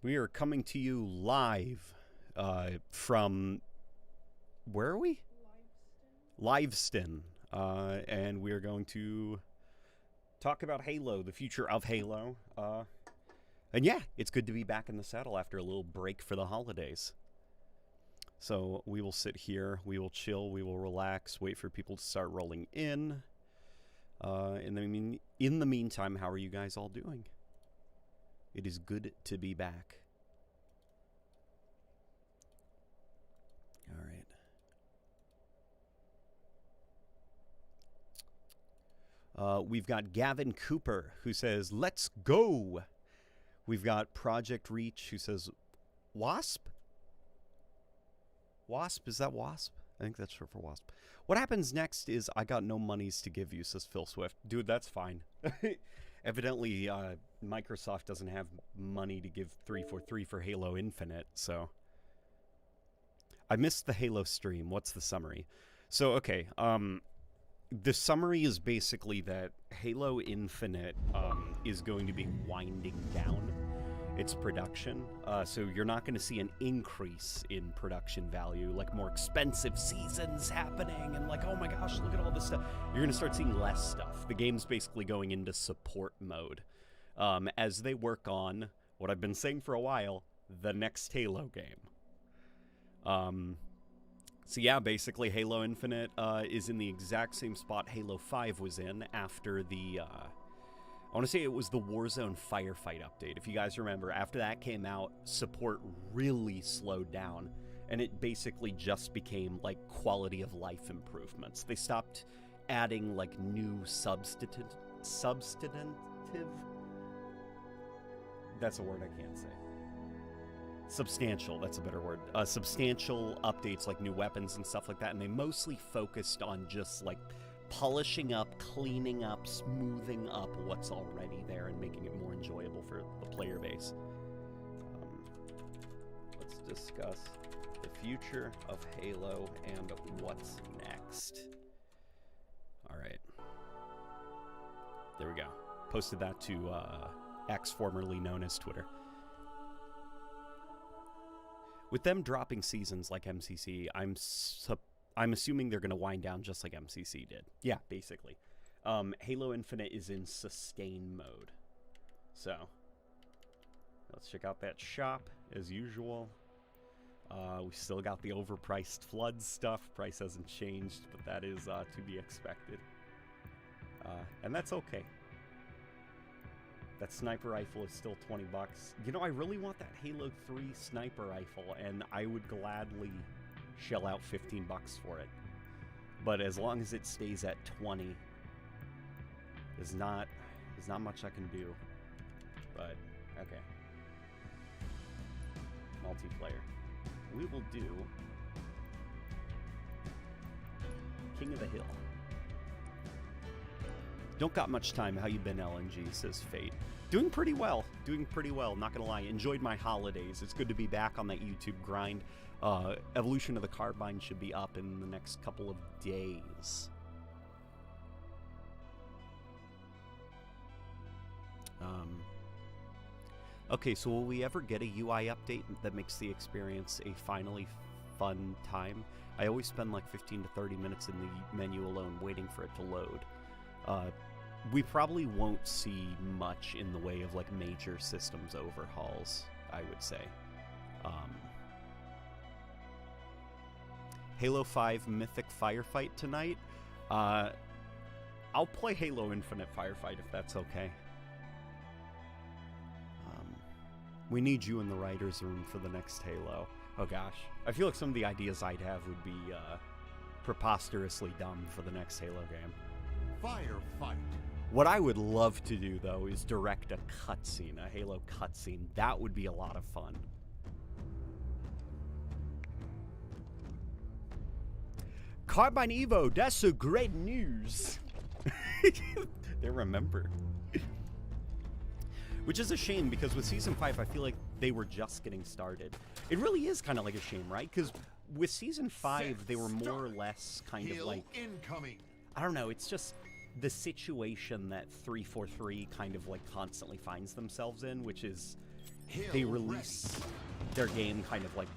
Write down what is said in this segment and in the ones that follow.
We are coming to you live from, where are we? Liveston. And we are going to talk about Halo, the future of Halo. And yeah, it's good to be back in the saddle after a little break for the holidays. So we will sit here, we will chill, we will relax, wait for people to start rolling in. And then, in the meantime, how are you guys all doing? It is good to be back. All right. We've got Gavin Cooper, who says, let's go. We've got Project Reach, who says, Wasp? Wasp? Is that Wasp? I think that's short for Wasp. What happens next is I got no monies to give you, says Phil Swift. Dude, that's fine. Evidently, Microsoft doesn't have money to give 343 for Halo Infinite, so. I missed the Halo stream. What's the summary? So, okay, the summary is basically that Halo Infinite is going to be winding down its production. So you're not going to see an increase in production value, like more expensive seasons happening and like, oh my gosh, look at all this stuff. You're going to start seeing less stuff. The game's basically going into support mode as they work on what I've been saying for a while, the next Halo game. So yeah, basically Halo Infinite is in the exact same spot Halo 5 was in after the, I want to say it was the Warzone Firefight update. If you guys remember, after that came out, support really slowed down, and it basically just became like quality of life improvements. They stopped adding like new substantive, that's a word I can't say. Substantial, that's a better word. Substantial updates like new weapons and stuff like that, and they mostly focused on just like polishing up, cleaning up, smoothing up what's already there and making it more enjoyable for the player base. Let's discuss the future of Halo and what's next. All right. There we go. Posted that to X, formerly known as Twitter. With them dropping seasons like MCC, I'm assuming they're going to wind down just like MCC did. Yeah, basically. Halo Infinite is in sustain mode. So, let's check out that shop as usual. We still got the overpriced Flood stuff. Price hasn't changed, but that is to be expected. And that's okay. That sniper rifle is still 20 bucks. You know, I really want that Halo 3 sniper rifle, and I would gladly shell out 15 bucks for it. But as long as it stays at 20, there's not much I can do. But, okay. Multiplayer. We will do King of the Hill. Don't got much time. How you been, LNG, says Fate. Doing pretty well. Not gonna lie. Enjoyed my holidays. It's good to be back on that YouTube grind. Evolution of the Carbine should be up in the next couple of days. Okay, so will we ever get a UI update that makes the experience a finally fun time? I always spend like 15 to 30 minutes in the menu alone waiting for it to load. We probably won't see much in the way of like major systems overhauls, I would say. Halo 5 Mythic Firefight tonight. I'll play Halo Infinite Firefight if that's okay. We need you in the writer's room for the next Halo. Oh gosh. I feel like some of the ideas I'd have would be preposterously dumb for the next Halo game. Firefight. What I would love to do, though, is direct a cutscene, a Halo cutscene. That would be a lot of fun. Carbine Evo, that's a great news. They remembered. Which is a shame, because with Season 5, I feel like they were just getting started. It really is kind of like a shame, right? Because with Season 5, they were more or less kind of like... incoming. I don't know, it's just the situation that 343 kind of like constantly finds themselves in, which is they release their game kind of like,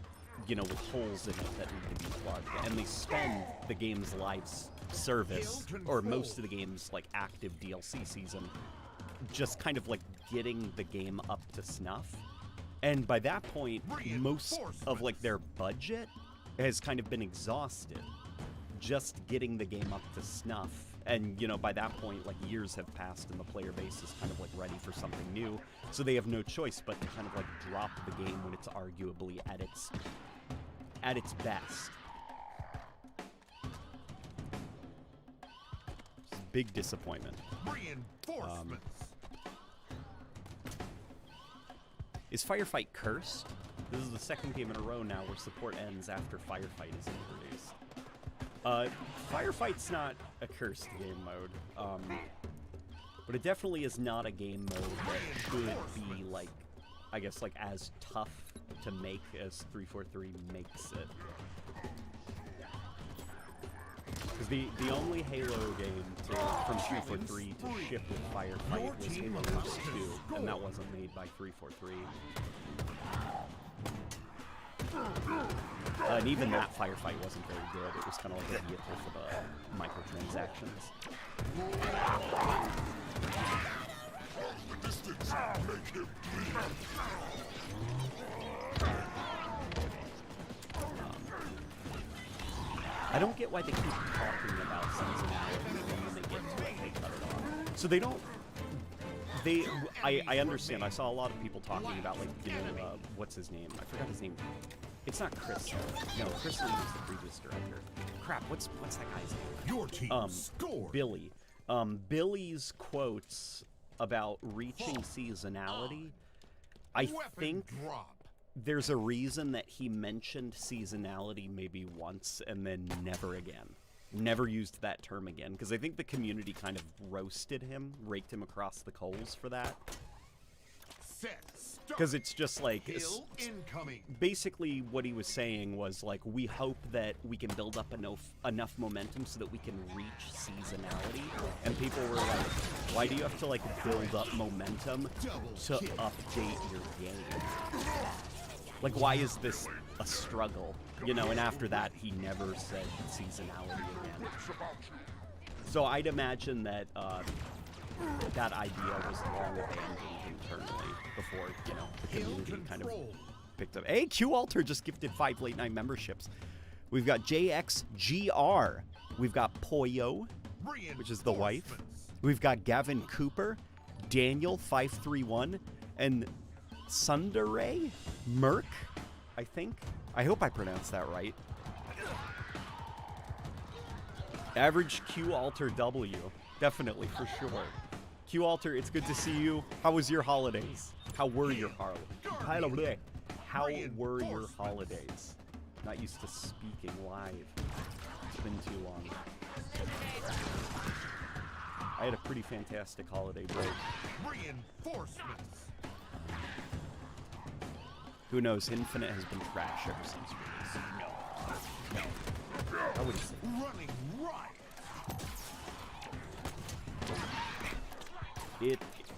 you know, with holes in it that need to be plugged, and they spend the game's live service, or most of the game's like active DLC season, just kind of like getting the game up to snuff. And by that point, most of like their budget has kind of been exhausted just getting the game up to snuff. And, you know, by that point, like, years have passed and the player base is kind of like ready for something new. So they have no choice but to kind of like drop the game when it's arguably at its best. It's a big disappointment. Is Firefight cursed? This is the second game in a row now where support ends after Firefight is introduced. Firefight's not a cursed game mode, but it definitely is not a game mode that should be, like, I guess, like, as tough to make as 343 makes it. Because the only Halo game from 343 to ship with Firefight was Halo Wars 2, and that wasn't made by 343. And even that Firefight wasn't very good. It was kind of like a vehicle for the microtransactions. I don't get why they keep talking about seasonality, and when they get to it, they cut it off. So they don't... I understand. I saw a lot of people talking about, like, you know, what's his name? I forgot his name. It's not Chris. No, Chris Lee was the previous director. Crap, what's that guy's name? Your team scored. Billy. Billy's quotes about reaching seasonality, I think there's a reason that he mentioned seasonality maybe once and then never again. Never used that term again, because I think the community kind of roasted him, raked him across the coals for that. Because it's just like, basically what he was saying was like, we hope that we can build up enough momentum so that we can reach seasonality. And people were like, why do you have to like build up momentum to update your game? Like, why is this a struggle? You know, and after that, he never said seasonality again. So I'd imagine that that idea was long abandoned internally before, you know, the community kind of picked up. Hey, QAlter just gifted 5 late night memberships. We've got JXGR. We've got Poyo, which is the wife. We've got Gavin Cooper, Daniel531, and Sundere Merc, I think. I hope I pronounced that right. Average QAlter W. Definitely, for sure. QAlter, it's good to see you. How was your holidays? How were your holidays? How were your holidays? Not used to speaking live. It's been too long. I had a pretty fantastic holiday break. Reinforcements. Who knows? Infinite has been trash ever since release. No. I wouldn't say. Running right.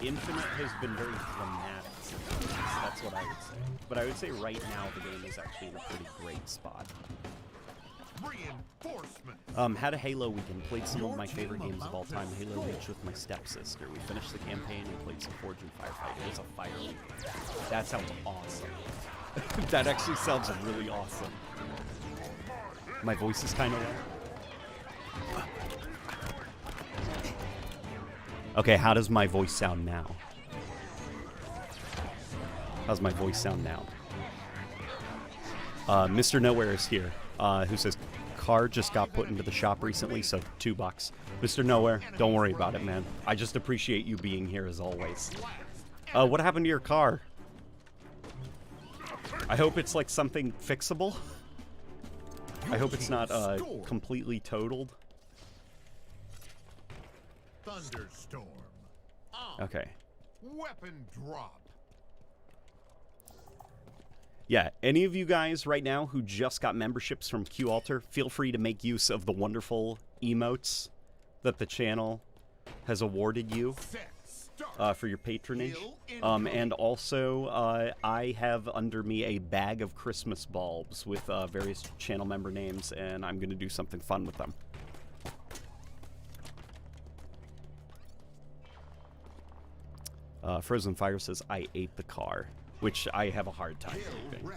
Infinite has been very dramatic since release. That's what I would say. But I would say right now the game is actually in a pretty great spot. Had a Halo weekend. Played some of my favorite games of all time. Halo Reach with my stepsister. We finished the campaign and played some Forge and Firefight. It was a fire week. That sounds awesome. That actually sounds really awesome. My voice is kind of low. Okay, how does my voice sound now? How's my voice sound now? Mr. Nowhere is here, who says, car just got put into the shop recently, so $2. Mr. Nowhere, don't worry about it, man. I just appreciate you being here as always. What happened to your car? I hope it's like something fixable. I hope it's not completely totaled. Thunderstorm. Okay. Weapon drop. Yeah, any of you guys right now who just got memberships from QAlter, feel free to make use of the wonderful emotes that the channel has awarded you. for your patronage. Heal incoming. And also, I have under me a bag of Christmas bulbs with various channel member names, and I'm going to do something fun with them. Frozen Fire says, I ate the car, which I have a hard time believing.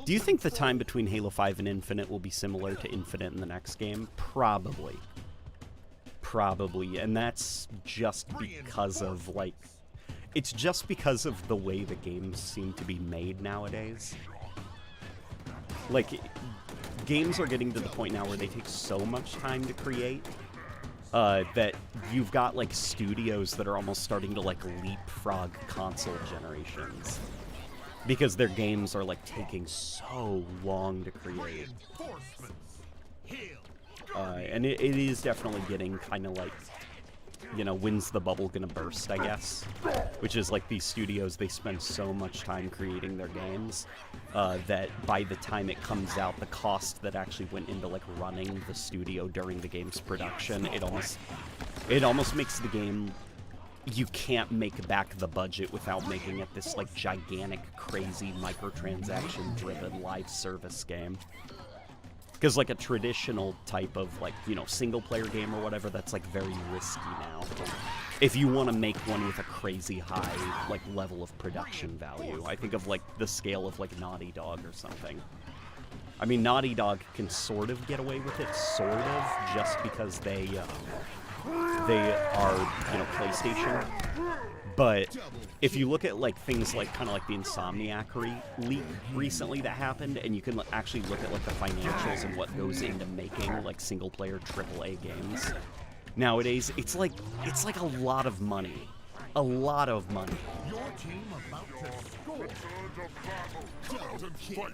Do you think the time between Halo 5 and Infinite will be similar to Infinite in the next game? Probably. Probably, and that's just because of, like, it's just because of the way the games seem to be made nowadays. Like, games are getting to the point now where they take so much time to create that you've got, like, studios that are almost starting to, like, leapfrog console generations. Because their games are, like, taking so long to create. And it is definitely getting kind of like, you know, when's the bubble gonna burst, I guess? Which is like these studios, they spend so much time creating their games that by the time it comes out, the cost that actually went into like running the studio during the game's production, it almost makes the game, you can't make back the budget without making it this like gigantic, crazy, microtransaction-driven live service game. Because, like, a traditional type of, like, you know, single-player game or whatever, that's, like, very risky now. If you want to make one with a crazy high, like, level of production value. I think of, like, the scale of, like, Naughty Dog or something. I mean, Naughty Dog can sort of get away with it, sort of, just because they are, you know, PlayStation. But if you look at, like, things like, kind of like the Insomniac leak recently that happened, and you can actually look at, like, the financials and what goes into making, like, single-player AAA games. Nowadays, it's like a lot of money. A lot of money. Your team about to score. Double kill.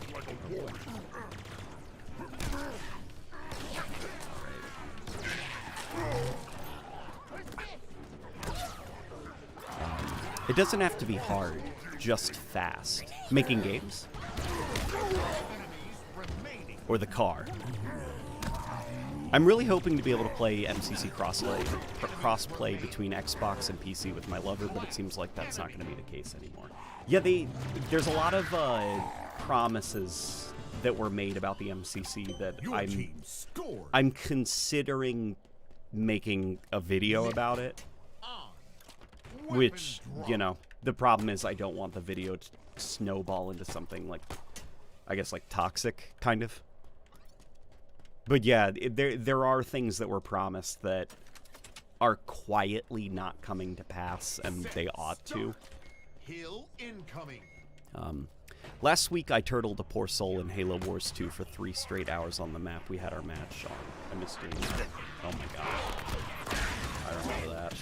It doesn't have to be hard, just fast. Making games? Or the car? I'm really hoping to be able to play MCC crossplay between Xbox and PC with my lover, but it seems like that's not going to be the case anymore. Yeah, there's a lot of promises that were made about the MCC that I'm considering making a video about it. Which, you know, the problem is I don't want the video to snowball into something like, I guess, like toxic, kind of. But yeah, there are things that were promised that are quietly not coming to pass, and they ought to. Hill incoming. Last week I turtled a poor soul in Halo Wars 2 for 3 straight hours on the map. We had our match on. I missed doing that. Oh my gosh. I remember that.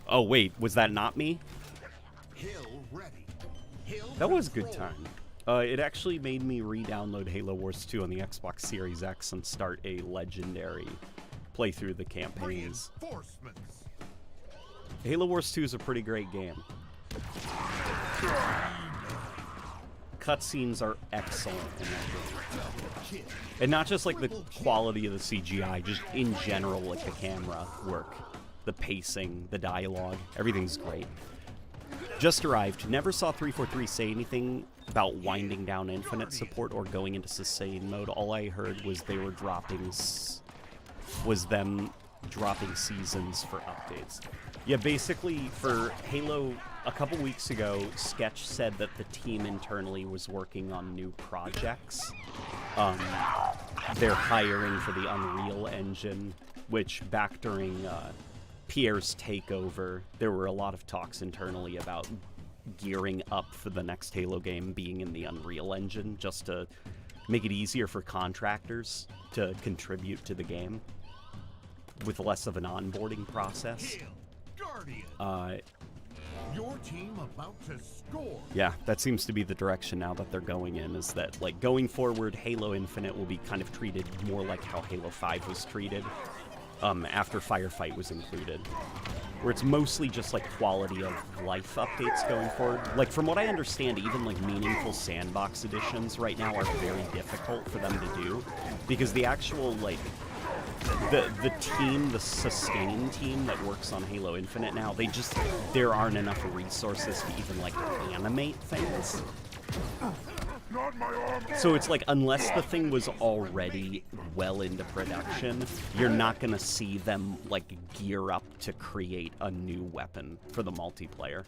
Oh wait, was that not me? That was a good time. It actually made me re-download Halo Wars 2 on the Xbox Series X and start a legendary playthrough of the campaigns. Halo Wars 2 is a pretty great game. Cutscenes are excellent in that game. And not just like the quality of the CGI, just in general, like the camera work, the pacing, the dialogue, everything's great. Just arrived. Never saw 343 say anything about winding down Infinite support or going into sustain mode. All I heard was they were them dropping seasons for updates. Yeah, basically for Halo, a couple weeks ago, Sketch said that the team internally was working on new projects. They're hiring for the Unreal Engine, which back during Pierre's takeover, there were a lot of talks internally about gearing up for the next Halo game being in the Unreal Engine, just to make it easier for contractors to contribute to the game with less of an onboarding process. Your team about to score. Yeah, that seems to be the direction now that they're going in, is that, like, going forward, Halo Infinite will be kind of treated more like how Halo 5 was treated after Firefight was included, where it's mostly just, like, quality of life updates going forward. Like, from what I understand, even, like, meaningful sandbox editions right now are very difficult for them to do, because the actual, like, the team, the sustain team that works on Halo Infinite now, there aren't enough resources to even like animate things. Not my armor. So it's like, unless the thing was already well into production, you're not gonna see them like gear up to create a new weapon for the multiplayer.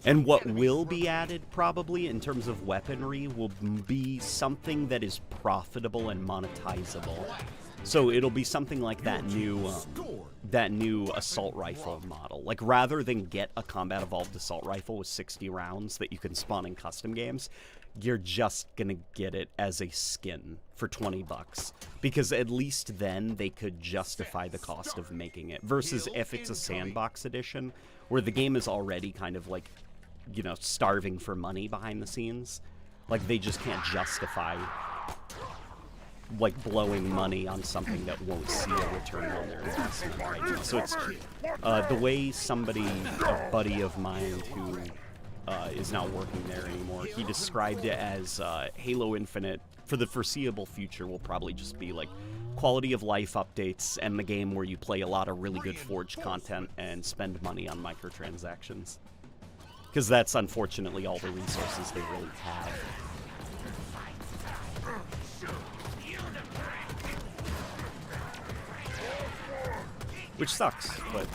And what will be added, probably, in terms of weaponry, will be something that is profitable and monetizable. So it'll be something like that new assault rifle model. Like, rather than get a combat evolved assault rifle with 60 rounds that you can spawn in custom games, you're just gonna get it as a skin for 20 bucks. Because at least then they could justify the cost of making it. Versus if it's a sandbox edition, where the game is already kind of like, you know, starving for money behind the scenes. Like, they just can't justify like blowing money on something that won't see a return on their investment right now. So it's the way a buddy of mine who is not working there anymore, he described it as Halo Infinite for the foreseeable future will probably just be like quality of life updates and the game where you play a lot of really good Forge content and spend money on microtransactions. Because that's unfortunately all the resources they really have. Which sucks, but...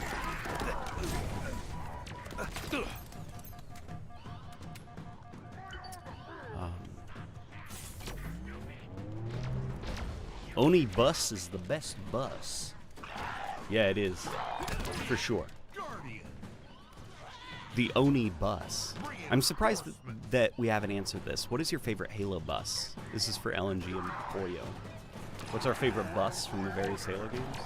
Oni bus is the best bus. Yeah, it is. For sure. The Oni bus. I'm surprised that we haven't answered this. What is your favorite Halo bus? This is for LNG and Poyo. What's our favorite bus from the various Halo games?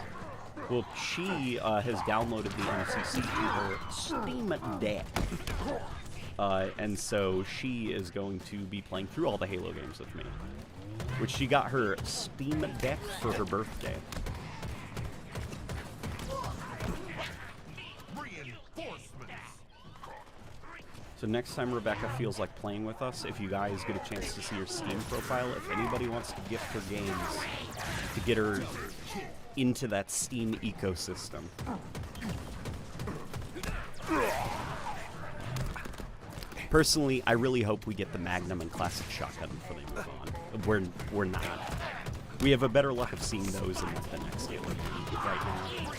Well, she has downloaded the MCC to her Steam Deck. And so she is going to be playing through all the Halo games with me. Which she got her Steam Deck for her birthday. So next time Rebecca feels like playing with us, if you guys get a chance to see her Steam profile, if anybody wants to gift her games to get her into that Steam ecosystem. Personally, I really hope we get the Magnum and Classic Shotgun before they move on. We're not. We have a better luck of seeing those in the next Halo game right now.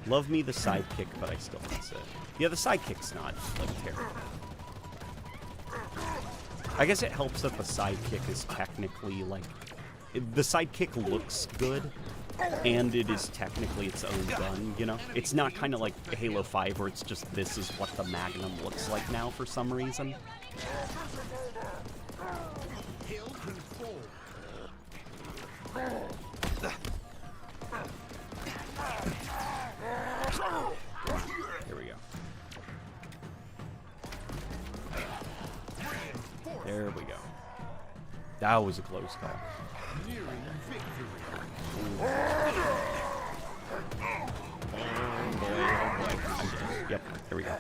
Love me the sidekick, but I still miss it. Yeah, the sidekick's not, like, terrible. I guess it helps that the sidekick is technically, like... The sidekick looks good, and it is technically its own gun, you know? It's not kind of like Halo 5, where it's just this is what the Magnum looks like now for some reason. Here we go. There we go. That was a close call. Yep, there we go.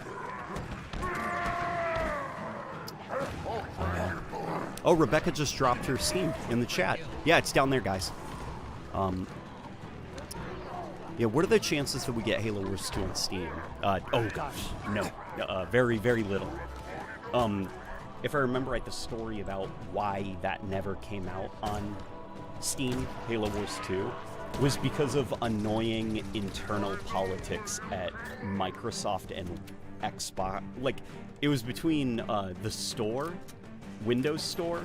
Oh, Rebecca just dropped her Steam in the chat. Yeah, it's down there, guys. Yeah, what are the chances that we get Halo Wars 2 on Steam? Oh gosh, no. Very, very little. If I remember right, the story about why that never came out on Steam, Halo Wars 2, was because of annoying internal politics at Microsoft and Xbox. Like, it was between the store, Windows Store,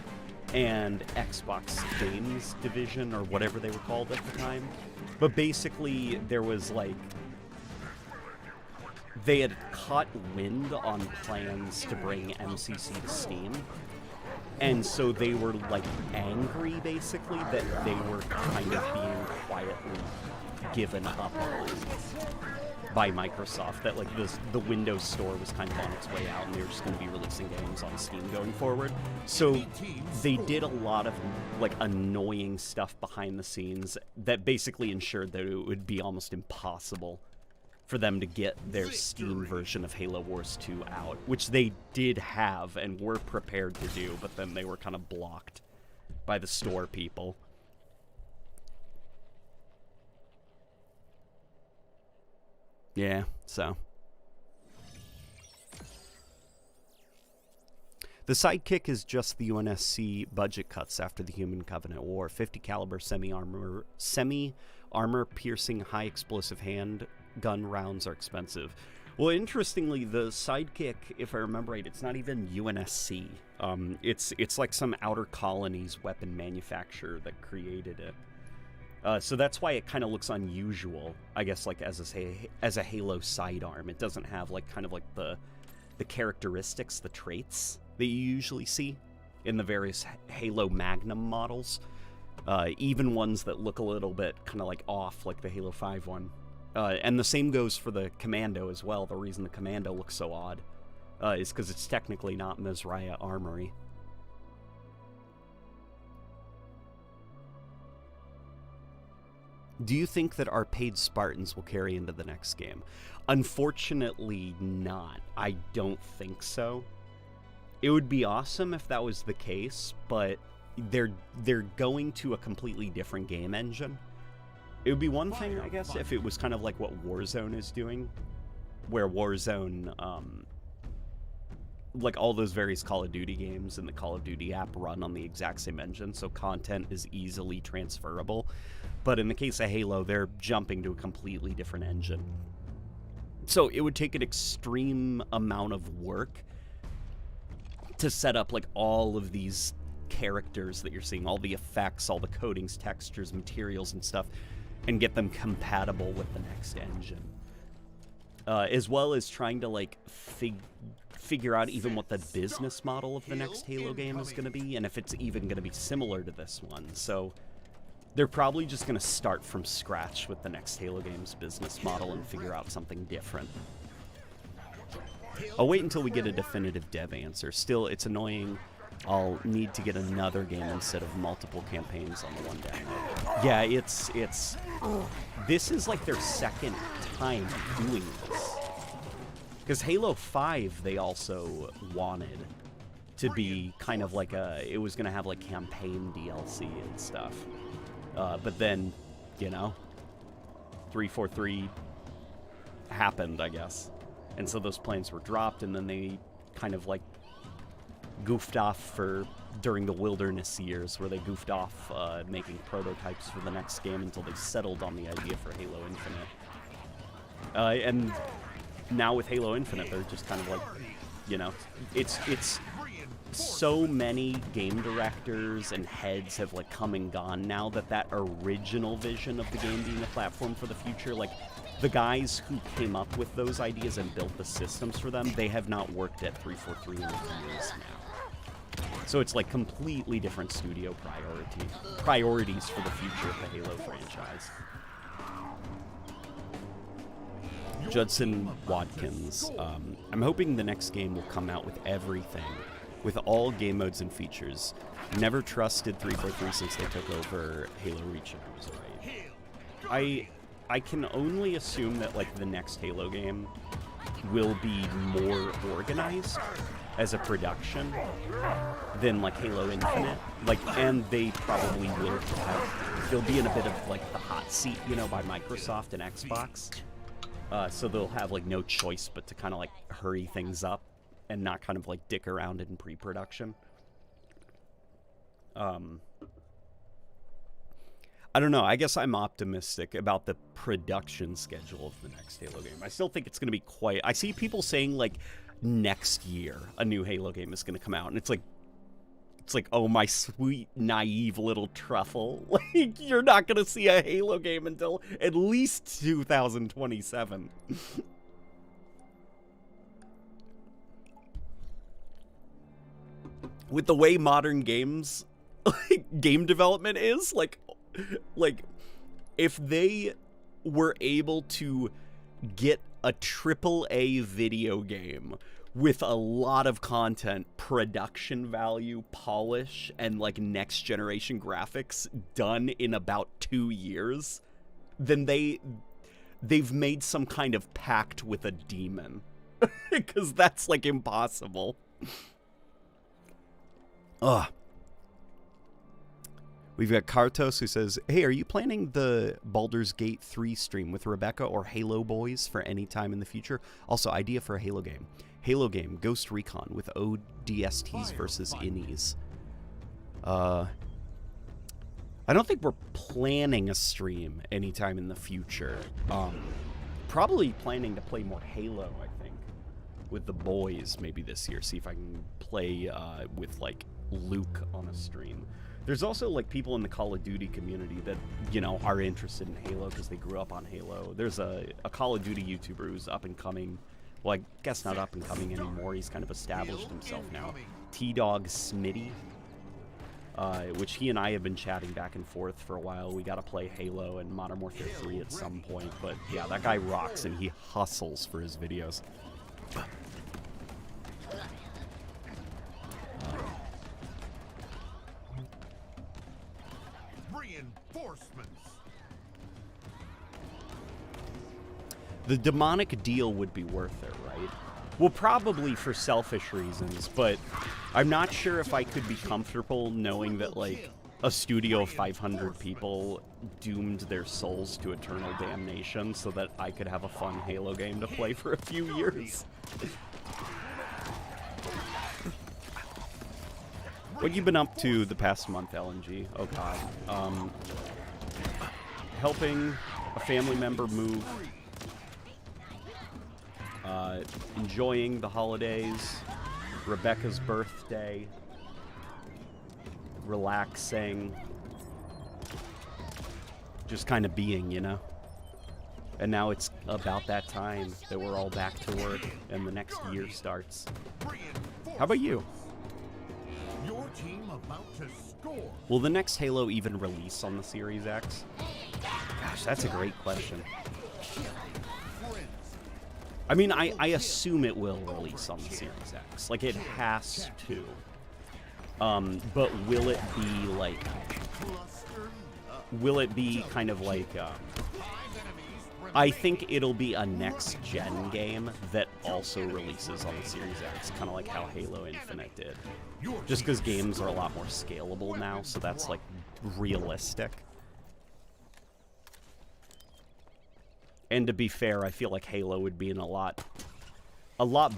and Xbox Games Division, or whatever they were called at the time. But basically, there was, like... They had caught wind on plans to bring MCC to Steam. And so they were, like, angry, basically, that they were kind of being quietly given up on by Microsoft. That, like, the Windows Store was kind of on its way out, and they were just going to be releasing games on Steam going forward. So they did a lot of, like, annoying stuff behind the scenes that basically ensured that it would be almost impossible for them to get their Steam version of Halo Wars 2 out, which they did have and were prepared to do, but then they were kind of blocked by the store people. Yeah, so. The sidekick is just the UNSC budget cuts after the Human Covenant War. 50 caliber semi-armor piercing high explosive handgun rounds are expensive. Well, interestingly, the sidekick, if I remember right, it's not even UNSC. It's like some outer colonies weapon manufacturer that created it. So that's why it kind of looks unusual, I guess, like as a Halo sidearm. It doesn't have like kind of like the characteristics, the traits that you usually see in the various Halo Magnum models, even ones that look a little bit kind of like off, like the Halo 5 one. And the same goes for the Commando as well. The reason the Commando looks so odd is because it's technically not Mizraya Armory. Do you think that our paid Spartans will carry into the next game? Unfortunately not. I don't think so. It would be awesome if that was the case, but they're going to a completely different game engine. It would be one thing, I guess, if it was kind of like what Warzone is doing, where Warzone, like all those various Call of Duty games and the Call of Duty app run on the exact same engine, so content is easily transferable. But in the case of Halo, they're jumping to a completely different engine. So it would take an extreme amount of work to set up like all of these characters that you're seeing, all the effects, all the coatings, textures, materials, and stuff, and get them compatible with the next engine. As well as trying to like figure out even what the business model of the next Halo game is going to be, and if it's even going to be similar to this one. So they're probably just going to start from scratch with the next Halo game's business model and figure out something different. I'll wait until we get a definitive dev answer. Still, it's annoying. I'll need to get another game instead of multiple campaigns on the one download. Yeah, this is like their second time doing this. Because Halo 5, they also wanted to be kind of like it was going to have like campaign DLC and stuff. But then, you know, 343 happened, I guess. And so those plans were dropped, and then they kind of like goofed off during the wilderness years, where they goofed off making prototypes for the next game until they settled on the idea for Halo Infinite. And now with Halo Infinite, they're just kind of like, you know, it's so many game directors and heads have like come and gone now that original vision of the game being a platform for the future, like the guys who came up with those ideas and built the systems for them, they have not worked at 343 in years now. So it's like completely different studio priorities for the future of the Halo franchise. Judson Watkins, I'm hoping the next game will come out with everything, with all game modes and features. Never trusted 343 since they took over Halo Reach, and I was right. I can only assume that like the next Halo game will be more organized as a production than like Halo Infinite. Like, and they probably will they'll be in a bit of like the hot seat, you know, by Microsoft and Xbox. So they'll have like no choice but to kind of like hurry things up and not kind of like dick around in pre-production. I don't know. I guess I'm optimistic about the production schedule of the next Halo game. I still think it's going to be quite... I see people saying, like, next year a new Halo game is going to come out. And it's like, oh, my sweet, naive little truffle. Like, you're not going to see a Halo game until at least 2027. With the way modern games, game development is, like, if they were able to get a AAA video game with a lot of content, production value, polish, and like next generation graphics done in about 2 years, then they've made some kind of pact with a demon. Because that's, like, impossible. Ugh. We've got Kartos who says, hey, are you planning the Baldur's Gate 3 stream with Rebecca or Halo Boys for any time in the future? Also, idea for a Halo game. Halo game, Ghost Recon, with ODSTs versus innies. I don't think we're planning a stream anytime in the future. Probably planning to play more Halo, I think, with the boys maybe this year. See if I can play with, like, Luke on a stream. There's also, like, people in the Call of Duty community that, you know, are interested in Halo because they grew up on Halo. There's a Call of Duty YouTuber who's up and coming. Well, I guess not up and coming anymore. He's kind of established himself now. T-Dog Smitty, which he and I have been chatting back and forth for a while. We got to play Halo and Modern Warfare 3 at some point. But, yeah, that guy rocks, and he hustles for his videos. The demonic deal would be worth it, right? Well, probably for selfish reasons, but I'm not sure if I could be comfortable knowing that, like, a studio of 500 people doomed their souls to eternal damnation so that I could have a fun Halo game to play for a few years. What you been up to the past month, LNG? Oh, God. Helping a family member move. Enjoying the holidays, Rebecca's birthday, relaxing, just kind of being, you know? And now it's about that time that we're all back to work and the next year starts. How about you? Your team about to score. Will the next Halo even release on the Series X? Gosh, that's a great question. I mean, I assume it will release on the Series X. Like, it has to. But will it be, like... Will it be kind of like... I think it'll be a next-gen game that also releases on the Series X, kind of like how Halo Infinite did. Just because games are a lot more scalable now, so that's, like, realistic. And to be fair, I feel like Halo would be in a lot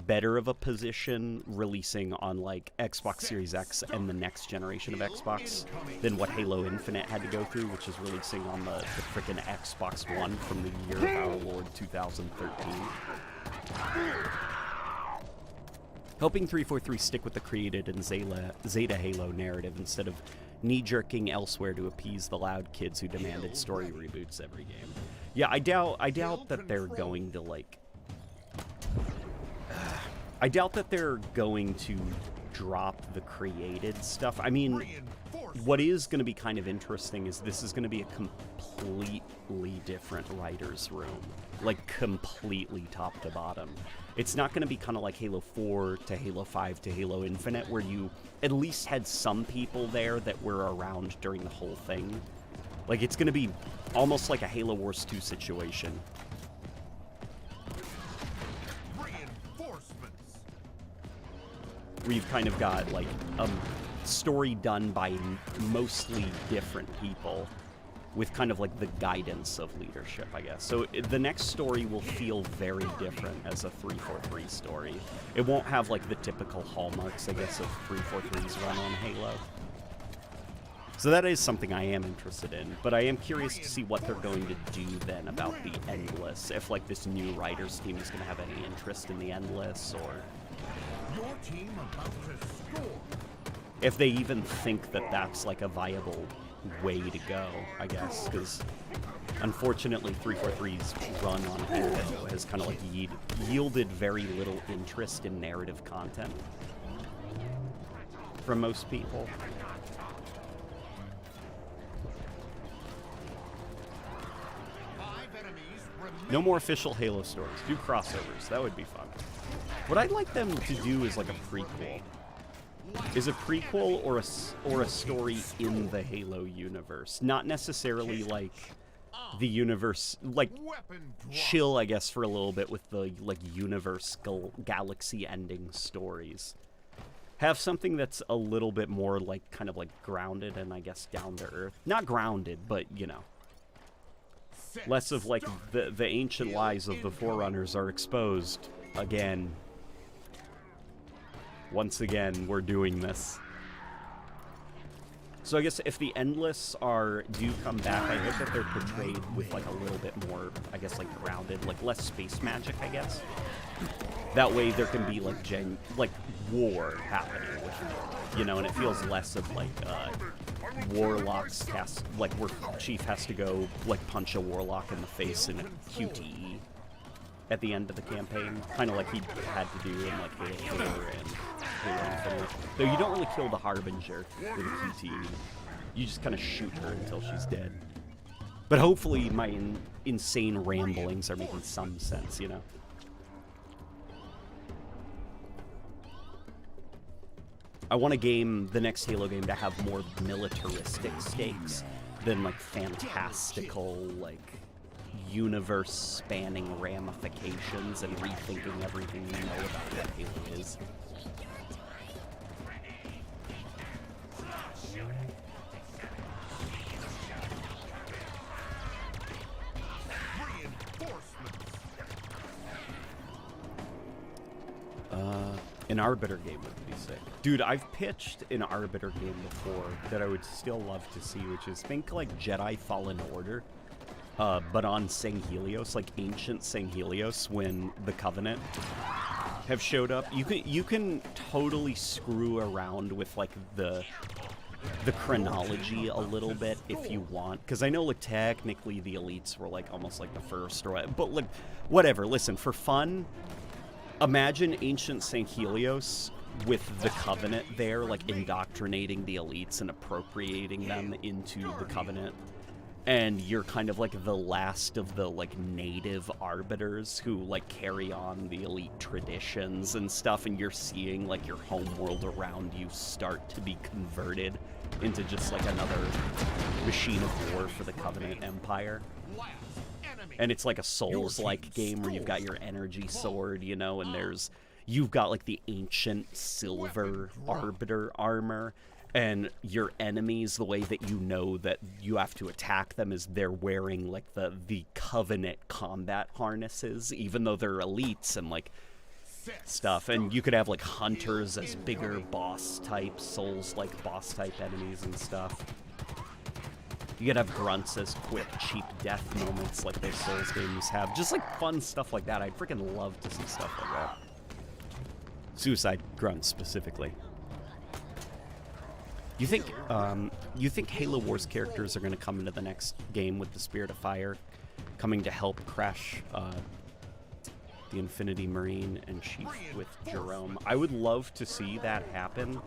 better of a position releasing on, like, Xbox Series X and the next generation of Xbox than what Halo Infinite had to go through, which is releasing on the frickin' Xbox One from the year of our Lord 2013. Helping 343 stick with the created and Zeta Halo narrative instead of knee-jerking elsewhere to appease the loud kids who demanded story reboots every game. Yeah, I doubt that they're going to, like... I doubt that they're going to drop the created stuff. I mean, what is going to be kind of interesting is this is going to be a completely different writer's room. Like, completely top to bottom. It's not going to be kind of like Halo 4 to Halo 5 to Halo Infinite, where you at least had some people there that were around during the whole thing. Like, it's going to be almost like a Halo Wars 2 situation. Where you've kind of got, like, a story done by mostly different people with kind of, like, the guidance of leadership, I guess. So the next story will feel very different as a 343 story. It won't have, like, the typical hallmarks, I guess, of 343's run on Halo. So that is something I am interested in, but I am curious to see what they're going to do then about the Endless, if, like, this new writers team is going to have any interest in the Endless, or... Your team about to score. If they even think that that's, like, a viable way to go, I guess, because unfortunately 343's run on Halo has kind of, like, yielded very little interest in narrative content from most people. No more official Halo stories. Do crossovers. That would be fun. What I'd like them to do is, like, a prequel. Is a prequel or a story in the Halo universe. Not necessarily, like, the universe, like, Weapon drop. chill, I guess, for a little bit with the, like, universe galaxy-ending stories. Have something that's a little bit more, like, kind of, like, grounded and, I guess, down to earth. Not grounded, but, you know. Set Less of, like, start. the ancient lies of the Forerunners are exposed again. Once again, we're doing this. So I guess if the Endless do come back, I hope that they're portrayed with, like, a little bit more, I guess, like, grounded, like, less space magic, I guess. That way there can be, like, war happening with it, you know, and it feels less of, like, warlocks like, where Chief has to go, like, punch a warlock in the face in a QTE at the end of the campaign, kind of like he had to do in, like, Halo 4 and Halo Infinite. Though you don't really kill the Harbinger with a QTE. You just kind of shoot her until she's dead. But hopefully my insane ramblings are making some sense, you know? I want the next Halo game to have more militaristic stakes than, like, fantastical, like, universe-spanning ramifications and rethinking everything we know about what Halo is. An Arbiter game would be sick. Dude, I've pitched an Arbiter game before that I would still love to see, which is, think, like, Jedi Fallen Order, but on Sanghelios, like ancient Sanghelios, when the Covenant have showed up. You can totally screw around with, like, the chronology a little bit if you want, because I know, like, technically the Elites were, like, almost like the first, or but, like, whatever. Listen, for fun, imagine ancient Sanghelios with the Covenant there, like, indoctrinating the Elites and appropriating them into the Covenant. And you're kind of, like, the last of the, like, native Arbiters who, like, carry on the Elite traditions and stuff, and you're seeing, like, your homeworld around you start to be converted into just, like, another machine of war for the Covenant Empire. And it's like a Souls-like game where you've got your energy sword, you know, and you've got, like, the ancient silver Arbiter armor, and your enemies, the way that you know that you have to attack them is they're wearing, like, the Covenant combat harnesses, even though they're Elites and, like, stuff. And you could have, like, hunters as bigger boss-type, Souls-like boss-type enemies and stuff. You could have grunts as quick, cheap death moments like those Souls games have. Just, like, fun stuff like that. I'd freaking love to see stuff like that. Suicide grunts, specifically. You think Halo Wars characters are going to come into the next game with the Spirit of Fire coming to help crash the Infinity Marine and Chief with Jerome? I would love to see that happen,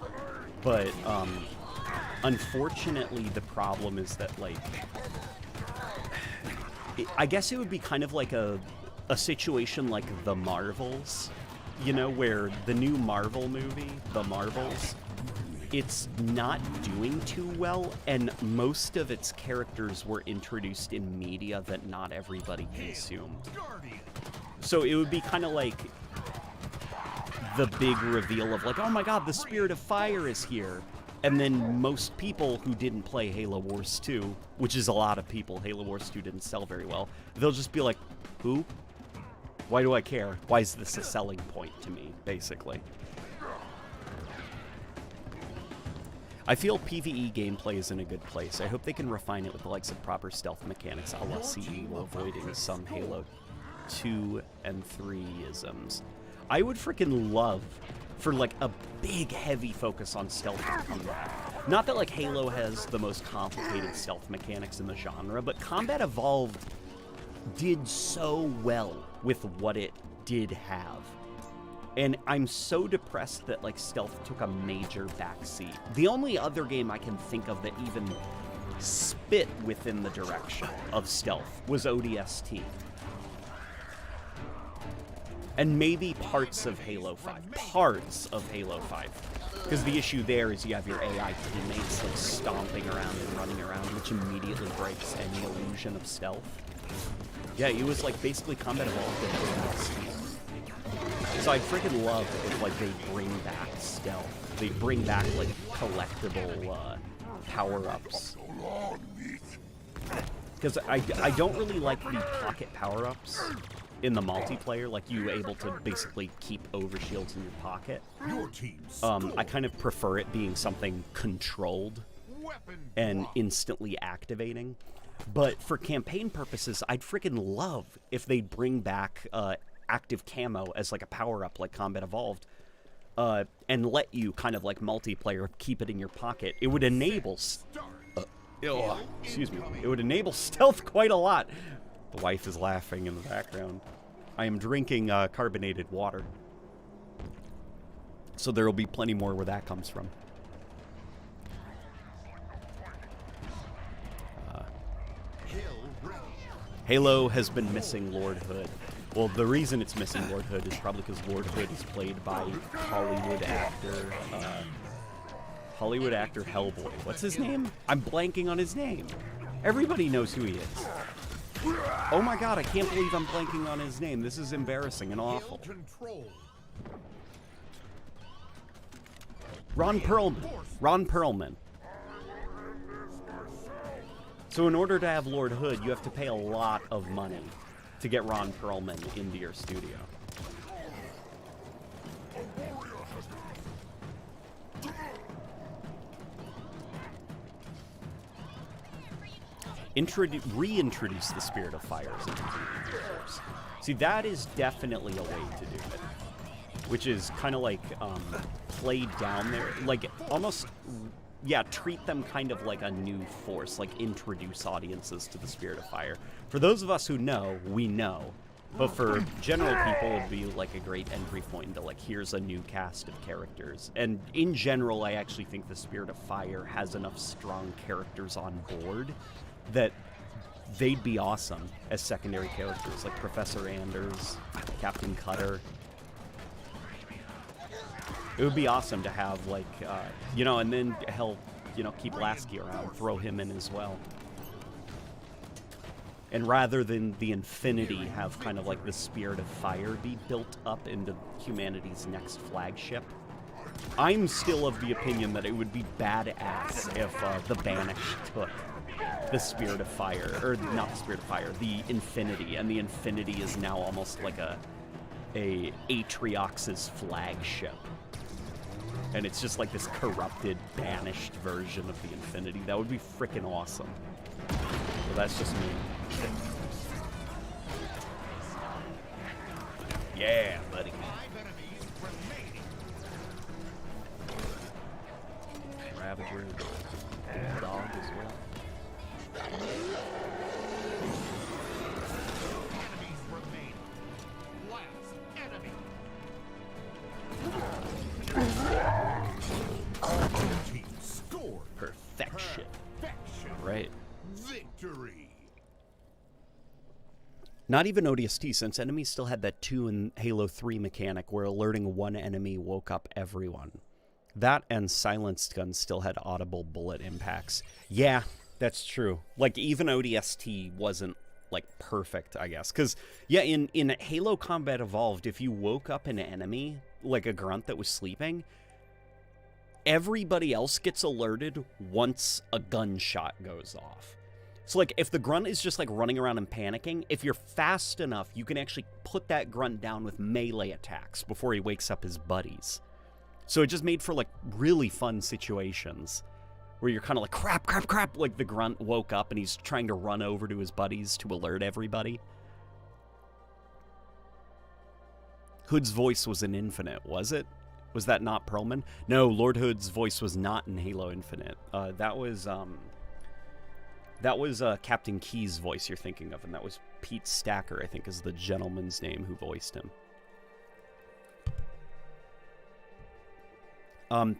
but unfortunately the problem is that, like, I guess it would be kind of like a situation like The Marvels, you know, where the new Marvel movie, The Marvels, it's not doing too well, and most of its characters were introduced in media that not everybody consumed. So it would be kind of like the big reveal of, like, oh my god, the Spirit of Fire is here. And then most people who didn't play Halo Wars 2, which is a lot of people, Halo Wars 2 didn't sell very well, they'll just be like, who? Why do I care? Why is this a selling point to me, basically? I feel PvE gameplay is in a good place. I hope they can refine it with the likes of proper stealth mechanics a la CE while avoiding some Halo 2 and 3-isms. I would freaking love for, like, a big, heavy focus on stealth to come back. Not that, like, Halo has the most complicated stealth mechanics in the genre, but Combat Evolved did so well with what it did have. And I'm so depressed that, like, stealth took a major backseat. The only other game I can think of that even spit within the direction of stealth was ODST. And maybe parts of Halo 5. Parts of Halo 5. Because the issue there is you have your AI teammates like stomping around and running around, which immediately breaks any illusion of stealth. Yeah, it was like basically Combat Evolved in ODST. So I'd freaking love if like they bring back stealth. They bring back like collectible power-ups. Because I don't really like the pocket power-ups in the multiplayer, like you able to basically keep overshields in your pocket. I kind of prefer it being something controlled and instantly activating. But for campaign purposes, I'd freaking love if they'd bring back active camo as like a power-up like Combat Evolved, and let you kind of like multiplayer keep it in your pocket. It would enable excuse me. It would enable stealth quite a lot. The wife is laughing in the background. I am drinking carbonated water. So there will be plenty more where that comes from. Halo has been missing Lord Hood. Well, the reason it's missing Lord Hood is probably because Lord Hood is played by Hollywood actor Hellboy. What's his name? I'm blanking on his name. Everybody knows who he is. Oh my god, I can't believe I'm blanking on his name. This is embarrassing and awful. Ron Perlman. Ron Perlman. So in order to have Lord Hood, you have to pay a lot of money to get Ron Perlman into your studio. Reintroduce the Spirit of Fire into the universe. See, that is definitely a way to do it. Which is kind of like played down there. Like, almost, yeah, treat them kind of like a new force. Like, introduce audiences to the Spirit of Fire. For those of us who know, we know. But for general people, it would be like a great entry point into, like, here's a new cast of characters. And in general, I actually think the Spirit of Fire has enough strong characters on board that they'd be awesome as secondary characters, like Professor Anders, Captain Cutter. It would be awesome to have, like, you know, and then hell, you know, keep Lasky around, throw him in as well. And rather than the Infinity have kind of like the Spirit of Fire be built up into humanity's next flagship, I'm still of the opinion that it would be badass if the Banished took the Spirit of Fire, or not the Spirit of Fire, the Infinity, and the Infinity is now almost like a Atriox's flagship. And it's just like this corrupted, banished version of the Infinity. That would be freaking awesome. Well, that's just me. Yeah, buddy. Ravager, dog as well. Enemies remain. Last enemy. Team scored. Perfection. Perfection. Right. Victory. Not even ODST, since enemies still had that 2 in Halo 3 mechanic where alerting one enemy woke up everyone. That and silenced guns still had audible bullet impacts. Yeah, that's true. Like, even ODST wasn't, like, perfect, I guess. Because, yeah, in Halo Combat Evolved, if you woke up an enemy, like a grunt that was sleeping, everybody else gets alerted once a gunshot goes off. So, like, if the grunt is just, like, running around and panicking, if you're fast enough, you can actually put that grunt down with melee attacks before he wakes up his buddies. So it just made for, like, really fun situations where you're kind of like, crap, crap, crap, like the grunt woke up and he's trying to run over to his buddies to alert everybody. Hood's voice was in Infinite, was it? Was that not Perlman? No, Lord Hood's voice was not in Halo Infinite. That was Captain Key's voice you're thinking of, and that was Pete Stacker, I think is the gentleman's name who voiced him.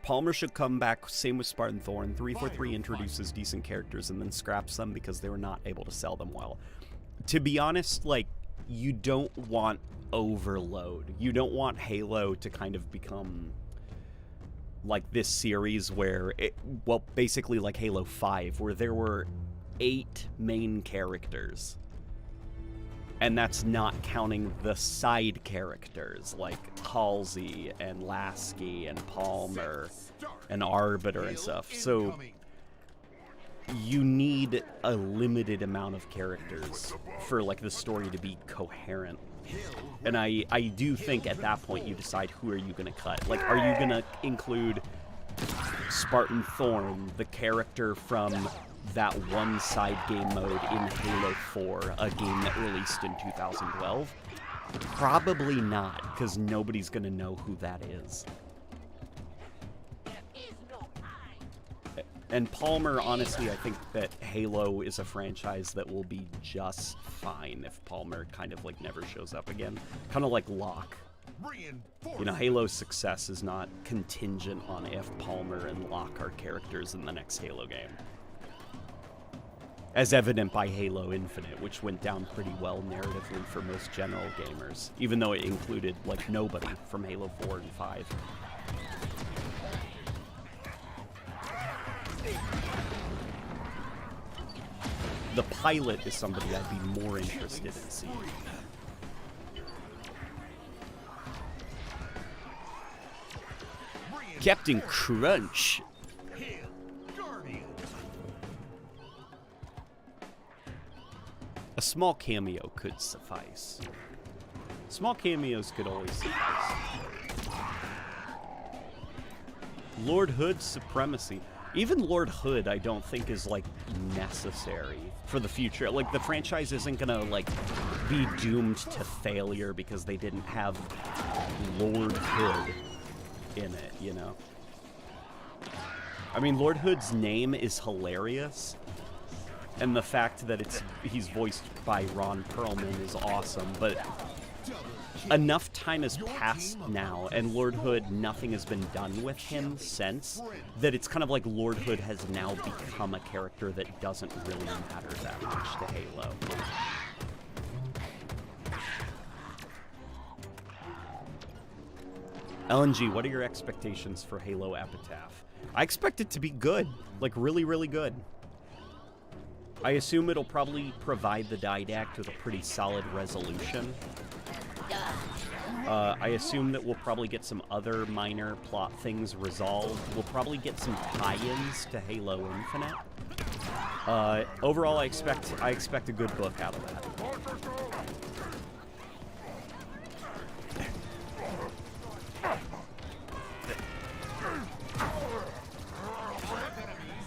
Palmer should come back, same with Spartan Thorn. 343 introduces decent characters and then scraps them because they were not able to sell them well. To be honest, like, you don't want overload. You don't want Halo to kind of become like this series where well, basically like Halo 5, where there were 8 main characters. And that's not counting the side characters like Halsey and Lasky and Palmer and Arbiter and stuff. So you need a limited amount of characters for like the story to be coherent. And I do think at that point you decide who are you going to cut. Like, are you going to include Spartan Thorn, the character from that one side game mode in Halo 4, a game that released in 2012? Probably not, because nobody's going to know who that is. And Palmer, honestly, I think that Halo is a franchise that will be just fine if Palmer kind of like never shows up again. Kind of like Locke. You know, Halo's success is not contingent on if Palmer and Locke are characters in the next Halo game. As evident by Halo Infinite, which went down pretty well narratively for most general gamers, even though it included like nobody from Halo 4 and 5. The pilot is somebody I'd be more interested in seeing. Captain Crunch. A small cameo could suffice. Small cameos could always suffice. Lord Hood's supremacy. Even Lord Hood, I don't think is like necessary for the future. Like, the franchise isn't gonna like be doomed to failure because they didn't have Lord Hood in it, you know? I mean, Lord Hood's name is hilarious, and the fact that he's voiced by Ron Perlman is awesome, but enough time has passed now, and Lord Hood, nothing has been done with him since, that it's kind of like Lord Hood has now become a character that doesn't really matter that much to Halo. LNG, what are your expectations for Halo Epitaph? I expect it to be good, like really, really good. I assume it'll probably provide the Didact with a pretty solid resolution. I assume that we'll probably get some other minor plot things resolved. We'll probably get some tie-ins to Halo Infinite. Overall, I expect a good book out of that.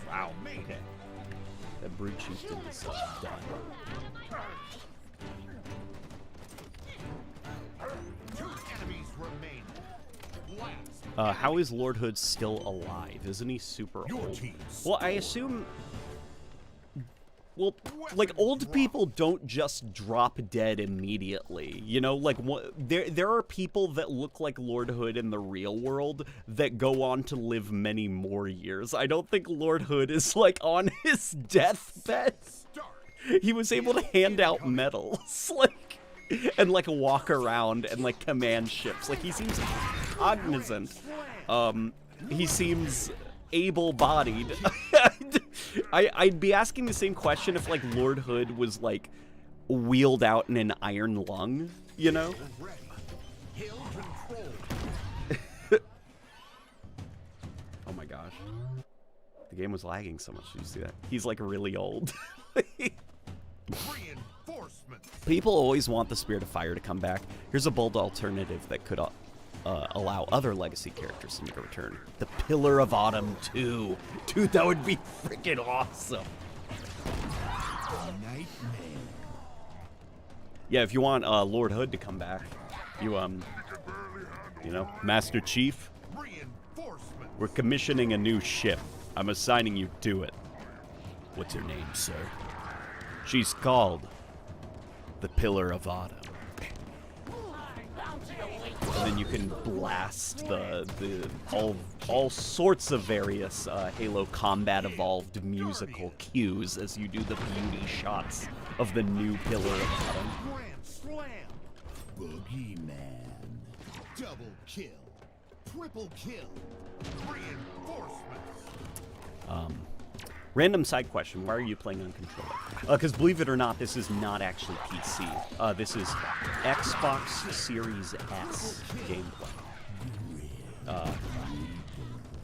Wow. Okay. That brute chieftain is done. How is Lord Hood still alive? Isn't he super old? Well, I assume... Well, like, old people don't just drop dead immediately, you know? Like, there are people that look like Lord Hood in the real world that go on to live many more years. I don't think Lord Hood is, like, on his deathbed. He was able to hand out medals, like, and, like, walk around and, like, command ships. Like, he seems cognizant. He seems able-bodied. I'd be asking the same question if, like, Lord Hood was, like, wheeled out in an iron lung, you know? Oh my gosh. The game was lagging so much. Did you see that? He's, like, really old. People always want the Spirit of Fire to come back. Here's a bold alternative that could allow other legacy characters to make a return. The Pillar of Autumn 2. Dude, that would be freaking awesome. Yeah, if you want Lord Hood to come back, you know, Master Chief, we're commissioning a new ship. I'm assigning you to it. What's her name, sir? She's called the Pillar of Autumn. And then you can blast all sorts of various Halo Combat Evolved musical cues as you do the beauty shots of the new Pillar of Autumn. Grand slam. Boogeyman. Double kill. Triple kill. Reinforcements. Random side question, why are you playing on controller? Because believe it or not, this is not actually PC. This is Xbox Series S gameplay.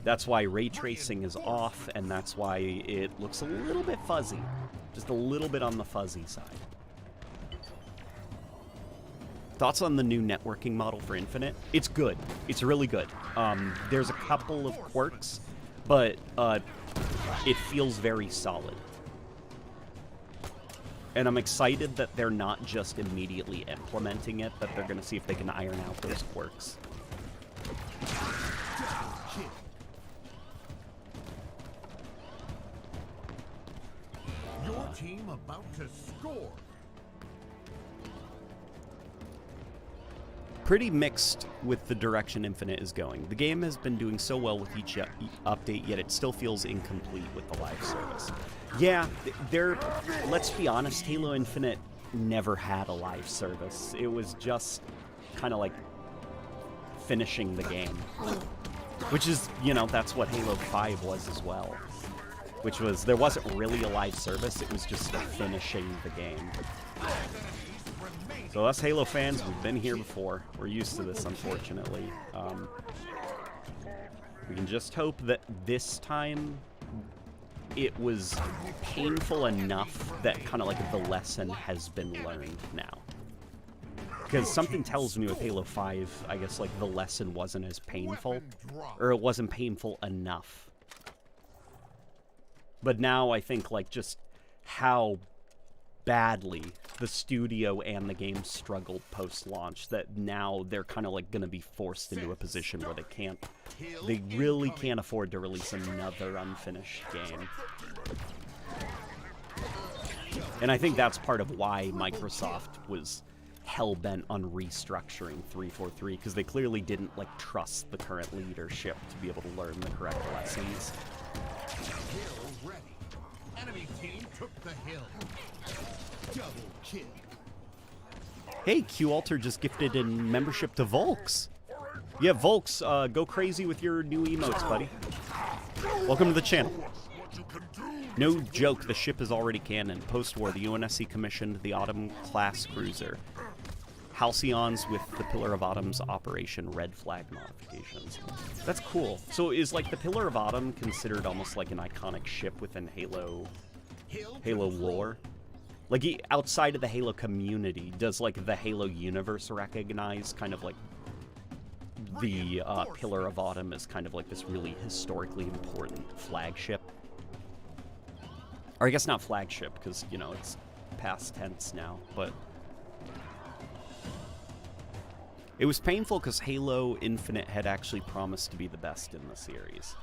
That's why ray tracing is off, and that's why it looks a little bit fuzzy. Just a little bit on the fuzzy side. Thoughts on the new networking model for Infinite? It's good. It's really good. There's a couple of quirks, but it feels very solid. And I'm excited that they're not just immediately implementing it, that they're going to see if they can iron out those quirks. Your team about to score. Pretty mixed with the direction Infinite is going. The game has been doing so well with each update, yet it still feels incomplete with the live service. Yeah, let's be honest, Halo Infinite never had a live service. It was just kind of like finishing the game. Which is, that's what Halo 5 was as well. Which was, there wasn't really a live service, it was just finishing the game. So us Halo fans, we've been here before. We're used to this, unfortunately. We can just hope that this time it was painful enough that kind of like the lesson has been learned now. Because something tells me with Halo 5, I guess like the lesson wasn't as painful, or it wasn't painful enough. But now I think like just how badly the studio and the game struggled post-launch, that now they're kind of like going to be forced into a position where they really can't afford to release another unfinished game. And I think that's part of why Microsoft was hell-bent on restructuring 343, because they clearly didn't like trust the current leadership to be able to learn the correct lessons. Hill ready. Enemy team took the hill. Double kill. Hey, QAlter just gifted in membership to Volks. Yeah, Volks, go crazy with your new emotes, buddy. Welcome to the channel. No joke, the ship is already canon. Post-war, the UNSC commissioned the Autumn-class cruiser. Halcyons with the Pillar of Autumn's Operation Red Flag modifications. That's cool. So is, like, the Pillar of Autumn considered almost like an iconic ship within Halo lore? Like, outside of the Halo community, does, like, the Halo universe recognize kind of, like, the Pillar of Autumn as kind of, like, this really historically important flagship? Or I guess not flagship, because, it's past tense now, but... It was painful because Halo Infinite had actually promised to be the best in the series.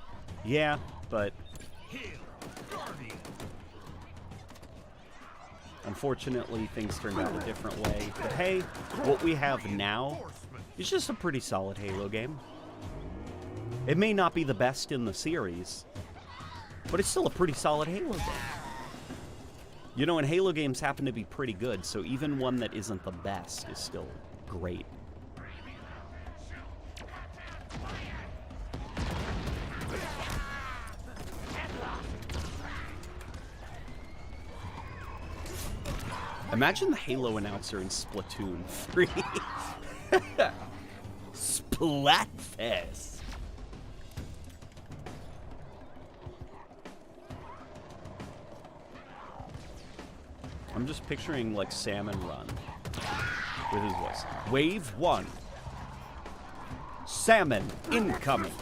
Yeah, but... Unfortunately, things turned out a different way. But hey, what we have now is just a pretty solid Halo game. It may not be the best in the series, but it's still a pretty solid Halo game. And Halo games happen to be pretty good, so even one that isn't the best is still great. Imagine the Halo announcer in Splatoon 3. Splatfest. I'm just picturing, like, Salmon Run with his voice. Wave 1. Salmon incoming.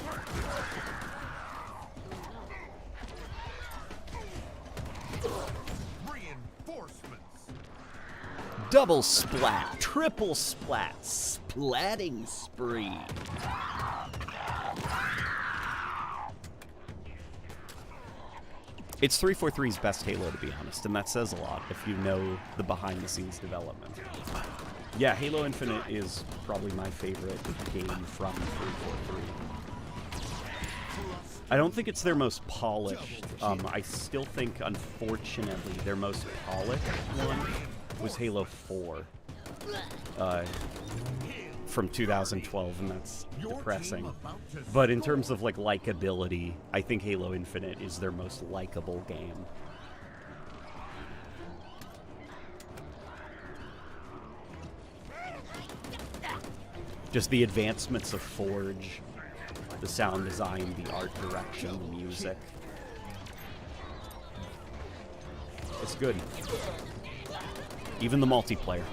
Double splat, triple splat, splatting spree. It's 343's best Halo, to be honest, and that says a lot if you know the behind-the-scenes development. Yeah, Halo Infinite is probably my favorite game from 343. I don't think it's their most polished. I still think, unfortunately, their most polished one was Halo 4. from 2012, and that's Your depressing. team about to But in terms of like likability, I think Halo Infinite is their most likable game. Just the advancements of Forge, the sound design, the art direction, the music. It's good. Even the multiplayer.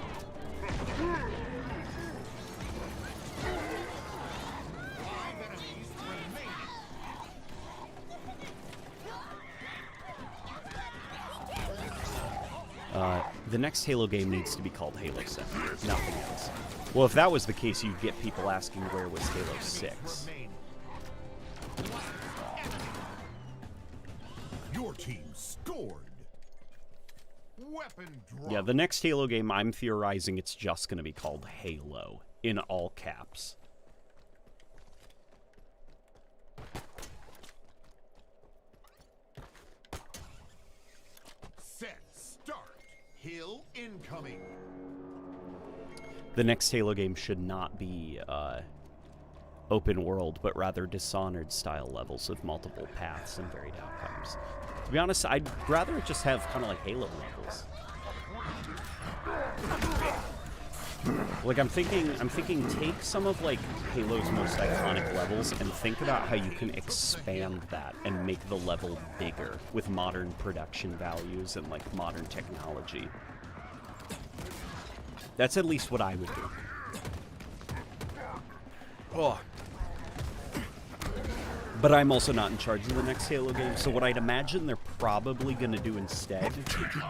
The next Halo game needs to be called Halo 7, nothing else. Well, if that was the case, you'd get people asking where was Halo 6. Your team scored. Weapon drop. Yeah, the next Halo game, I'm theorizing it's just going to be called Halo, in all caps. Set. Start. Hill incoming. The next Halo game should not be open world, but rather Dishonored style levels with multiple paths and varied outcomes. To be honest, I'd rather it just have kind of like Halo levels. Like I'm thinking take some of like Halo's most iconic levels and think about how you can expand that and make the level bigger with modern production values and like modern technology. That's at least what I would do. Oh. But I'm also not in charge of the next Halo game, so what I'd imagine they're probably going to do instead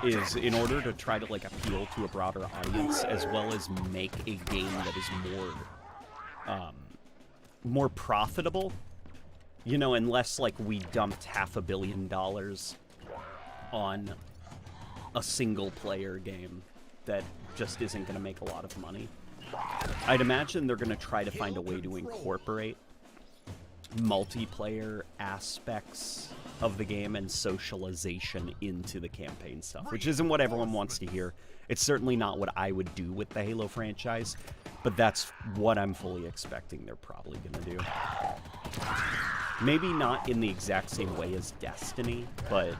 is, in order to try to like appeal to a broader audience, as well as make a game that is more profitable, you know, unless like we dumped $500 million on a single-player game that just isn't going to make a lot of money. I'd imagine they're going to try to find a way to incorporate multiplayer aspects of the game and socialization into the campaign stuff, which isn't what everyone wants to hear. It's certainly not what I would do with the Halo franchise, but that's what I'm fully expecting they're probably going to do. Maybe not in the exact same way as Destiny, but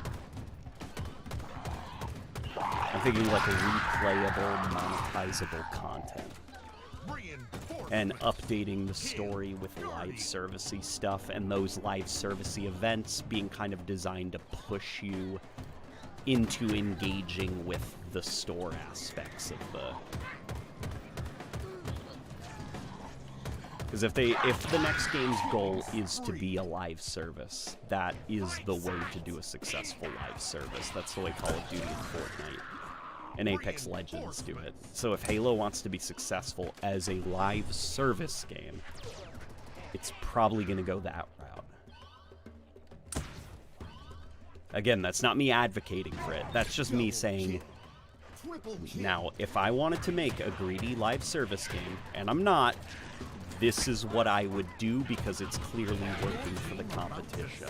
I'm thinking like a replayable, monetizable content. And updating the story with live servicey stuff, and those live servicey events being kind of designed to push you into engaging with the store aspects of the... Because if the next game's goal is to be a live service, that is the way to do a successful live service. That's the way Call of Duty and Fortnite and Apex Legends do it. So if Halo wants to be successful as a live service game, it's probably going to go that route. Again, that's not me advocating for it. That's just me saying, now, if I wanted to make a greedy live service game, and I'm not, this is what I would do because it's clearly working for the competition.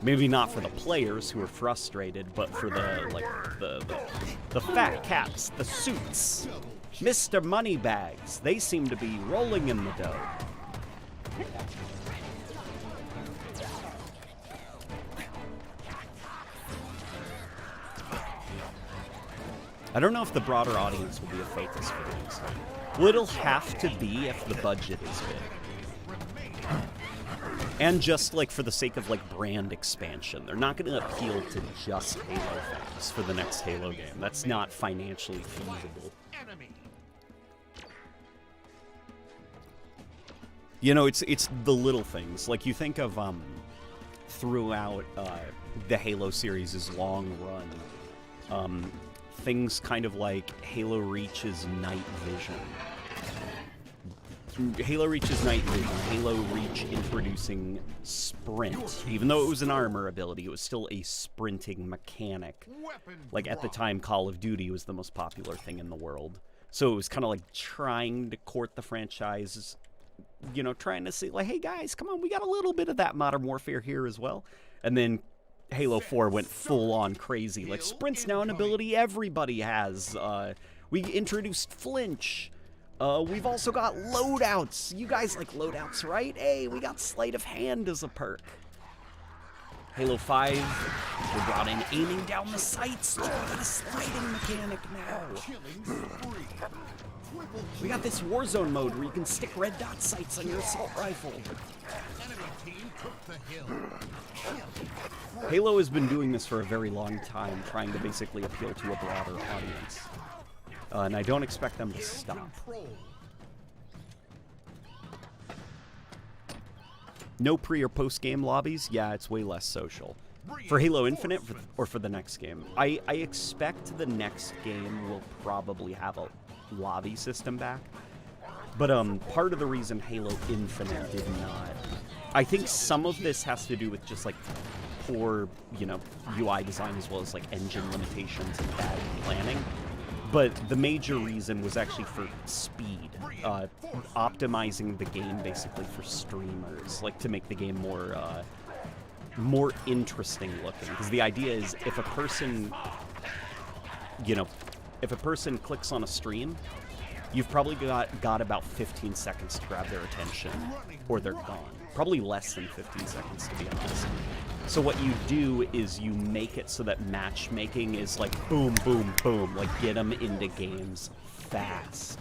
Maybe not for the players who are frustrated, but for the fat cats, the suits, Mr. Moneybags. They seem to be rolling in the dough. I don't know if the broader audience will be a focus for things. Well, it'll have to be if the budget is big. And just, like, for the sake of, like, brand expansion. They're not going to appeal to just Halo fans for the next Halo game. That's not financially feasible. You know, it's the little things. Like, you think of, throughout the Halo series' long run, things kind of like Halo Reach's night vision. Halo Reach's night vision, Halo Reach introducing sprint. Even though it was an armor ability, it was still a sprinting mechanic. Like, at the time, Call of Duty was the most popular thing in the world. So it was kind of like trying to court the franchise, you know, trying to say, like, hey guys, come on, we got a little bit of that Modern Warfare here as well. And then Halo 4 went full-on crazy. Like, sprint's now an ability everybody has. We introduced flinch. We've also got loadouts. You guys like loadouts, right? Hey, we got Sleight of Hand as a perk. Halo 5, we brought in aiming down the sights. We got a sliding mechanic now. We got this Warzone mode where you can stick red dot sights on your assault rifle. Halo has been doing this for a very long time, trying to basically appeal to a broader audience. And I don't expect them to stop. No pre- or post-game lobbies? Yeah, it's way less social. For Halo Infinite or for the next game? I expect the next game will probably have a lobby system back. But part of the reason Halo Infinite did not... I think some of this has to do with just, like, poor, you know, UI design as well as, like, engine limitations and bad planning. But the major reason was actually for speed, optimizing the game basically for streamers, like to make the game more interesting looking. Because the idea is if a person, you know, if a person clicks on a stream, you've probably got about 15 seconds to grab their attention, or they're gone. Probably less than 15 seconds, to be honest. So what you do is you make it so that matchmaking is like boom, boom, boom. Like get them into games fast.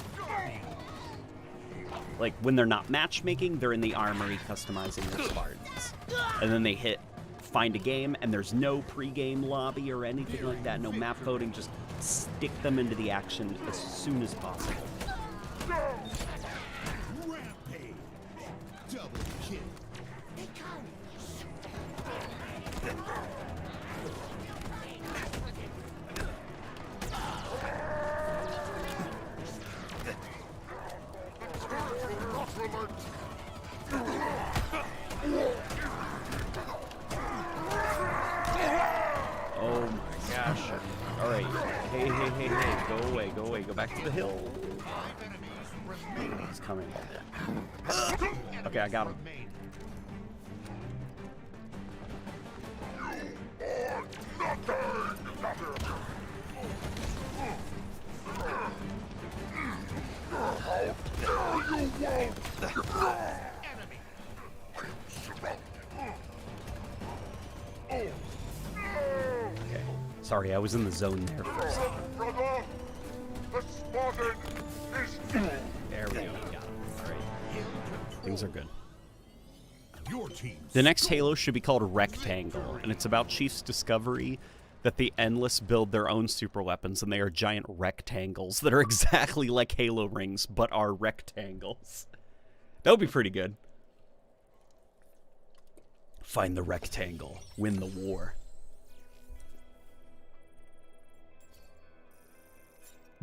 Like when they're not matchmaking, they're in the armory customizing their Spartans. And then they hit find a game and there's no pre-game lobby or anything like that. No map voting, just stick them into the action as soon as possible. Rampage. Double kill. Oh my gosh. Alright. Hey, go away, go back to the hill. He's coming. Okay, I got him. Okay. Sorry, I was in the zone there for a second. There we go. We got him. Alright. Things are good. The next Halo should be called Rectangle, and it's about Chief's discovery that the Endless build their own super weapons, and they are giant rectangles that are exactly like Halo rings, but are rectangles. That would be pretty good. Find the rectangle. Win the war.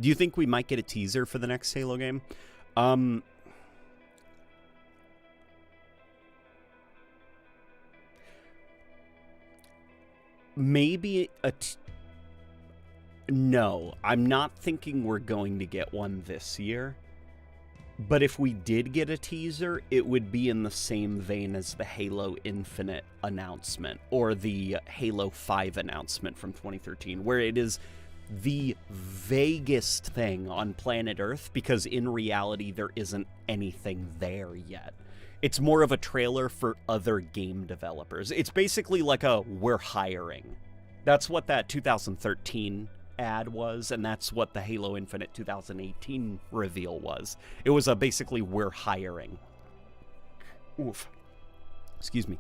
Do you think we might get a teaser for the next Halo game? Maybe no, I'm not thinking we're going to get one this year. But if we did get a teaser, it would be in the same vein as the Halo Infinite announcement or the Halo 5 announcement from 2013, where it is the vaguest thing on planet Earth because in reality there isn't anything there yet. It's more of a trailer for other game developers. It's basically like a we're hiring. That's what that 2013 ad was, and that's what the Halo Infinite 2018 reveal was. It was a basically we're hiring. Oof. Excuse me.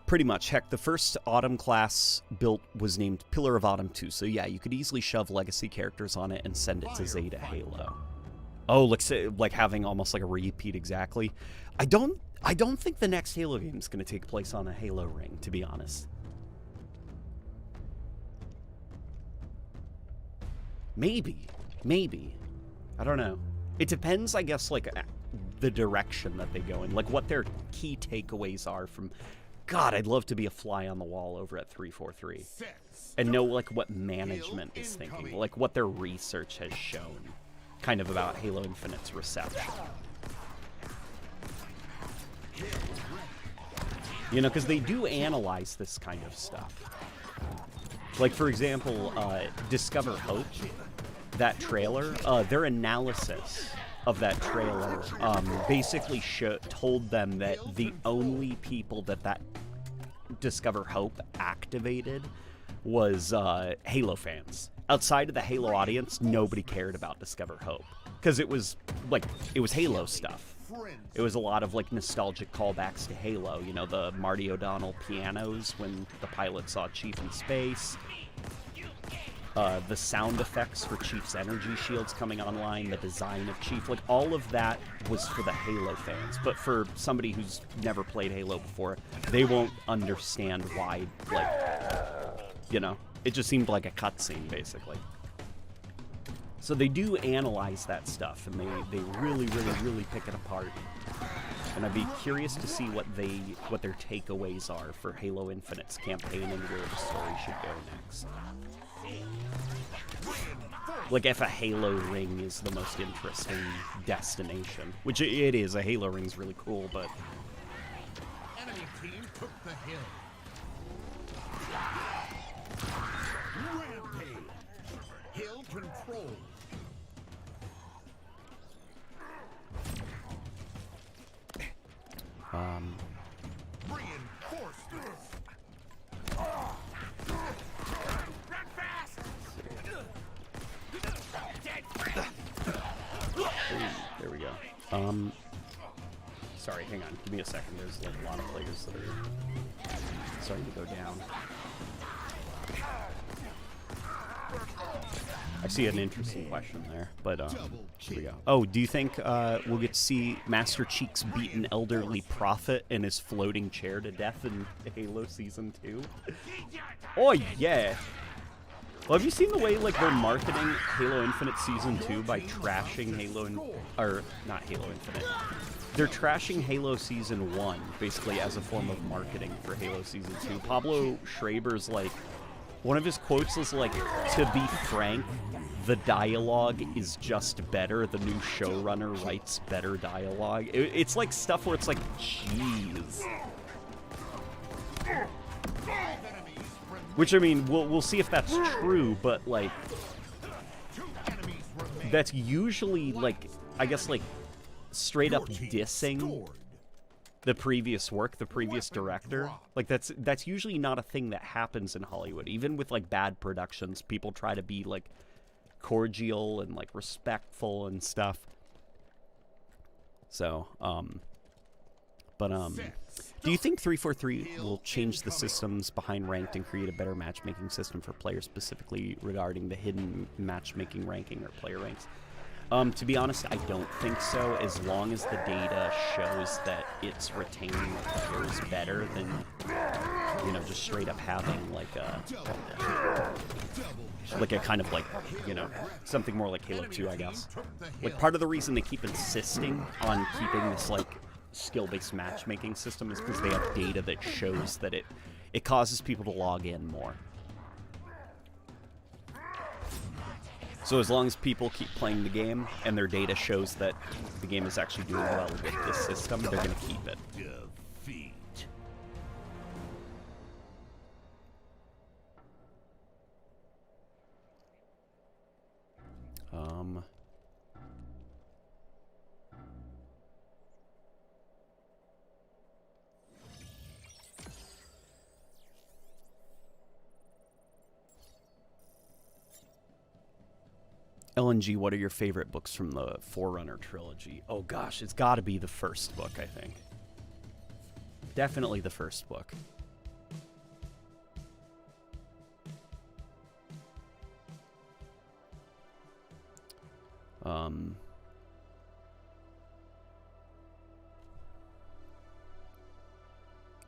Pretty much. Heck, the first Autumn class built was named Pillar of Autumn 2, so yeah, you could easily shove legacy characters on it and send it to Zeta Halo. Oh, like having almost like a repeat exactly. I don't think the next Halo game is going to take place on a Halo ring, to be honest. Maybe. I don't know. It depends, I guess, like the direction that they go in, like what their key takeaways are from. God, I'd love to be a fly on the wall over at 343 and know like what management is thinking, like what their research has shown, kind of about Halo Infinite's reception. You know, because they do analyze this kind of stuff. Like, for example, Discover Hope that trailer, their analysis of that trailer basically told them that the only people that Discover Hope activated was Halo fans. Outside of the Halo audience, nobody cared about Discover Hope because it was Halo stuff. It was a lot of like nostalgic callbacks to Halo. You know, the Marty O'Donnell pianos when the pilot saw Chief in space. The sound effects for Chief's energy shields coming online, the design of Chief, like all of that was for the Halo fans. But for somebody who's never played Halo before, they won't understand why, like, you know, it just seemed like a cutscene, basically. So they do analyze that stuff, and they really, really, really pick it apart. And I'd be curious to see what their takeaways are for Halo Infinite's campaign and where the story should go next. Like if a Halo ring is the most interesting destination, which it is. A Halo ring's really cool, but Enemy team took the hill. Rampage. Hill control. Reinforcements. Run fast. there we go. Sorry, hang on. Give me a second. There's like a lot of players that are starting to go down. I see an interesting question there, but here we go. Oh, do you think we'll get to see Master Cheeks beat an elderly prophet in his floating chair to death in Halo Season 2? Oh, yeah. Well, have you seen the way, like, they're marketing Halo Infinite Season 2 by trashing not Halo Infinite. They're trashing Halo Season 1, basically, as a form of marketing for Halo Season 2. Pablo Schreiber's, like, one of his quotes is, like, to be frank, the dialogue is just better. The new showrunner writes better dialogue. It's, like, stuff where it's like, jeez. Which, I mean, we'll see if that's true, but, like, that's usually, like, I guess, like, straight up dissing the previous work, the previous director. Like, that's usually not a thing that happens in Hollywood. Even with, like, bad productions, people try to be, like, cordial and, like, respectful and stuff. So, do you think 343 will change the systems behind Ranked and create a better matchmaking system for players, specifically regarding the hidden matchmaking ranking or player ranks? To be honest, I don't think so, as long as the data shows that it's retaining players better than, you know, just straight up having, like a kind of, like, you know, something more like Halo 2, I guess. Like, part of the reason they keep insisting on keeping this, like, skill-based matchmaking system is because they have data that shows that it causes people to log in more. So as long as people keep playing the game and their data shows that the game is actually doing well with this system, they're going to keep it. Defeat. LNG, what are your favorite books from the Forerunner trilogy? Oh gosh, it's got to be the first book, I think. Definitely the first book.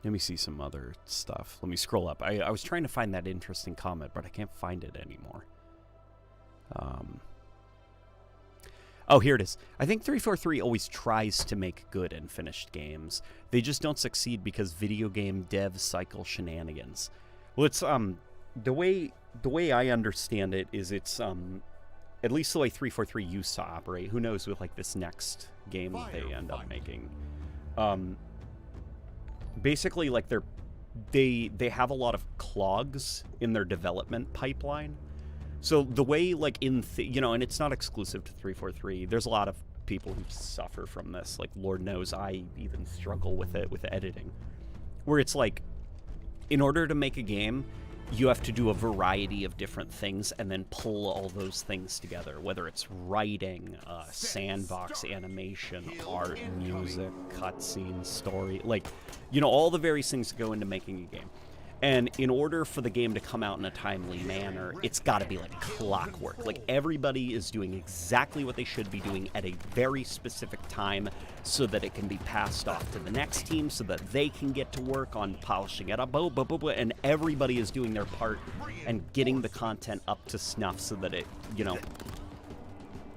Let me see some other stuff. Let me scroll up. I was trying to find that interesting comment, but I can't find it anymore. Oh, here it is. I think 343 always tries to make good and finished games. They just don't succeed because video game dev cycle shenanigans. Well, it's the way I understand it is it's at least the way 343 used to operate. Who knows with like this next game that they end up making. Basically, like they have a lot of clogs in their development pipeline. So the way, like, and it's not exclusive to 343. There's a lot of people who suffer from this. Like, Lord knows I even struggle with it with editing. Where it's like, in order to make a game, you have to do a variety of different things and then pull all those things together, whether it's writing, sandbox, animation, art, music, cutscenes, story, like, all the various things that go into making a game. And in order for the game to come out in a timely manner, it's got to be like clockwork. Like, everybody is doing exactly what they should be doing at a very specific time so that it can be passed off to the next team so that they can get to work on polishing it up. And everybody is doing their part and getting the content up to snuff so that it,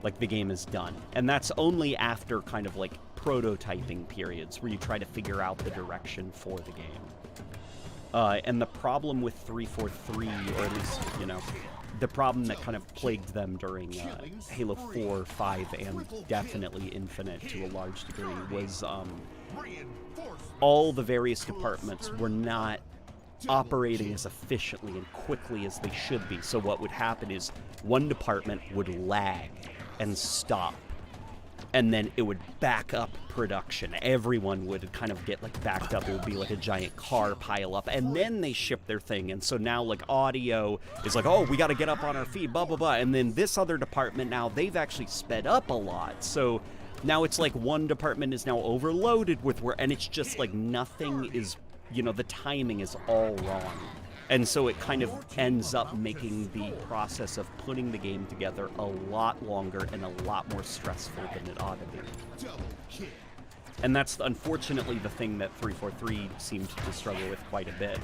like, the game is done. And that's only after kind of like prototyping periods where you try to figure out the direction for the game. And the problem with 343, or at least, the problem that kind of plagued them during Halo 4, 5, and definitely Infinite to a large degree was all the various departments were not operating as efficiently and quickly as they should be. So what would happen is one department would lag and stop, and then it would back up production. Everyone would kind of get like backed up. It would be like a giant car pile up, and then they ship their thing. And so now like audio is like, oh, we got to get up on our feet, blah, blah, blah. And then this other department now, they've actually sped up a lot. So now it's like one department is now overloaded with work, and it's just like nothing is, the timing is all wrong. And so it kind of ends up making the process of putting the game together a lot longer and a lot more stressful than it ought to be. And that's unfortunately the thing that 343 seems to struggle with quite a bit.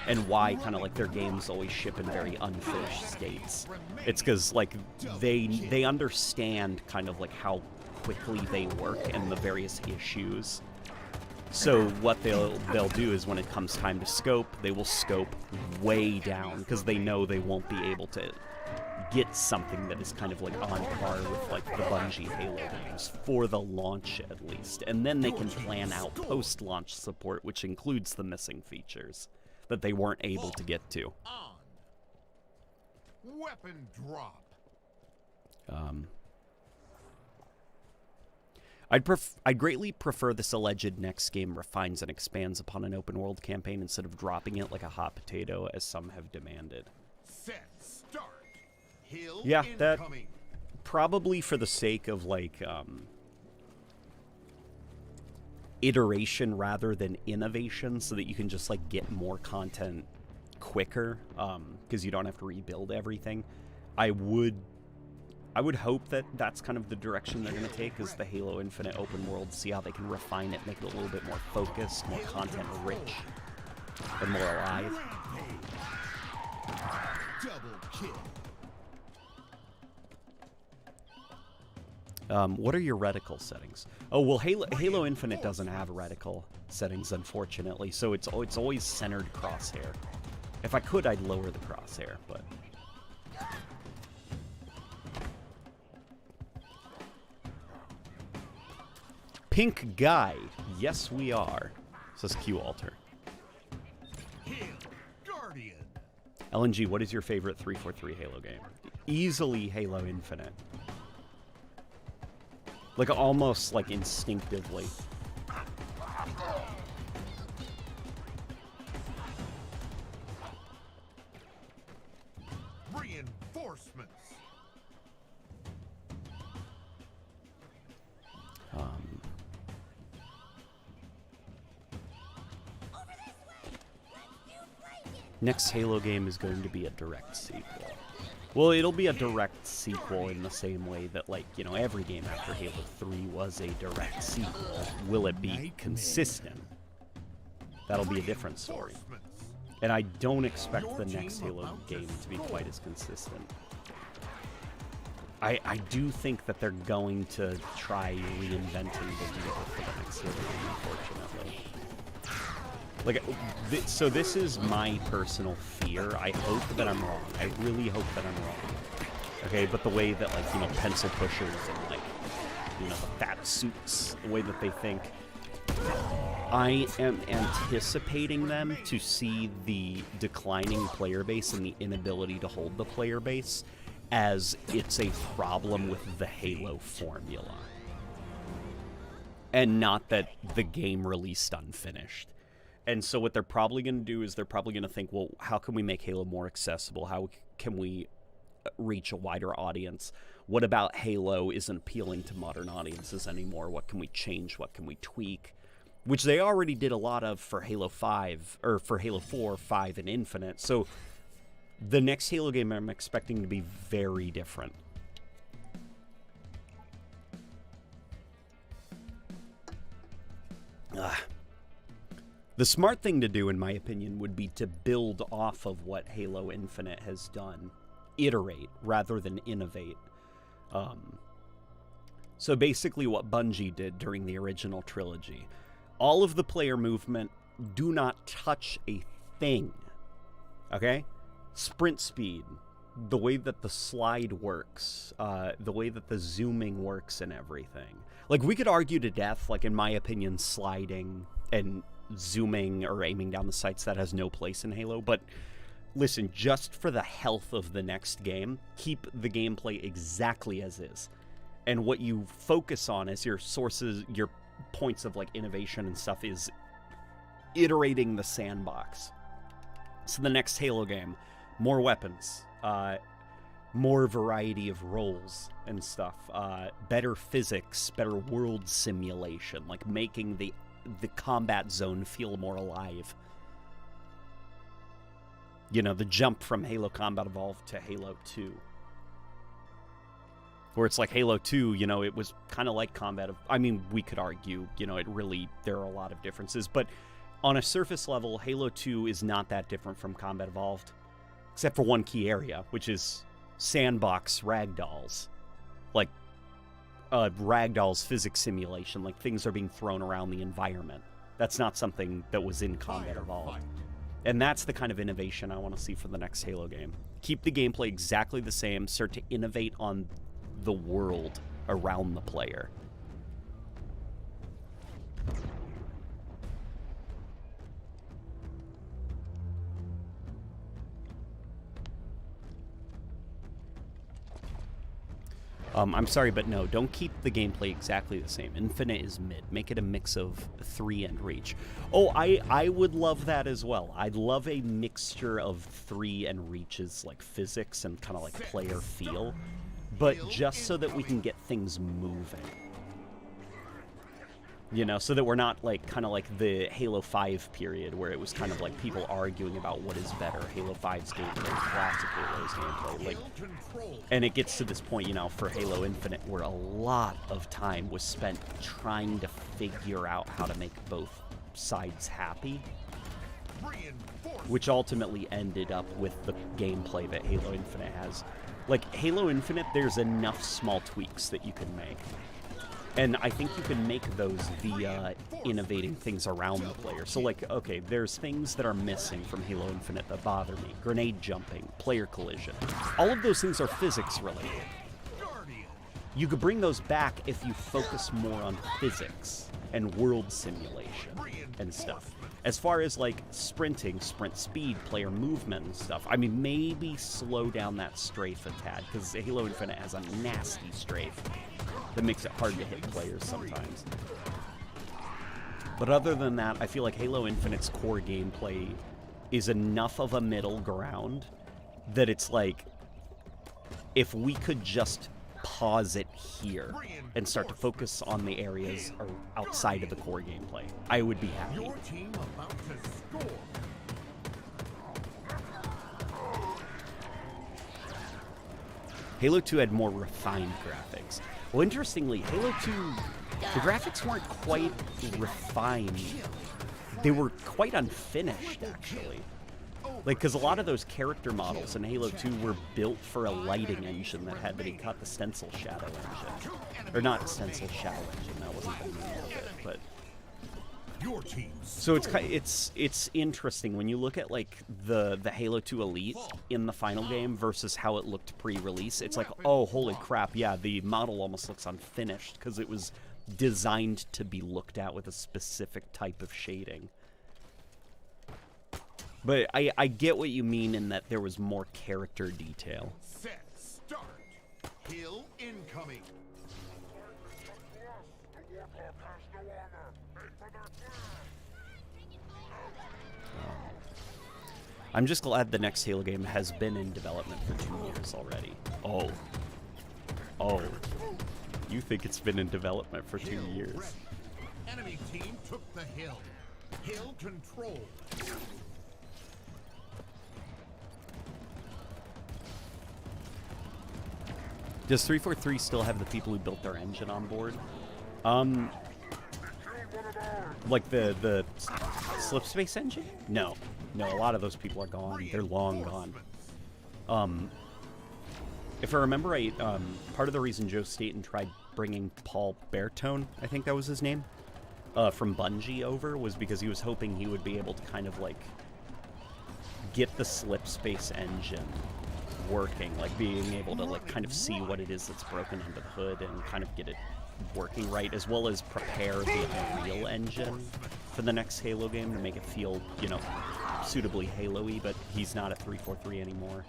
And why kind of like their games always ship in very unfinished states. It's because like they understand kind of like how quickly they work and the various issues. So what they'll do is when it comes time to scope, they will scope way down because they know they won't be able to get something that is kind of like on par with like the Bungie Halo games for the launch at least. And then they can plan out post-launch support, which includes the missing features that they weren't able to get to. Weapon drop. I'd greatly prefer this alleged next game refines and expands upon an open world campaign instead of dropping it like a hot potato, as some have demanded. Set start. Hill Yeah, that incoming. probably for the sake of like iteration rather than innovation, so that you can just like get more content quicker, because you don't have to rebuild everything. I would hope that that's kind of the direction they're going to take, is the Halo Infinite open world, see how they can refine it, make it a little bit more focused, more content-rich, and more alive. Double kill. What are your reticle settings? Oh, well, Halo Infinite doesn't have reticle settings, unfortunately, so it's always centered crosshair. If I could, I'd lower the crosshair, but... Pink Guy. Yes, we are. Says Q Alter. Hill Guardian. LNG, what is your favorite 343 Halo game? Easily Halo Infinite. Like, almost, like, instinctively. Reinforcements. Next Halo game is going to be a direct sequel. Well, it'll be a direct sequel in the same way that, like, every game after Halo 3 was a direct sequel. Will it be consistent? That'll be a different story. And I don't expect the next Halo game to be quite as consistent. I do think that they're going to try reinventing the wheel for the next Halo game, unfortunately. Like, so this is my personal fear. I hope that I'm wrong. I really hope that I'm wrong. Okay, but the way that, like, pencil pushers and, like, the fat suits, the way that they think, I am anticipating them to see the declining player base and the inability to hold the player base as it's a problem with the Halo formula. And not that the game released unfinished. And so what they're probably going to do is they're probably going to think, well, how can we make Halo more accessible? How can we reach a wider audience? What about Halo isn't appealing to modern audiences anymore? What can we change? What can we tweak? Which they already did a lot of for Halo 5, or for Halo 4, 5, and Infinite. So the next Halo game I'm expecting to be very different. The smart thing to do, in my opinion, would be to build off of what Halo Infinite has done. Iterate rather than innovate. So basically what Bungie did during the original trilogy. All of the player movement, do not touch a thing. Okay? Sprint speed, the way that the slide works, the way that the zooming works and everything. Like, we could argue to death, like, in my opinion, sliding and zooming or aiming down the sights, that has no place in Halo, but listen, just for the health of the next game, keep the gameplay exactly as is. And what you focus on as your sources, your points of, like, innovation and stuff is iterating the sandbox. So the next Halo game, more weapons, more variety of roles and stuff, better physics, better world simulation, like making the combat zone feel more alive. You know, the jump from Halo Combat Evolved to Halo 2. Where it's like Halo 2, you know, it was kind of like Combat of... I mean, we could argue, you know, there are a lot of differences, but on a surface level, Halo 2 is not that different from Combat Evolved. Except for one key area, which is sandbox ragdolls. Like, ragdolls physics simulation, like things are being thrown around the environment. That's not something that was in Combat Evolved. And that's the kind of innovation I want to see for the next Halo game. Keep the gameplay exactly the same, start to innovate on the world around the player. I'm sorry, but no, don't keep the gameplay exactly the same. Infinite is mid. Make it a mix of 3 and Reach. Oh, I would love that as well. I'd love a mixture of 3 and Reach's, like, physics and kind of, like, player feel. But just so that we can get things moving. You know, so that we're not, like, kind of like the Halo 5 period where it was kind of like people arguing about what is better, Halo 5's gameplay, classic Halo's gameplay, like, and it gets to this point, you know, for Halo Infinite where a lot of time was spent trying to figure out how to make both sides happy, which ultimately ended up with the gameplay that Halo Infinite has. Like, Halo Infinite, there's enough small tweaks that you can make. And I think you can make those via innovating things around the player. So, like, okay, there's things that are missing from Halo Infinite that bother me. Grenade jumping, player collision. All of those things are physics related. You could bring those back if you focus more on physics and world simulation and stuff. As far as, like, sprinting, sprint speed, player movement and stuff, I mean, maybe slow down that strafe a tad, because Halo Infinite has a nasty strafe that makes it hard to hit players sometimes. But other than that, I feel like Halo Infinite's core gameplay is enough of a middle ground that it's like, if we could just pause it here and start to focus on the areas outside of the core gameplay, I would be happy. Your team about to score. Halo 2 had more refined graphics. Well, interestingly, Halo 2, the graphics weren't quite refined. They were quite unfinished, actually. Like, because a lot of those character models in Halo 2 were built for a lighting engine that had to be cut, the Stencil Shadow engine. Or not Stencil Shadow engine, that wasn't the name of it, but... So it's interesting when you look at, like, the Halo 2 Elite in the final game versus how it looked pre-release. It's like, oh, holy crap, yeah, the model almost looks unfinished because it was designed to be looked at with a specific type of shading. But I get what you mean in that there was more character detail. Set, start. Hill incoming. I'm just glad the next Halo game has been in development for 2 years already. Oh. Oh. You think it's been in development for 2 Hill years. ready. Enemy team took the hill. Hill control. Does 343 still have the people who built their engine on board? Like the Slipspace engine? No. No, a lot of those people are gone. They're long gone. If I remember right, part of the reason Joe Staten tried bringing Paul Bertone, I think that was his name, from Bungie over was because he was hoping he would be able to kind of like get the Slipspace engine working, like being able to like kind of see what it is that's broken under the hood and kind of get it working right, as well as prepare the Unreal Engine for the next Halo game to make it feel, you know, suitably Halo-y, but he's not at 343 anymore.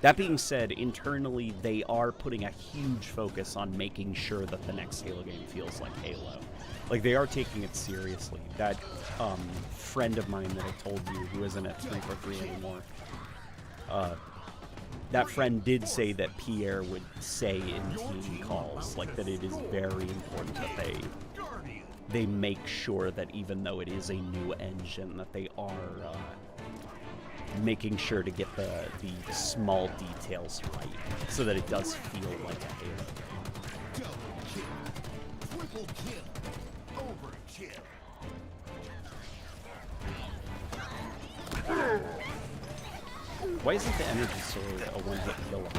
That being said, internally, they are putting a huge focus on making sure that the next Halo game feels like Halo. Like, they are taking it seriously. That friend of mine that I told you, who isn't at 343 anymore, that friend did say that Pierre would say in team calls, like, that it is very important that they make sure that even though it is a new engine, that they are making sure to get the small details right, so that it does feel like a Halo. Double kill. Triple kill. Overkill. Why isn't the energy sword a one-hit kill on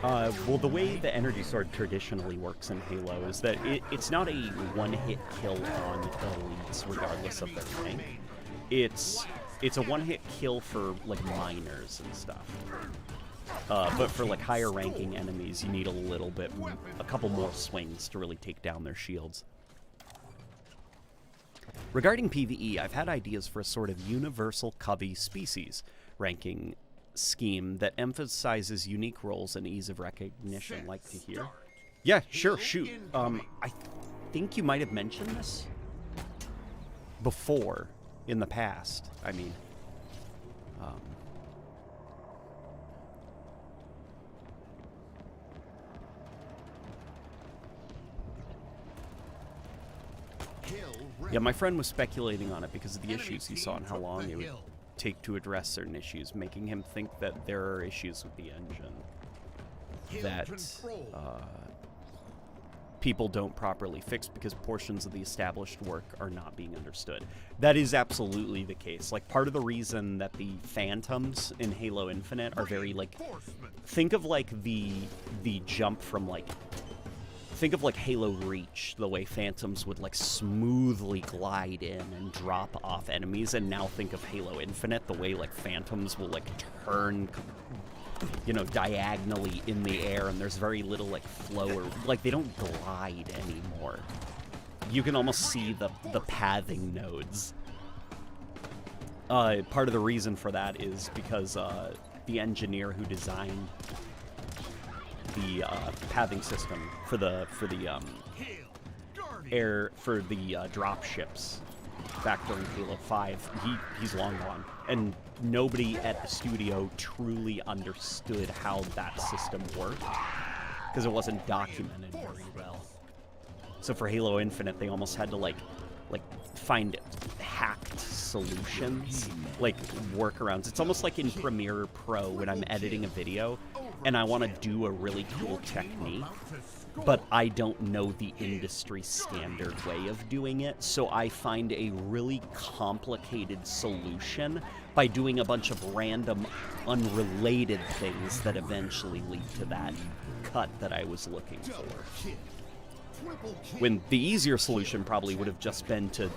Hades? Well, the way the energy sword traditionally works in Halo is that it's not a one-hit kill on elites, regardless of their rank. It's a one-hit kill for, like, minors and stuff. But for, like, higher-ranking enemies, you need a couple more swings to really take down their shields. Regarding PvE, I've had ideas for a sort of universal Covey species ranking scheme that emphasizes unique roles and ease of recognition. Like to hear? Yeah, sure, shoot. I think you might have mentioned this before. In the past, I mean. Yeah, my friend was speculating on it because of the issues he saw and how long it would take to address certain issues, making him think that there are issues with the engine that people don't properly fix because portions of the established work are not being understood. That is absolutely the case. Like, part of the reason that the Phantoms in Halo Infinite are very, like, think of, like, the jump from, like, think of, like, Halo Reach, the way Phantoms would, like, smoothly glide in and drop off enemies, and now think of Halo Infinite, the way, like, Phantoms will, like, turn, you know, diagonally in the air, and there's very little, like, flow, or, like, they don't glide anymore. You can almost see the pathing nodes. Part of the reason for that is because the engineer who designed the pathing system for the drop ships back during Halo 5, he's long gone, and nobody at the studio truly understood how that system worked because it wasn't documented very well. So for Halo Infinite, they almost had to like find hacked solutions, like workarounds. It's almost like in Premiere Pro when I'm editing a video and I want to do a really cool technique, but I don't know the industry standard way of doing it, so I find a really complicated solution by doing a bunch of random, unrelated things that eventually lead to that cut that I was looking for. When the easier solution probably would have just been to,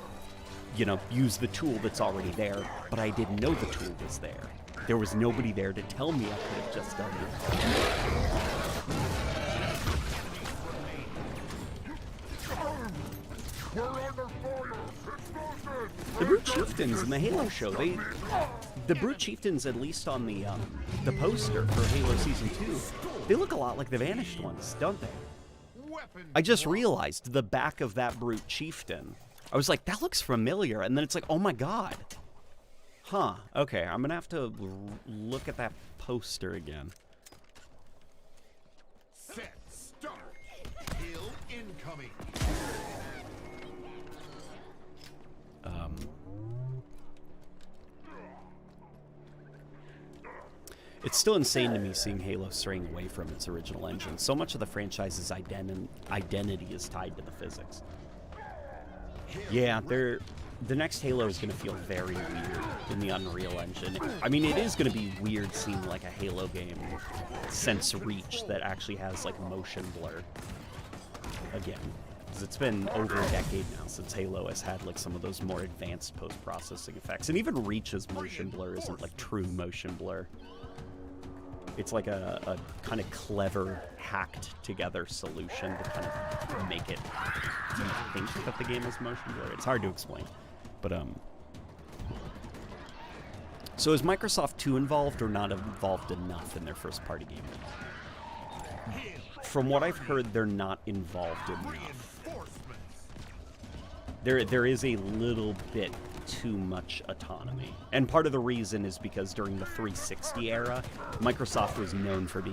you know, use the tool that's already there, but I didn't know the tool was there. there was nobody there to tell me I could have just done it. We're under fire! Explosive! The Brute Chieftains in the Halo show, the Brute Chieftains, at least on the poster for Halo Season 2, they look a lot like the Vanished ones, don't they? I just realized the back of that Brute Chieftain. I was like, that looks familiar, and then it's like, oh my god. Huh, okay, I'm gonna have to look at that poster again. Set, start! Hill incoming! It's still insane to me seeing Halo straying away from its original engine. So much of the franchise's identity is tied to the physics. Yeah, the next Halo is going to feel very weird in the Unreal Engine. I mean, it is going to be weird seeing like a Halo game since Reach that actually has like motion blur again. Because it's been over a decade now since Halo has had like some of those more advanced post-processing effects. And even Reach's motion blur isn't like true motion blur. It's like a kind of clever, hacked-together solution to kind of make it think that the game is motion blur. It's hard to explain. But, so is Microsoft too involved or not involved enough in their first-party game? From what I've heard, they're not involved enough. There is a little bit too much autonomy. And part of the reason is because during the 360 era, Microsoft was known for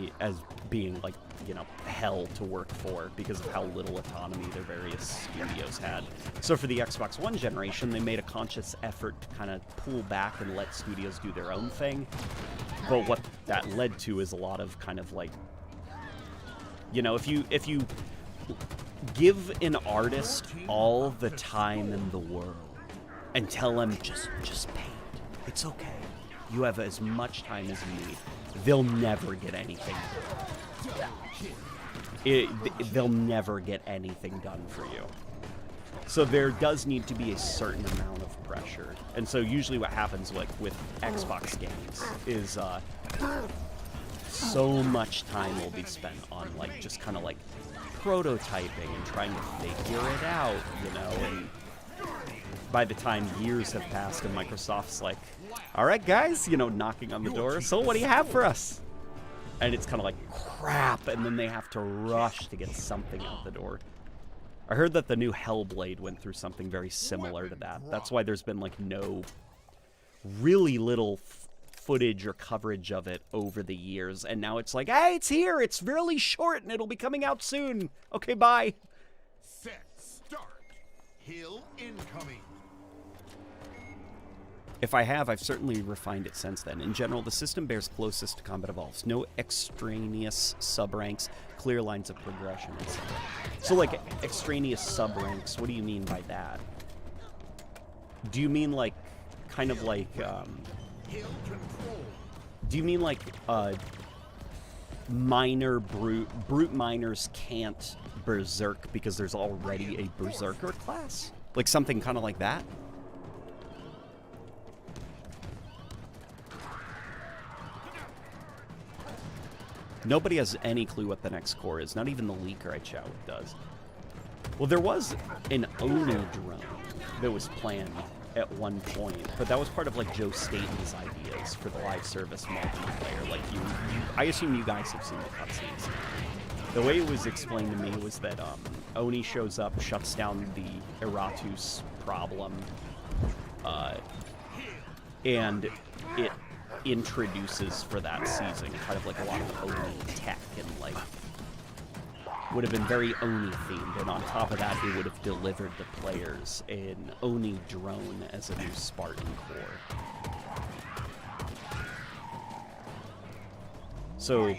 being like, you know, hell to work for because of how little autonomy their various studios had. So for the Xbox One generation, they made a conscious effort to kind of pull back and let studios do their own thing. But what that led to is a lot of kind of like, you know, if you give an artist all the time in the world and tell them just paint. It's okay. You have as much time as you need. They'll never get anything done. They'll never get anything done for you. So there does need to be a certain amount of pressure. And so usually what happens like with Xbox games is so much time will be spent on like just kind of like prototyping and trying to figure it out, you know, and by the time years have passed and Microsoft's like, all right, guys, you know, knocking on the door, so what do you have for us? And it's kind of like, crap, and then they have to rush to get something out the door. I heard that the new Hellblade went through something very similar to that. That's why there's been, like, no really little footage or coverage of it over the years, and now it's like, hey, it's here, it's really short, and it'll be coming out soon. Okay, bye. Set, start! Hill incoming! If I have, I've certainly refined it since then. In general, the system bears closest to Combat Evolves. No extraneous sub-ranks, clear lines of progression, etc. So, like, extraneous sub-ranks, what do you mean by that? Do you mean, like, kind of like, do you mean, like, minor brute miners can't berserk because there's already a berserker class? Like, something kind of like that? Nobody has any clue what the next core is. Not even the leaker I chat with does. Well, there was an Oni drone that was planned at one point, but that was part of like Joe Staten's ideas for the live service multiplayer. Like I assume you guys have seen the cutscenes. The way it was explained to me was that Oni shows up, shuts down the Eratus problem, and it introduces for that season kind of like a lot of Oni tech and like would have been very Oni themed, and on top of that they would have delivered to players an Oni drone as a new Spartan core. So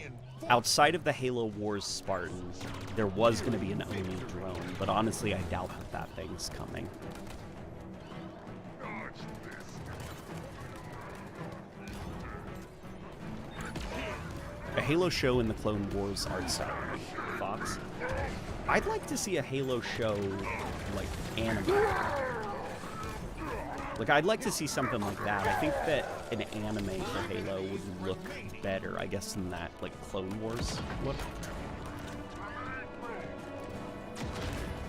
outside of the Halo Wars Spartan, there was going to be an Oni drone, but honestly I doubt that thing's coming. A Halo show in the Clone Wars art style, Fox. I'd like to see a Halo show, like, animated. Like, I'd like to see something like that. I think that an anime for Halo would look better, I guess, than that, like, Clone Wars look.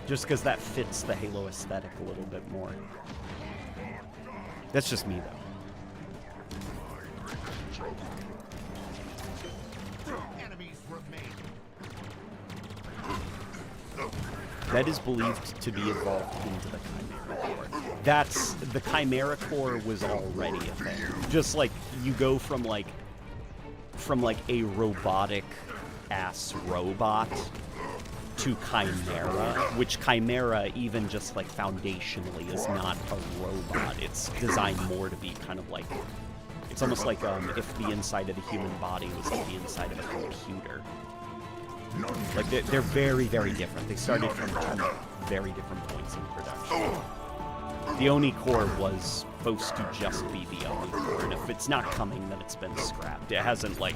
Just because that fits the Halo aesthetic a little bit more. That's just me, though. Enemies remain. That is believed to be evolved into the Chimera Core. That's, the Chimera Core was already a thing. Just like, you go from like a robotic-ass robot to Chimera, which Chimera, even just like foundationally, is not a robot. It's designed more to be kind of like, it's almost like if the inside of the human body was like the inside of a computer. Like they're very, very different. They started from two very different points in production. The Oni core was supposed to just be the Oni core, and if it's not coming, then it's been scrapped. It hasn't like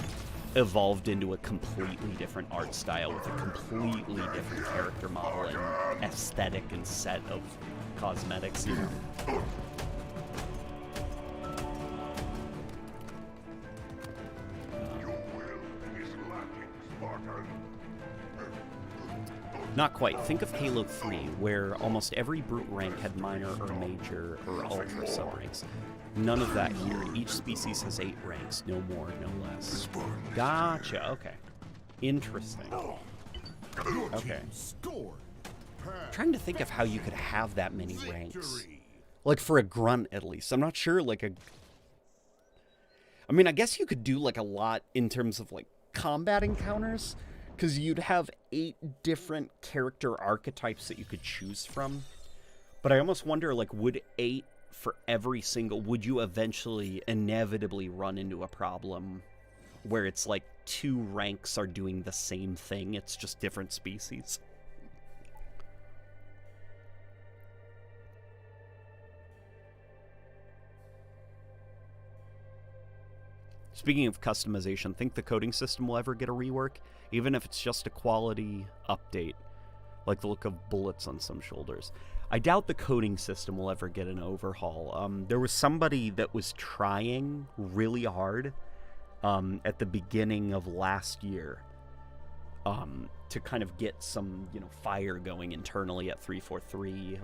evolved into a completely different art style with a completely different character model and aesthetic and set of cosmetics, you know. Not quite. Think of Halo 3, where almost every brute rank had minor or major or ultra sub-ranks. None of that here. Each species has 8 ranks, no more, no less. Gotcha, okay. Interesting. Okay. Trying to think of how you could have that many ranks. Like, for a grunt, at least. I'm not sure, like, I mean, I guess you could do, like, a lot in terms of, like, combat encounters, because you'd have 8 different character archetypes that you could choose from. But I almost wonder, like, would 8 for every single... Would you eventually, inevitably run into a problem where it's like 2 ranks are doing the same thing, it's just different species? Speaking of customization, think the coding system will ever get a rework? Even if it's just a quality update, like the look of bullets on some shoulders. I doubt the coding system will ever get an overhaul. There was somebody that was trying really hard at the beginning of last year to kind of get some, fire going internally at 343,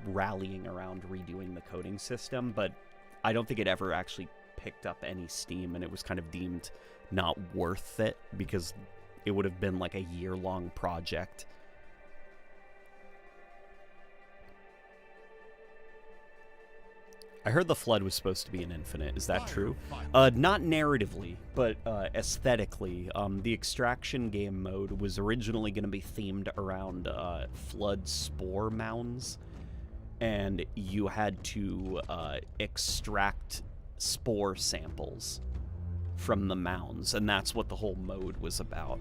rallying around redoing the coding system, but I don't think it ever actually picked up any steam, and it was kind of deemed not worth it because it would have been like a year-long project. I heard the Flood was supposed to be an infinite. Is that true? Not narratively, but aesthetically. The Extraction game mode was originally going to be themed around Flood spore mounds, and you had to extract spore samples from the mounds, and that's what the whole mode was about.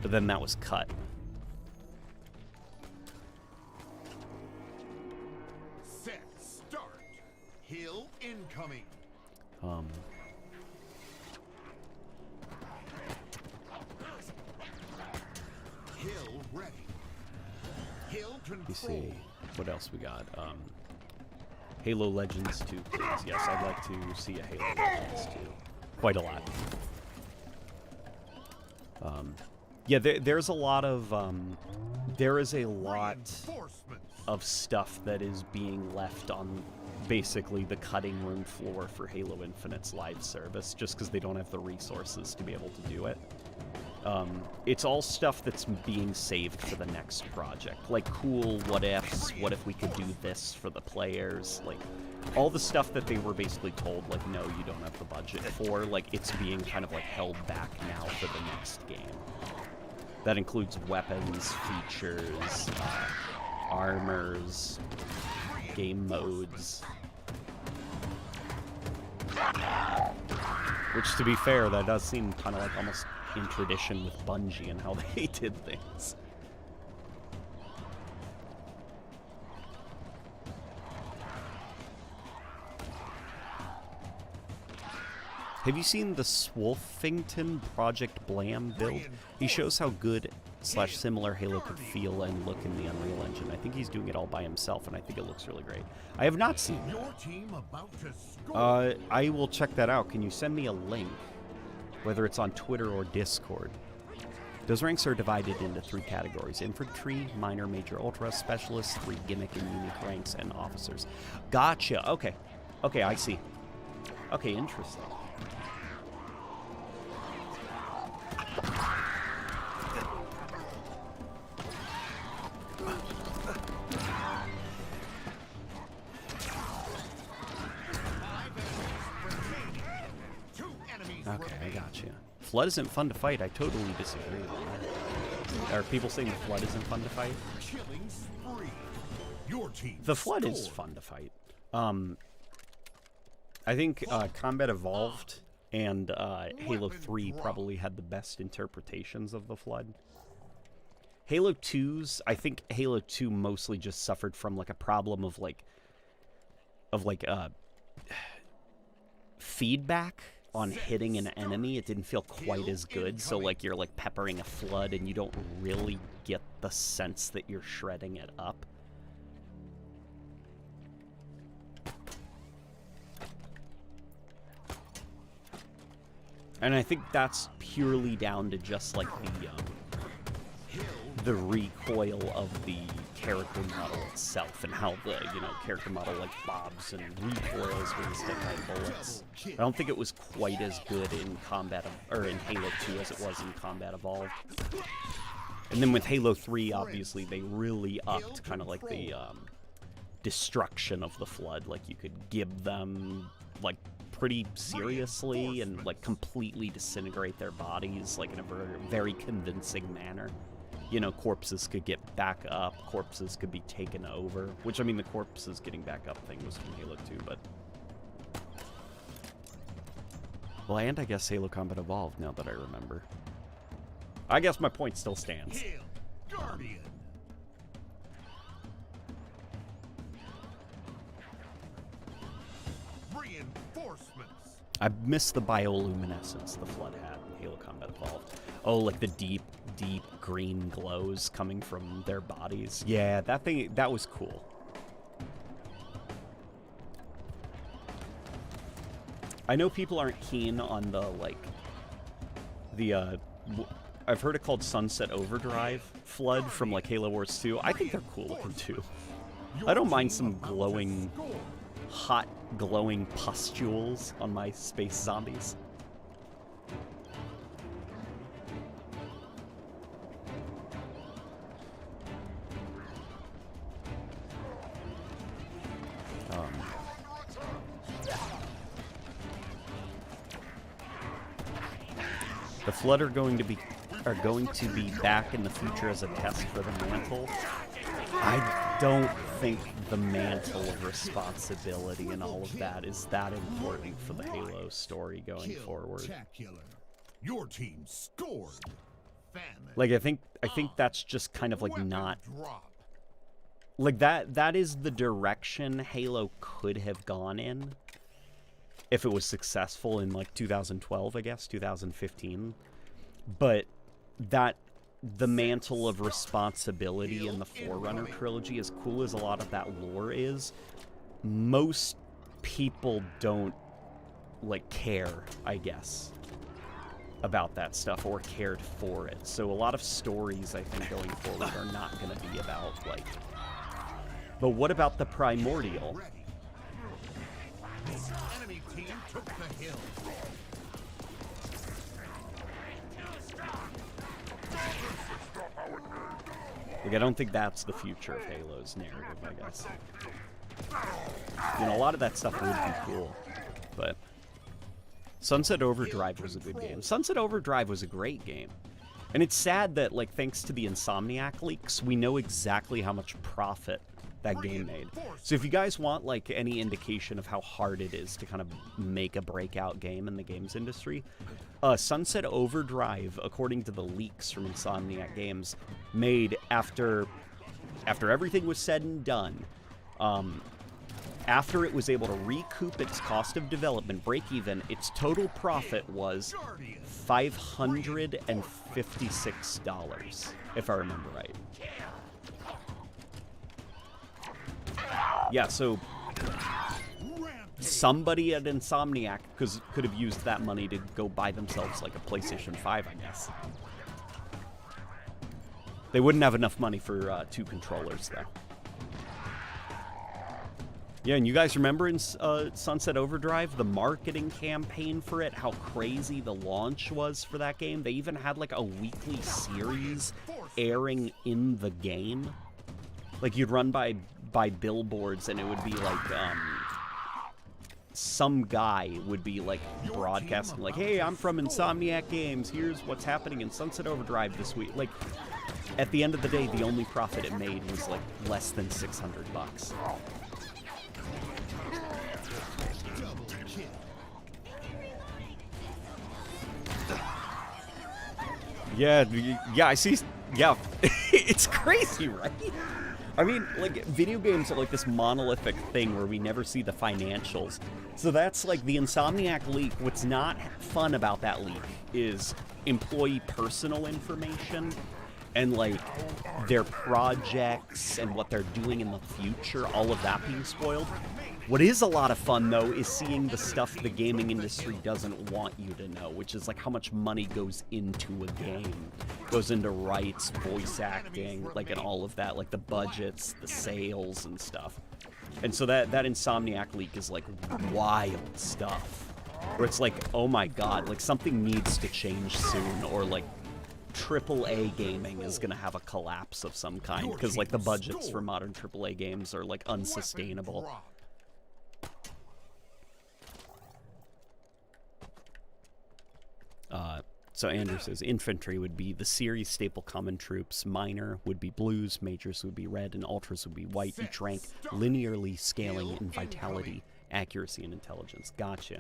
But then that was cut. Set start. Hill incoming. Hill ready. Hill control. Let me see what else we got. Halo Legends 2, please. Yes, I'd like to see a Halo Legends 2. Quite a lot. Yeah, there's a lot of there is a lot of stuff that is being left on basically the cutting room floor for Halo Infinite's live service, just because they don't have the resources to be able to do it. It's all stuff that's being saved for the next project. Like cool what ifs, what if we could do this for the players, like all the stuff that they were basically told, like, no, you don't have the budget for, like, it's being kind of like held back now for the next game. That includes weapons, features, armors, game modes. Which, to be fair, that does seem kind of like almost in tradition with Bungie and how they did things. Have you seen the Swolfington Project Blam build? He shows how good slash similar Halo could feel and look in the Unreal Engine. I think he's doing it all by himself, and I think it looks really great. I have not seen Your that. team about to score. I will check that out. Can you send me a link, whether it's on Twitter or Discord? Those ranks are divided into 3 categories: infantry, minor, major, ultra, specialists, 3 gimmick and unique ranks, and officers. Gotcha. Okay. Okay, I see. Okay, interesting. Okay, I gotcha. Flood isn't fun to fight. I totally disagree with that. Are people saying the Flood isn't fun to fight? Killing spree. Your team. The Flood is scored. fun to fight. I think Combat Evolved and Halo 3 probably had the best interpretations of the Flood. Halo 2's, I think Halo 2 mostly just suffered from like a problem of feedback on hitting an enemy. It didn't feel quite as good, so like you're like peppering a Flood and you don't really get the sense that you're shredding it up. And I think that's purely down to just like the recoil of the character model itself and how the character model like bobs and recoils when it's hit by bullets. I don't think it was quite as good in in Halo 2 as it was in Combat Evolved. And then with Halo 3, obviously they really upped kind of like the destruction of the Flood. Like you could give them like pretty seriously and like completely disintegrate their bodies like in a very convincing manner. You know, corpses could get back up, corpses could be taken over, which I mean the corpses getting back up thing was from Halo 2, but well, and I guess Halo Combat Evolved, now that I remember. I guess my point still stands. Hail, Guardian. Reinforcements. I miss the bioluminescence the Flood had in Halo Combat Evolved. Oh, like the deep green glows coming from their bodies. Yeah, that was cool. I know people aren't keen on I've heard it called Sunset Overdrive Flood from like Halo Wars 2. I think they're cool looking too. I don't mind some glowing, hot glowing pustules on my space zombies. The Flood are going to be back in the future as a test for the Mantle. I don't think the Mantle of responsibility and all of that is that important for the Halo story going forward. Spectacular. Your team scored. Famine. Like I think that's just kind of like Weapon not drop. like that is the direction Halo could have gone in if it was successful in like 2012, I guess, 2015. But that the Mantle of Responsibility in the Forerunner trilogy, as cool as a lot of that lore is, most people don't like care, I guess, about that stuff or cared for it. So a lot of stories, I think, going forward are not going to be about like, but what about the Primordial? Ready. Enemy team took the hill. Like, I don't think that's the future of Halo's narrative, I guess. You know, a lot of that stuff would be cool, but Sunset Overdrive was a good game. Sunset Overdrive was a great game. And it's sad that, like, thanks to the Insomniac leaks, we know exactly how much profit that game made. So if you guys want, like, any indication of how hard it is to kind of make a breakout game in the games industry, Sunset Overdrive, according to the leaks from Insomniac Games, made after everything was said and done, after it was able to recoup its cost of development, break even, its total profit was $556, if I remember right. Yeah, so somebody at Insomniac could have used that money to go buy themselves like a PlayStation 5, I guess. They wouldn't have enough money for 2 controllers, though. Yeah, and you guys remember in Sunset Overdrive, the marketing campaign for it, how crazy the launch was for that game? They even had like a weekly series airing in the game. Like you'd run by billboards and it would be like, some guy would be like broadcasting like, hey, I'm from Insomniac Games, here's what's happening in Sunset Overdrive this week. Like, at the end of the day, the only profit it made was like less than $600. Yeah, I see. Yeah, it's crazy, right? I mean, like, video games are like this monolithic thing where we never see the financials. So that's like the Insomniac leak. What's not fun about that leak is employee personal information and like their projects and what they're doing in the future, all of that being spoiled. What is a lot of fun, though, is seeing the stuff the gaming industry doesn't want you to know, which is like how much money goes into a game. Goes into rights, voice acting, like, and all of that, like the budgets, the sales, and stuff. And so that Insomniac leak is like wild stuff. Where it's like, oh my god, like something needs to change soon, or like AAA gaming is gonna have a collapse of some kind, because like the budgets for modern AAA games are like unsustainable. So Andrew says infantry would be the series staple common troops, minor would be blues, majors would be red, and ultras would be white, each rank linearly scaling in vitality, accuracy, and intelligence. Gotcha.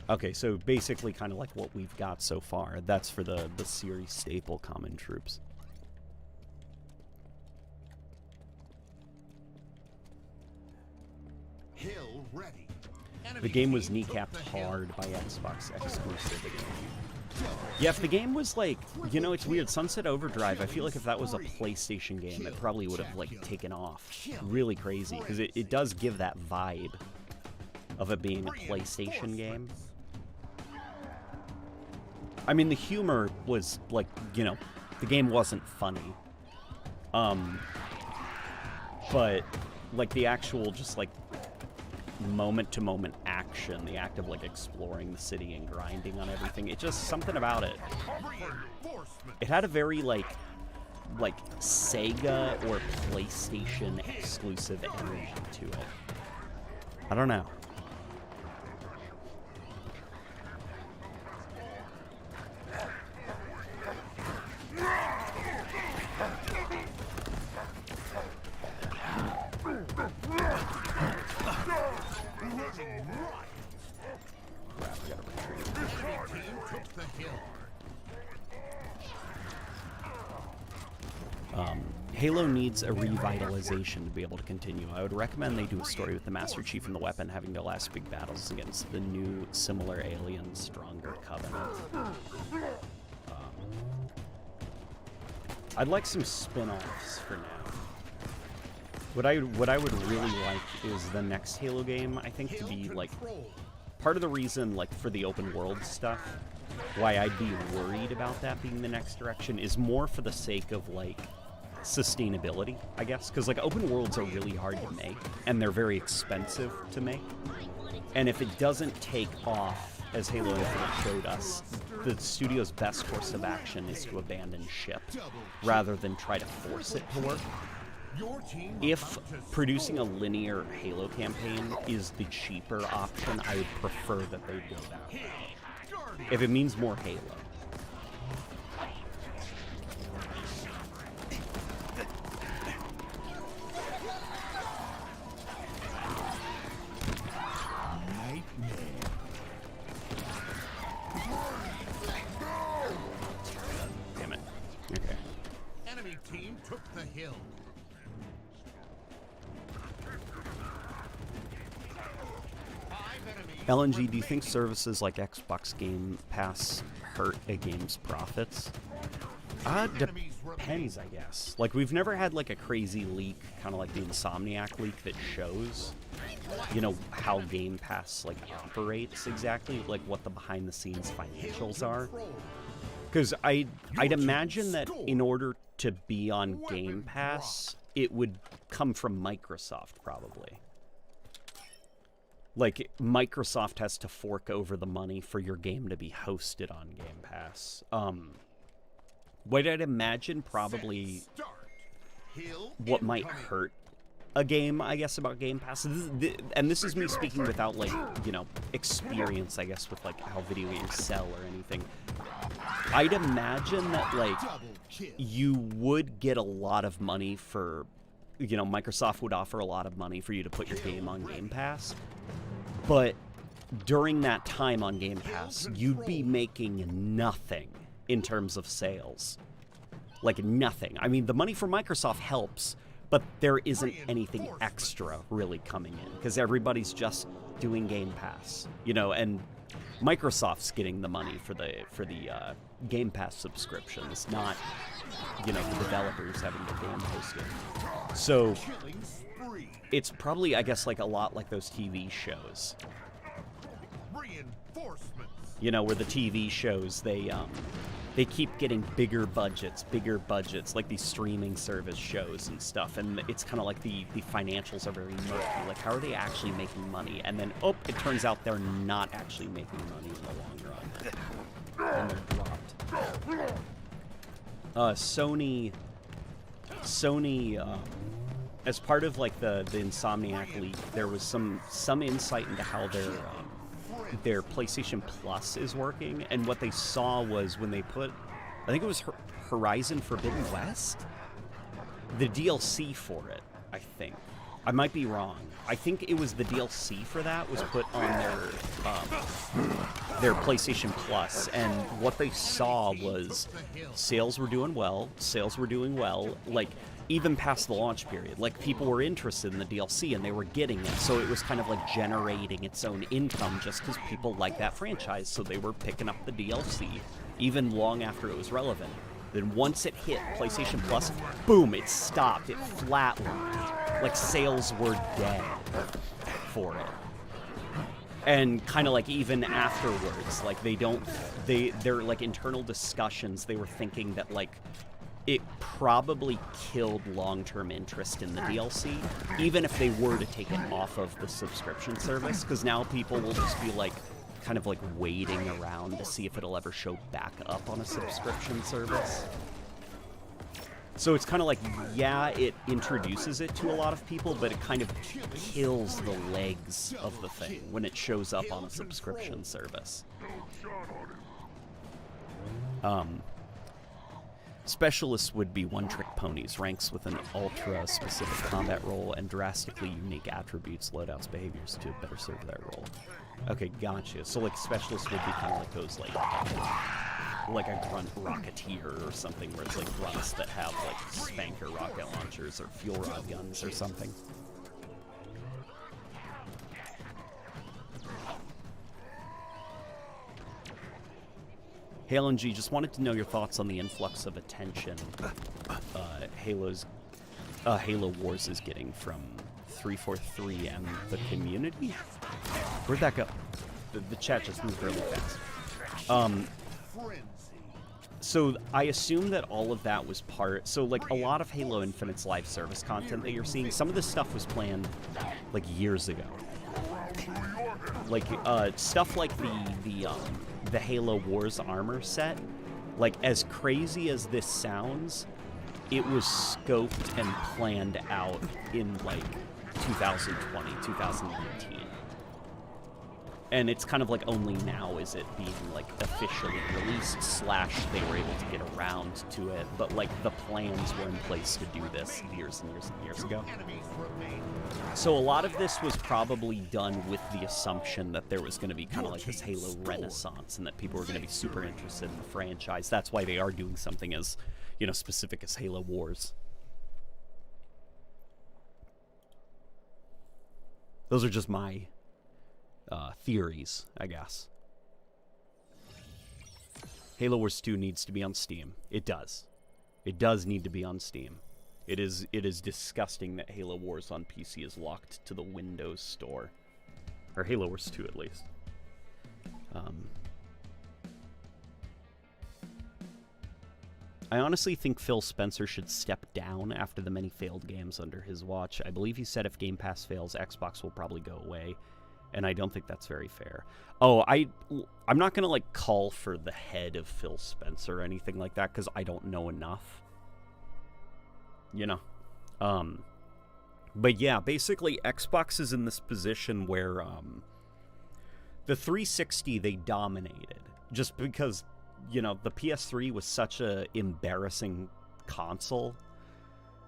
Okay, so basically kind of like what we've got so far. That's for the series staple common troops. Hill ready. The game was kneecapped hard by Xbox exclusivity. Yeah, if the game was like, you know, it's weird. Sunset Overdrive, I feel like if that was a PlayStation game, it probably would have like taken off really crazy, because it does give that vibe of it being a PlayStation game. I mean, the humor was like, you know, the game wasn't funny. But like the actual just like moment-to-moment action, the act of like exploring the city and grinding on everything, it just, something about it. It had a very like Sega or PlayStation exclusive energy to it. I don't know. Halo needs a revitalization to be able to continue. I would recommend they do a story with the Master Chief and the weapon having their last big battles against the new, similar alien, stronger Covenant. I'd like some spin-offs for now. What I would really like is the next Halo game, I think, to be like part of the reason, like, for the open world stuff, why I'd be worried about that being the next direction is more for the sake of like sustainability, I guess, because like open worlds are really hard to make and they're very expensive to make, and if it doesn't take off, as Halo Infinite showed us, the studio's best course of action is to abandon ship rather than try to force it to work. If producing a linear Halo campaign is the cheaper option, I would prefer that they go that route. If it means more Halo. Damn it. Okay. Enemy team took the hill. LNG, do you think services like Xbox Game Pass hurt a game's profits? Depends, I guess. Like, we've never had, like, a crazy leak, kind of like the Insomniac leak that shows, you know, how Game Pass, like, operates exactly, like, what the behind-the-scenes financials are. Because I'd imagine that in order to be on Game Pass, it would come from Microsoft, probably. Like, Microsoft has to fork over the money for your game to be hosted on Game Pass. What I'd imagine probably what might hurt a game, I guess, about Game Pass, and this is me speaking without, like, you know, experience, I guess, with, like, how video games sell or anything. I'd imagine that, like, you would get a lot of money for, you know, Microsoft would offer a lot of money for you to put your game on Game Pass, but during that time on Game Pass, you'd be making nothing in terms of sales. Like, nothing. I mean, the money from Microsoft helps, but there isn't anything extra really coming in, because everybody's just doing Game Pass, you know, and Microsoft's getting the money for the Game Pass subscriptions, not, you know, the developers having their game hosted. So it's probably, I guess, like a lot like those TV shows. You know, where the TV shows, they keep getting bigger budgets, like these streaming service shows and stuff, and it's kind of like the financials are very murky. Like, how are they actually making money? And then, oh, it turns out they're not actually making money in the long run, and they're dropped. Sony, as part of, like, the Insomniac leak, there was some insight into how their PlayStation Plus is working, and what they saw was when they put, I think it was Horizon Forbidden West, the DLC for it, I think. I might be wrong. I think it was the DLC for that was put on their PlayStation Plus, and what they saw was sales were doing well, like, even past the launch period. Like, people were interested in the DLC and they were getting it, so it was kind of like generating its own income just because people like that franchise, so they were picking up the DLC even long after it was relevant. Then once it hit PlayStation Plus, boom, it stopped, it flatlined. Like, sales were dead for it. And kind of like even afterwards, like, they're like internal discussions, they were thinking that, like, it probably killed long-term interest in the DLC, even if they were to take it off of the subscription service, because now people will just be, like, kind of, like, waiting around to see if it'll ever show back up on a subscription service. So it's kind of like, yeah, it introduces it to a lot of people, but it kind of kills the legs of the thing when it shows up on a subscription service. Specialists would be one-trick ponies, ranks with an ultra-specific combat role and drastically unique attributes, loadouts, behaviors to better serve that role. Okay, gotcha. So, like, specialists would be kind of like those, like a grunt rocketeer or something, where it's like grunts that have, like, spanker rocket launchers or fuel rod guns or something. Halo G, just wanted to know your thoughts on the influx of attention Halo Wars is getting from 343 and the community? Where'd that go? The chat just moved really fast. So I assume that all of that was part... So, like, a lot of Halo Infinite's live service content that you're seeing, some of this stuff was planned, like, years ago. Like, stuff like the Halo Wars armor set, like, as crazy as this sounds, it was scoped and planned out in, like, 2020, 2019. And it's kind of like only now is it being, like, officially released, / they were able to get around to it, but, like, the plans were in place to do this years and years and years ago. So a lot of this was probably done with the assumption that there was going to be kind of like this Halo renaissance and that people were going to be super interested in the franchise. That's why they are doing something as, you know, specific as Halo Wars. Those are just my theories, I guess. Halo Wars 2 needs to be on Steam. It does. It does need to be on Steam. It is disgusting that Halo Wars on PC is locked to the Windows Store. Or Halo Wars 2, at least. I honestly think Phil Spencer should step down after the many failed games under his watch. I believe he said if Game Pass fails, Xbox will probably go away, and I don't think that's very fair. Oh, I'm not going to, like, call for the head of Phil Spencer or anything like that, because I don't know enough. You know? But yeah, basically, Xbox is in this position where, the 360, they dominated, just because... You know, the PS3 was such a embarrassing console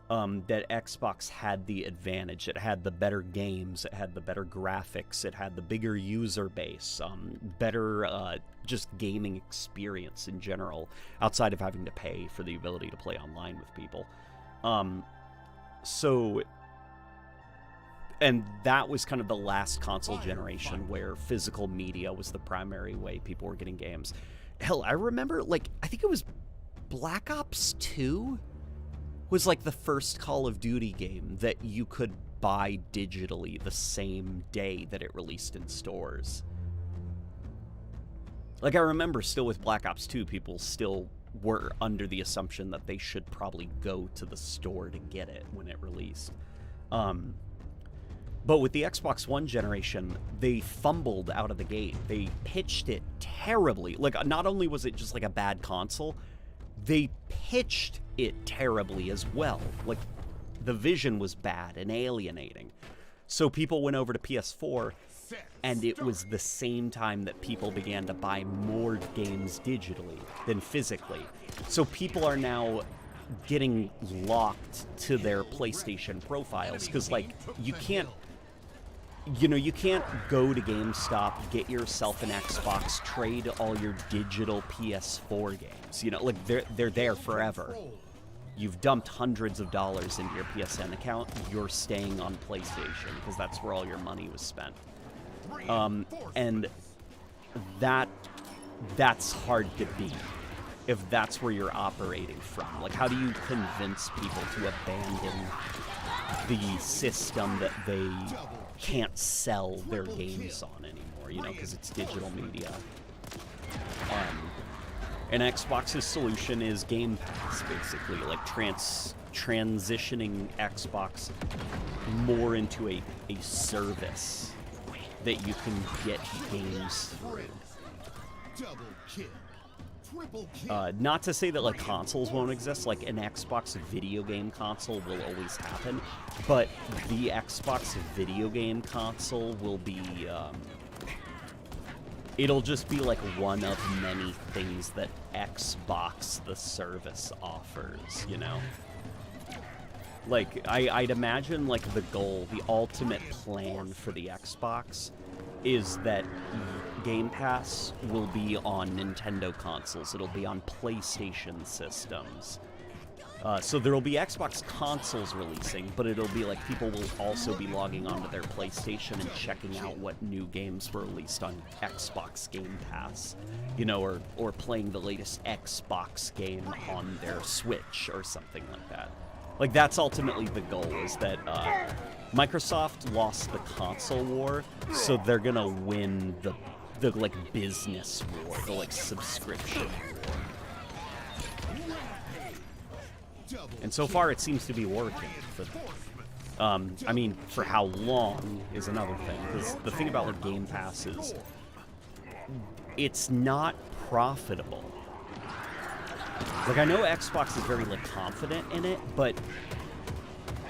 that Xbox had the advantage. It had the better games, it had the better graphics, it had the bigger user base, better just gaming experience in general, outside of having to pay for the ability to play online with people. And that was kind of the last console generation where physical media was the primary way people were getting games. Hell, I remember, like, I think it was Black Ops 2 was, like, the first Call of Duty game that you could buy digitally the same day that it released in stores. Like, I remember still with Black Ops 2, people still were under the assumption that they should probably go to the store to get it when it released. But with the Xbox One generation, they fumbled out of the gate. They pitched it terribly. Like, not only was it just like a bad console, they pitched it terribly as well. Like, the vision was bad and alienating. So people went over to PS4, and it was the same time that people began to buy more games digitally than physically. So people are now getting locked to their PlayStation profiles, because, like, you can't go to GameStop, get yourself an Xbox, trade all your digital PS4 games. You know, like, they're there forever. You've dumped hundreds of dollars into your PSN account, you're staying on PlayStation, because that's where all your money was spent. And that's hard to beat if that's where you're operating from. Like, how do you convince people to abandon the system that they can't sell their games on anymore, you know, because it's digital media? And Xbox's solution is Game Pass, basically, like transitioning Xbox more into a service that you can get games through. Not to say that, like, consoles won't exist, like, an Xbox video game console will always happen, but the Xbox video game console will be, it'll just be, like, one of many things that Xbox, the service, offers, you know? Like, I'd imagine, like, the goal, the ultimate plan for the Xbox is that Game Pass will be on Nintendo consoles. It'll be on PlayStation systems. So there will be Xbox consoles releasing, but it'll be like people will also be logging onto their PlayStation and checking out what new games were released on Xbox Game Pass, you know, or playing the latest Xbox game on their Switch or something like that. Like, that's ultimately the goal, is that Microsoft lost the console war, so they're gonna win the like business war, the like subscription war. And so far, it seems to be working. I mean, for how long is another thing. Because the thing about, like, Game Pass is it's not profitable. Like, I know Xbox is very, like, confident in it, but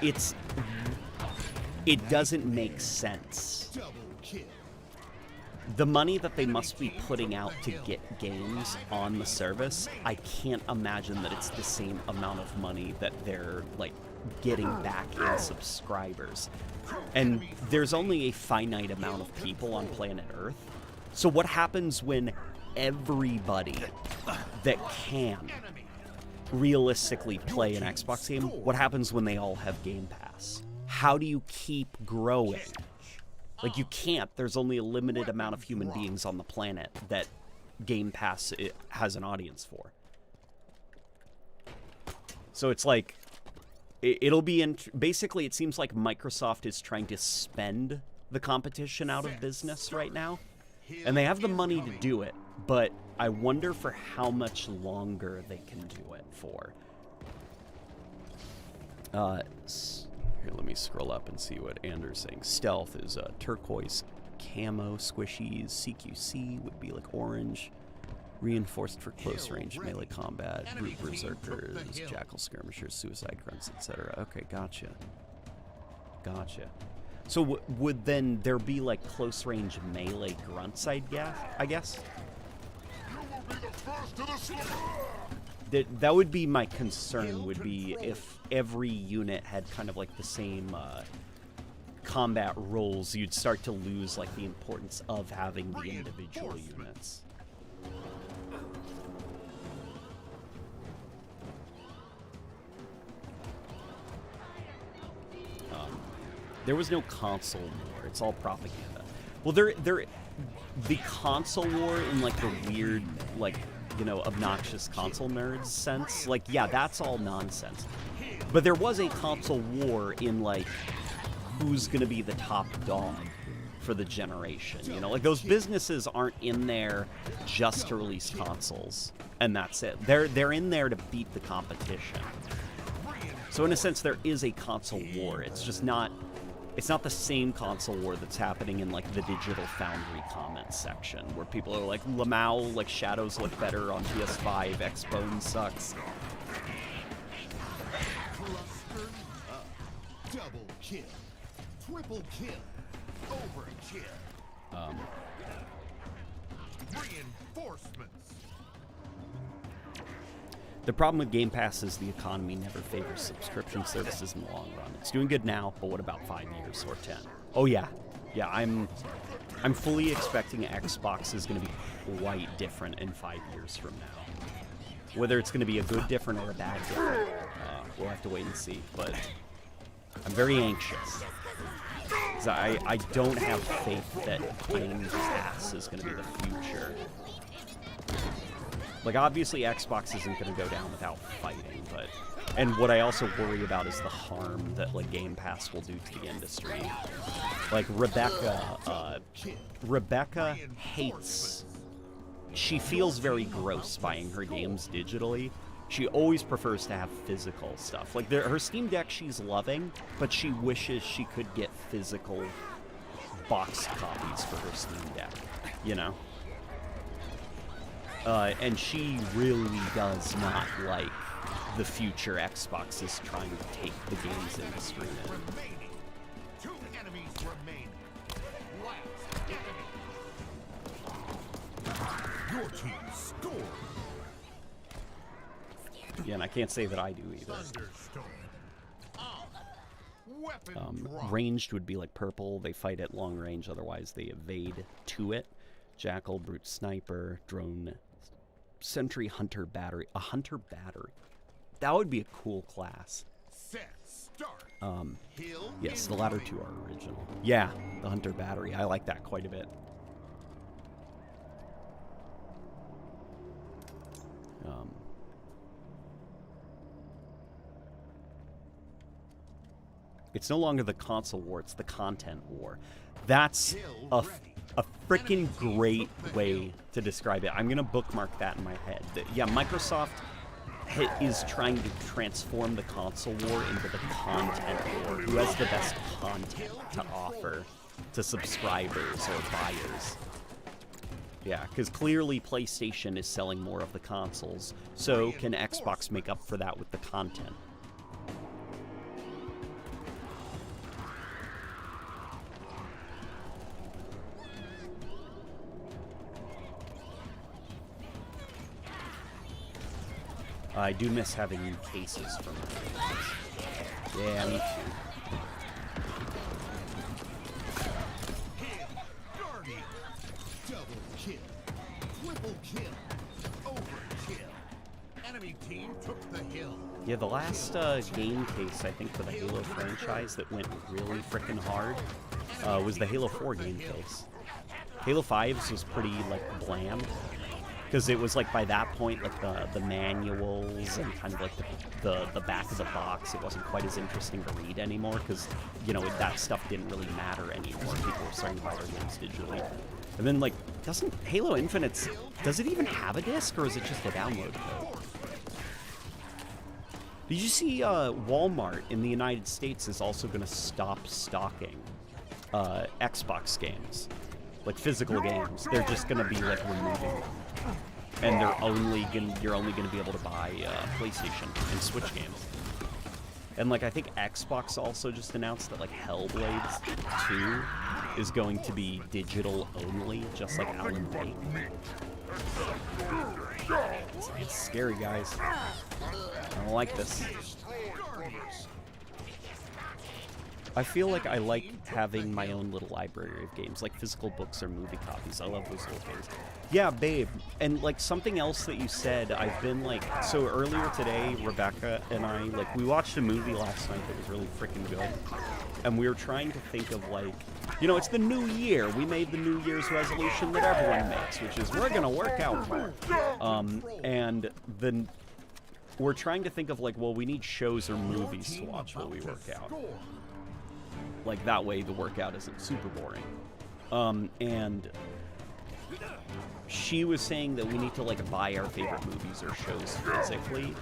it doesn't make sense. The money that they must be putting out to get games on the service, I can't imagine that it's the same amount of money that they're, like, getting back in subscribers. And there's only a finite amount of people on planet Earth. So what happens when everybody that can realistically play an Xbox game, what happens when they all have Game Pass? How do you keep growing? Like, you can't. There's only a limited amount of human beings on the planet that Game Pass has an audience for. So it's like, it'll be basically, it seems like Microsoft is trying to spend the competition out of business right now. And they have the money to do it, but I wonder for how much longer they can do it for. Here, let me scroll up and see what Andrew's saying. Stealth is turquoise camo, squishies. CQC would be like orange. Reinforced for close range melee combat. Brute berserkers, jackal skirmishers, suicide grunts, etc. Okay, gotcha. Gotcha. So would then there be like close range melee grunts? I guess. You will be the first to the slaughter! That would be my concern, would be if every unit had kind of like the same combat roles, you'd start to lose like the importance of having the individual units. There was no console war. It's all propaganda. Well, the console war in like the weird, like, you know, obnoxious console nerds sense, like, yeah, that's all nonsense. But there was a console war in, like, who's gonna be the top dog for the generation, you know? Like, those businesses aren't in there just to release consoles, and that's it. They're in there to beat the competition. So in a sense, there is a console war. It's just not... It's not the same console war that's happening in, like, the Digital Foundry comments section, where people are like, Lamau, like, shadows look better on PS5, X-Bone sucks. Cluster up. Double kill. Triple kill. Overkill. Reinforcements. The problem with Game Pass is the economy never favors subscription services in the long run. It's doing good now, but what about 5 years or 10? Oh yeah. Yeah, I'm fully expecting Xbox is going to be quite different in 5 years from now. Whether it's going to be a good different or a bad different, we'll have to wait and see. But I'm very anxious. Because I don't have faith that Game Pass is going to be the future. Like, obviously, Xbox isn't going to go down without fighting, but... And what I also worry about is the harm that, like, Game Pass will do to the industry. Like, Rebecca hates... She feels very gross buying her games digitally. She always prefers to have physical stuff. Like, her Steam Deck she's loving, but she wishes she could get physical box copies for her Steam Deck, you know? And she really does not like the future Xbox is trying to take the games industry in. Remaining. 2 enemies remain. Last enemy. Your team scored. Yeah, and I can't say that I do either. Thunderstorm. Weapon drop. Ranged would be like purple. They fight at long range, otherwise they evade to it. Jackal, brute sniper, drone, sentry, hunter, battery. A hunter battery. That would be a cool class. Set start. Yes, the latter two are original. Yeah, the hunter battery. I like that quite a bit. It's no longer the console war, it's the content war. That's a freaking great way to describe it. I'm going to bookmark that in my head. Yeah, Microsoft is trying to transform the console war into the content war. Who has the best content to offer to subscribers or buyers? Yeah, because clearly PlayStation is selling more of the consoles, so can Xbox make up for that with the content? I do miss having new cases from it. Yeah, me too. Guardian. Double kill. Triple kill. Overkill. Enemy team took the hill. Yeah, the last game case, I think, for the Halo franchise that went really frickin' hard was the Halo 4 game face. Halo 5's was pretty, like, bland. Because it was, like, by that point, like, the manuals and kind of, like, the back of the box, it wasn't quite as interesting to read anymore, because, you know, that stuff didn't really matter anymore. People were starting to buy their games digitally. And then, like, doesn't Halo Infinite, does it even have a disc, or is it just a download code? Did you see Walmart in the United States is also going to stop stocking Xbox games? Like, physical games. They're just going to be, like, removing them. And you're only going to be able to buy PlayStation and Switch games. And, like, I think Xbox also just announced that, like, Hellblade 2 is going to be digital only, just like Alan Wake. It's scary, guys. I don't like this. I feel like I like having my own little library of games, like physical books or movie copies. I love those little things. Yeah, babe. And, like, something else that you said, I've been, like, so earlier today, Rebecca and I, like, we watched a movie last night that was really freaking good. And we were trying to think of, like, you know, it's the new year. We made the New Year's resolution that everyone makes, which is we're going to work out more. And then we're trying to think of, like, well, we need shows or movies to watch while we work out. Like, that way the workout isn't super boring. And she was saying that we need to, like, buy our favorite movies or shows physically.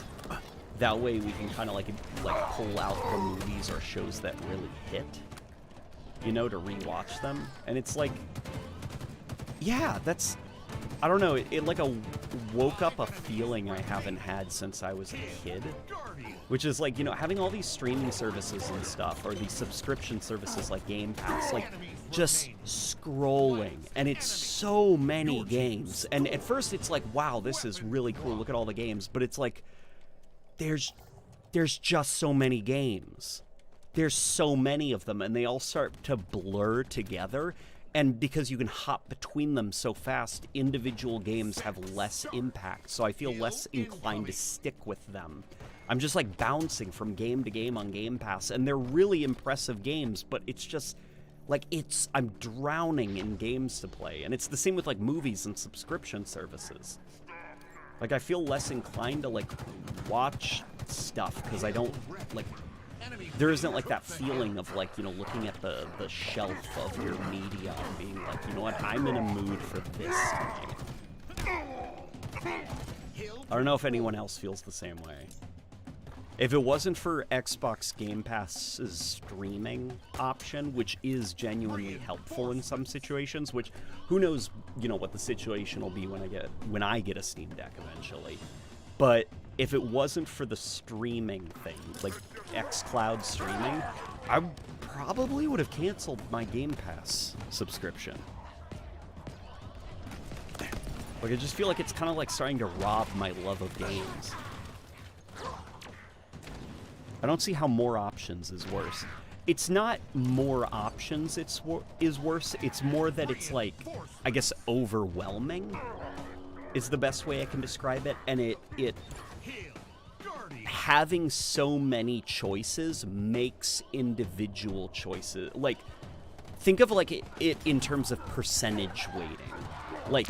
That way we can kind of, like pull out the movies or shows that really hit, you know, to rewatch them. And it's like, yeah, that's, I don't know, it like woke up a feeling I haven't had since I was a kid. Which is, like, you know, having all these streaming services and stuff, or these subscription services like Game Pass, like, just scrolling, and it's so many games. And at first it's like, wow, this is really cool, look at all the games. But it's like, there's just so many games. There's so many of them, and they all start to blur together. And because you can hop between them so fast, individual games have less impact, so I feel less inclined to stick with them. I'm just, like, bouncing from game to game on Game Pass, and they're really impressive games, but it's just, like, I'm drowning in games to play. And it's the same with, like, movies and subscription services. Like, I feel less inclined to, like, watch stuff, because I don't, like, there isn't, like, that feeling of, like, you know, looking at the shelf of your media and being like, you know what, I'm in a mood for this tonight. I don't know if anyone else feels the same way. If it wasn't for Xbox Game Pass's streaming option, which is genuinely helpful in some situations, which who knows, you know, what the situation will be when I get a Steam Deck eventually. But if it wasn't for the streaming thing, like xCloud streaming, I probably would have canceled my Game Pass subscription. Like, I just feel like it's kind of like starting to rob my love of games. I don't see how more options is worse. It's not more options is worse. It's more that it's, like, I guess, overwhelming is the best way I can describe it. And it having so many choices makes individual choices, like, think of, like, it in terms of percentage weighting. Like,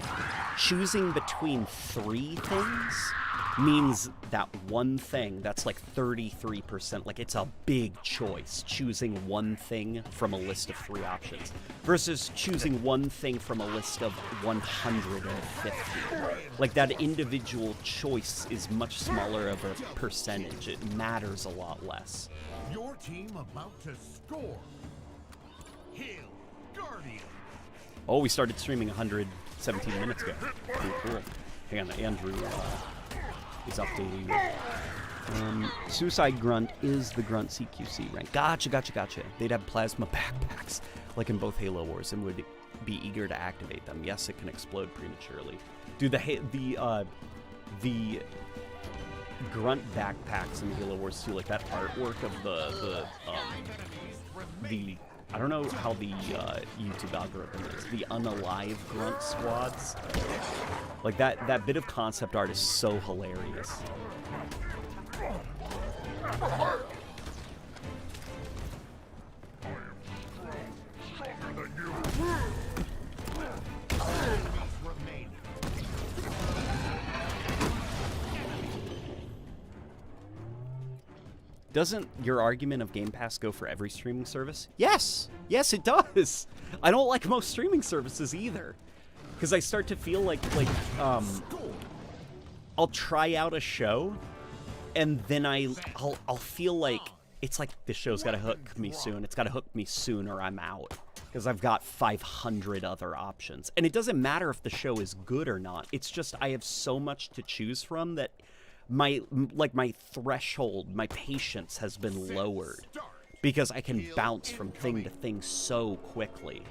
choosing between 3 things means that one thing that's like 33%, like, it's a big choice choosing one thing from a list of 3 options versus choosing one thing from a list of 150. Like, that individual choice is much smaller of a percentage. It matters a lot less. Your team about to score. Hail Guardian. Oh, we started streaming 117 minutes ago. Pretty cool. Hang on, Andrew is updating. Suicide Grunt is the Grunt CQC rank. Gotcha. They'd have plasma backpacks, like in both Halo Wars, and would be eager to activate them. Yes, it can explode prematurely. Dude, the Grunt backpacks in Halo Wars 2, like that artwork of the I don't know how the YouTube algorithm is. The unalive Grunt squads. Like, that bit of concept art is so hilarious. Doesn't your argument of Game Pass go for every streaming service? Yes! Yes, it does! I don't like most streaming services either. Because I start to feel like I'll try out a show, and then I'll feel like, it's like, this show's gotta hook me soon. It's gotta hook me soon or I'm out. Because I've got 500 other options. And it doesn't matter if the show is good or not. It's just I have so much to choose from that my threshold, my patience has been lowered. Because I can bounce from thing to thing so quickly.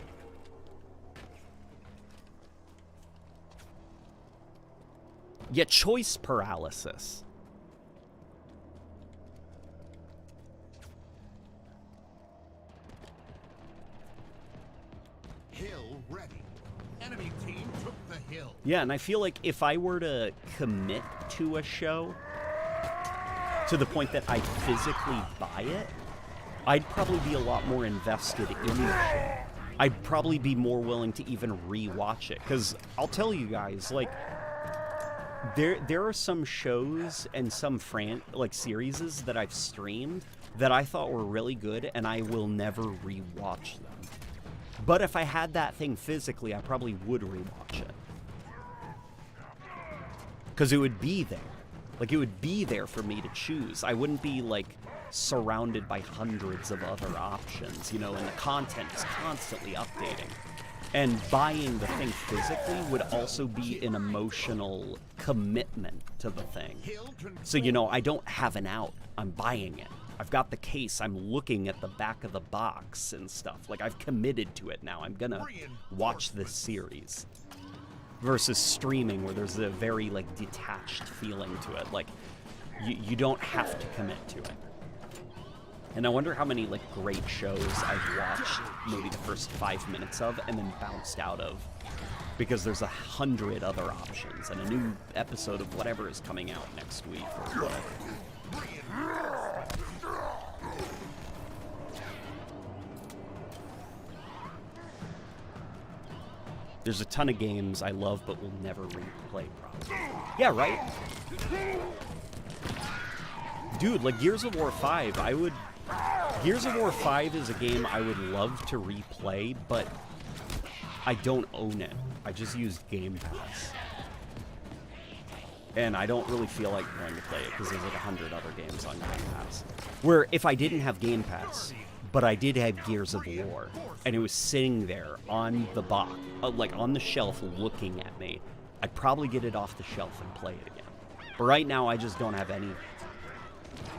Yeah, choice paralysis. Hill ready. Enemy team took the hill. Yeah, and I feel like if I were to commit to a show to the point that I physically buy it, I'd probably be a lot more invested in the show. I'd probably be more willing to even re-watch it. Because I'll tell you guys, like, there are some shows and some series that I've streamed that I thought were really good, and I will never re-watch them. But if I had that thing physically, I probably would rewatch it. Because it would be there. Like, it would be there for me to choose. I wouldn't be, like, surrounded by hundreds of other options, you know, and the content is constantly updating. And buying the thing physically would also be an emotional commitment to the thing. So, you know, I don't have an out. I'm buying it. I've got the case, I'm looking at the back of the box and stuff. Like, I've committed to it now. I'm gonna watch this series. Versus streaming, where there's a very, like, detached feeling to it. Like, you don't have to commit to it. And I wonder how many, like, great shows I've watched maybe the first 5 minutes of and then bounced out of. Because there's 100 other options and a new episode of whatever is coming out next week or whatever. There's a ton of games I love but will never replay, probably. Yeah, right? Dude, like Gears of War 5, Gears of War 5 is a game I would love to replay, but I don't own it. I just use Game Pass. And I don't really feel like going to play it because there's like 100 other games on Game Pass. Where if I didn't have Game Pass, but I did have Gears of War, and it was sitting there on the box, like on the shelf looking at me, I'd probably get it off the shelf and play it again. But right now, I just don't have any.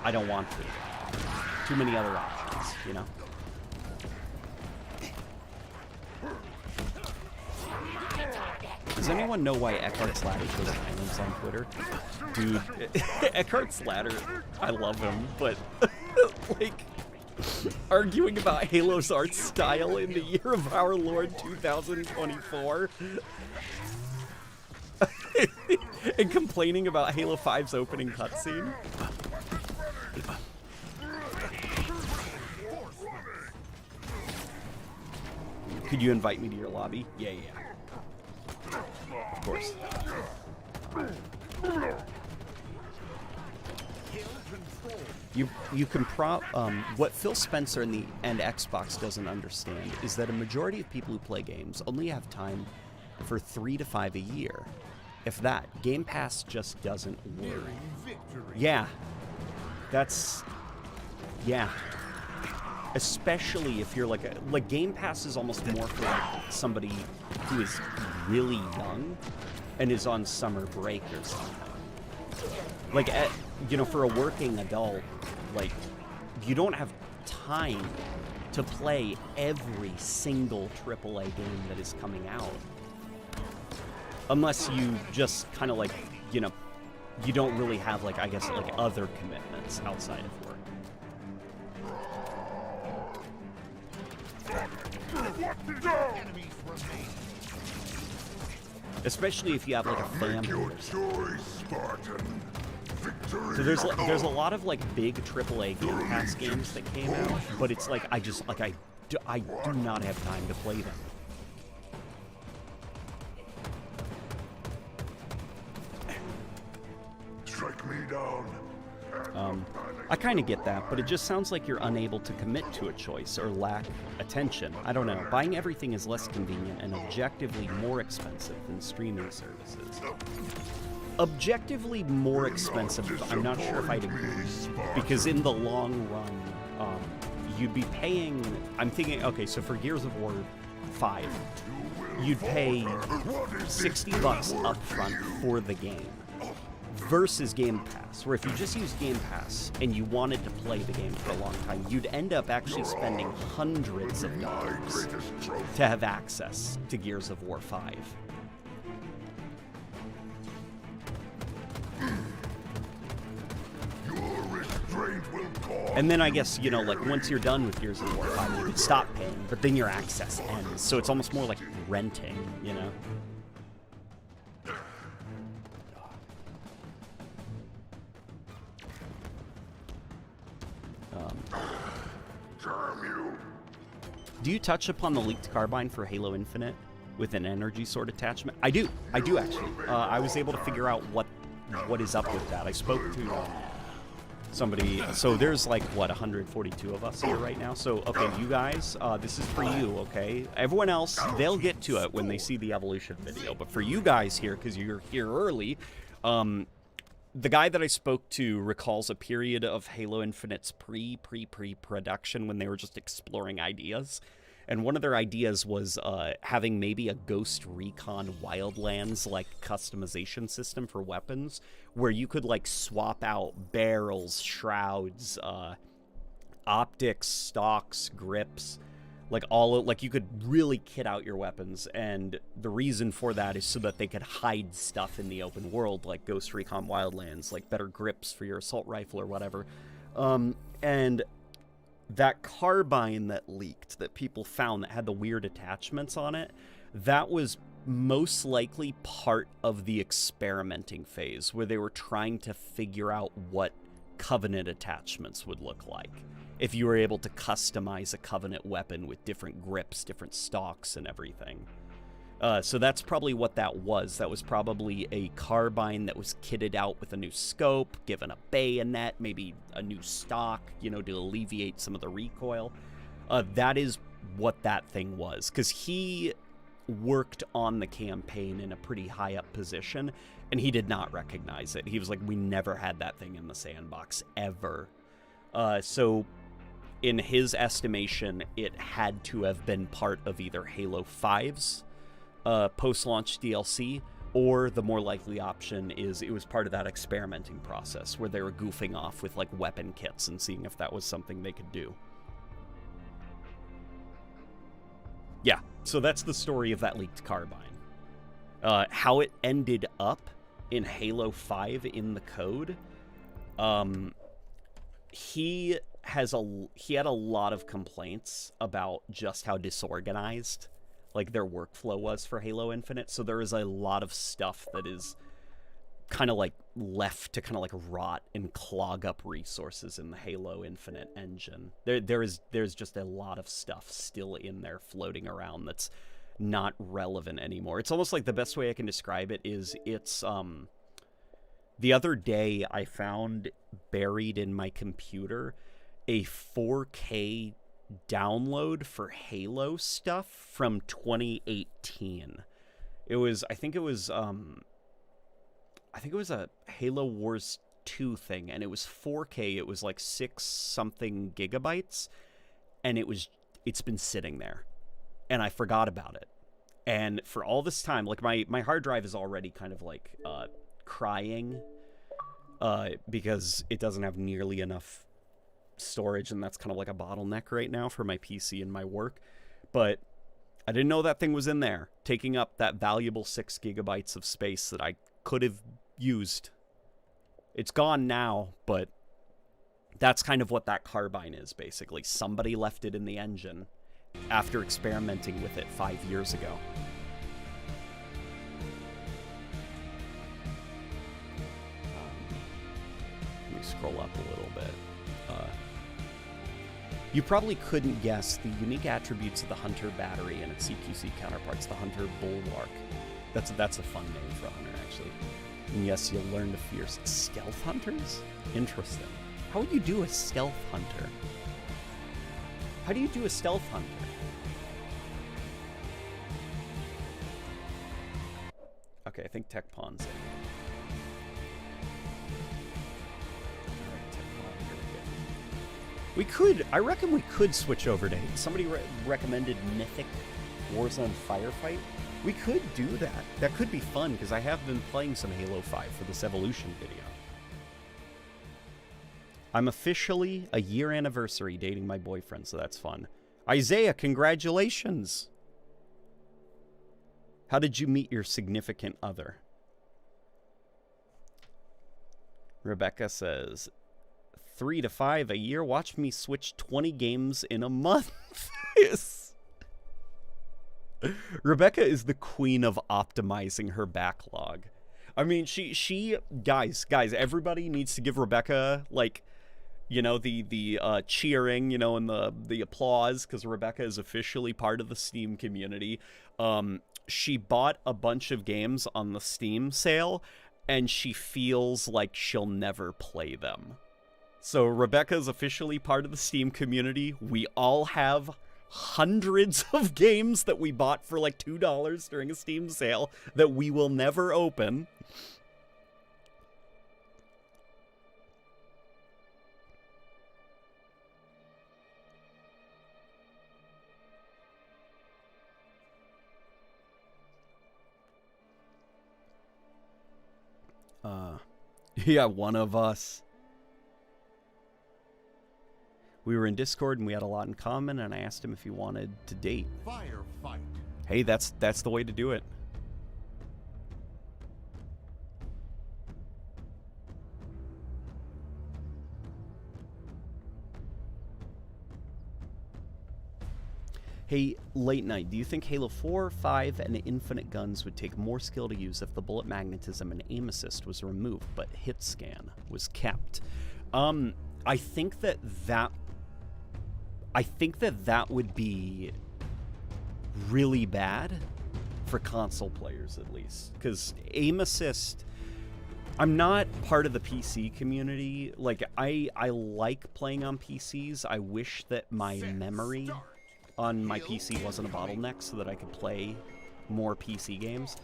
I don't want to. Too many other options, you know? Does anyone know why Eckhart's Ladder goes violence on Twitter? Dude, Eckhart's Ladder, I love him, but, like, arguing about Halo's art style in the year of our Lord 2024 and complaining about Halo 5's opening cutscene. Could you invite me to your lobby? Yeah. Of course. You can what Phil Spencer and Xbox doesn't understand is that a majority of people who play games only have time for 3 to 5 a year. If that, Game Pass just doesn't work. Yeah. Yeah. Especially if you're like Game Pass is almost more for like somebody who is really young and is on summer break or something. Like, you know, for a working adult, like, you don't have time to play every single AAA game that is coming out. Unless you just kind of like, you know, you don't really have like, I guess, like other commitments outside of work. Especially if you have like a family or something. So there's a lot of like big AAA Game Pass games that came out, but it's like I do not have time to play them. Strike me down, I kind of get that, but it just sounds like you're unable to commit to a choice or lack attention. I don't know. Buying everything is less convenient and objectively more expensive than streaming services. Objectively more expensive, I'm not sure if I'd agree. Because in the long run, you'd be paying... I'm thinking, okay, so for Gears of War 5, you'd pay $60 up front for the game. Versus Game Pass, where if you just use Game Pass and you wanted to play the game for a long time, you'd end up actually spending hundreds of dollars to have access to Gears of War 5. And then I guess, you know, like once you're done with Gears of War 5, you could stop paying, but then your access ends. So it's almost more like renting, you know? Do you touch upon the leaked carbine for Halo Infinite with an energy sword attachment? I do actually. I was able to figure out what is up with that. I spoke to somebody. So there's like what 142 of us here right now. So okay, you guys, this is for you. Okay, everyone else, they'll get to it when they see the evolution video. But for you guys here, because you're here early, the guy that I spoke to recalls a period of Halo Infinite's pre-production when they were just exploring ideas. And one of their ideas was having maybe a Ghost Recon Wildlands-like customization system for weapons, where you could like swap out barrels, shrouds, optics, stocks, grips, like you could really kit out your weapons. And the reason for that is so that they could hide stuff in the open world, like Ghost Recon Wildlands, like better grips for your assault rifle or whatever. And that carbine that leaked, that people found that had the weird attachments on it, that was most likely part of the experimenting phase, where they were trying to figure out what Covenant attachments would look like if you were able to customize a Covenant weapon with different grips, different stocks, and everything. So that's probably what that was. That was probably a carbine that was kitted out with a new scope, given a bayonet, maybe a new stock, you know, to alleviate some of the recoil. That is what that thing was, because he worked on the campaign in a pretty high up position, and he did not recognize it. He was like, we never had that thing in the sandbox, ever. So in his estimation, it had to have been part of either Halo 5's post-launch DLC, or the more likely option is it was part of that experimenting process where they were goofing off with like weapon kits and seeing if that was something they could do. Yeah, so that's the story of that leaked carbine. How it ended up in Halo 5 in the code, he had a lot of complaints about just how disorganized like their workflow was for Halo Infinite. So there is a lot of stuff that is kind of like left to kind of like rot and clog up resources in the Halo Infinite engine. There's just a lot of stuff still in there floating around that's not relevant anymore. It's almost like the best way I can describe it is it's the other day I found buried in my computer a 4K download for Halo stuff from 2018. I think it was a Halo Wars 2 thing, and it was 4K. It was like 6 something gigabytes, and it's been sitting there, and I forgot about it. And for all this time, like my hard drive is already kind of like crying because it doesn't have nearly enough storage, and that's kind of like a bottleneck right now for my PC and my work. But I didn't know that thing was in there, taking up that valuable 6 gigabytes of space that I could have used. It's gone now, but that's kind of what that carbine is, basically. Somebody left it in the engine after experimenting with it 5 years ago. Let me scroll up a little bit. You probably couldn't guess the unique attributes of the Hunter battery and its CQC counterparts, the Hunter Bulwark. That's a fun name for a Hunter, actually. And yes, you'll learn to fear stealth hunters? Interesting. How would you do a stealth hunter? How do you do a stealth hunter? Okay, I think Tech Pawn's in. Alright, Tech Pawn, here we go. We could, I reckon we could switch over to, somebody recommended Mythic Warzone Firefight. We could do that. That could be fun, because I have been playing some Halo 5 for this Evolution video. I'm officially a year anniversary dating my boyfriend, so that's fun. Isaiah, congratulations! How did you meet your significant other? Rebecca says, 3 to 5 a year. Watch me switch 20 games in a month. Yes. Rebecca is the queen of optimizing her backlog. I mean, she guys, everybody needs to give Rebecca, like, you know, the cheering, you know, and the applause, because Rebecca is officially part of the Steam community. She bought a bunch of games on the Steam sale, and she feels like she'll never play them. So Rebecca is officially part of the Steam community. We all have hundreds of games that we bought for like $2 during a Steam sale that we will never open. Yeah, one of us. We were in Discord and we had a lot in common, and I asked him if he wanted to date. Firefight. Hey, that's the way to do it. Hey, Late Night, do you think Halo 4, 5, and Infinite Guns would take more skill to use if the bullet magnetism and aim assist was removed, but hit scan was kept? I think that would be really bad for console players, at least, because aim assist. I'm not part of the PC community. Like, I like playing on PCs. I wish that my memory on my PC wasn't a bottleneck so that I could play more PC games.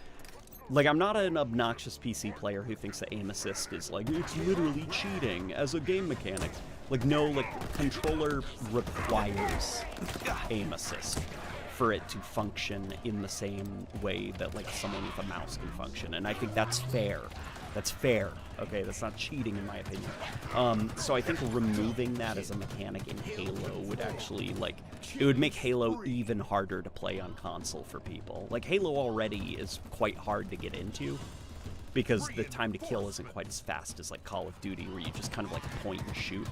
Like, I'm not an obnoxious PC player who thinks that aim assist is like, it's literally cheating as a game mechanic. Like, no, like, controller requires aim assist for it to function in the same way that, like, someone with a mouse can function. And I think that's fair. That's fair. Okay, that's not cheating in my opinion. So I think removing that as a mechanic in Halo would actually, like, it would make Halo even harder to play on console for people. Like, Halo already is quite hard to get into because the time to kill isn't quite as fast as, like, Call of Duty, where you just kind of, like, point and shoot.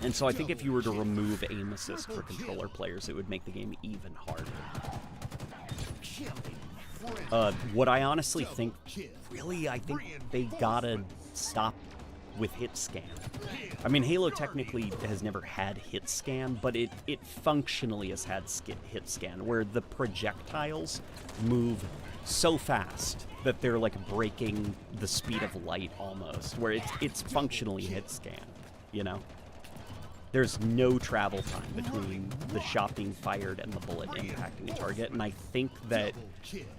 And so I think if you were to remove aim assist for controller players, it would make the game even harder. What I honestly think, really, I think they gotta stop with hit scan. I mean, Halo technically has never had hit scan, but it functionally has had hit scan, where the projectiles move so fast that they're like breaking the speed of light almost, where it's functionally hit scan, you know? There's no travel time between the shot being fired and the bullet impacting a target, and I think that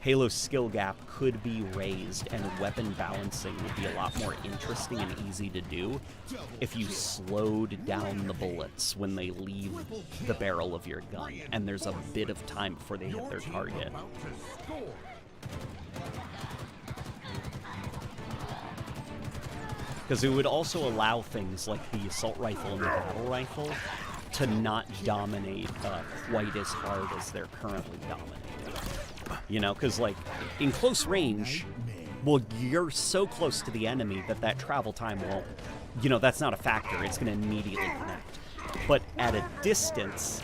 Halo's skill gap could be raised and weapon balancing would be a lot more interesting and easy to do if you slowed down the bullets when they leave the barrel of your gun, and there's a bit of time before they hit their target. Because it would also allow things like the assault rifle and the battle rifle to not dominate quite as hard as they're currently dominating. You know, because, like, in close range, well, you're so close to the enemy that travel time won't, you know, that's not a factor. It's going to immediately connect. But at a distance,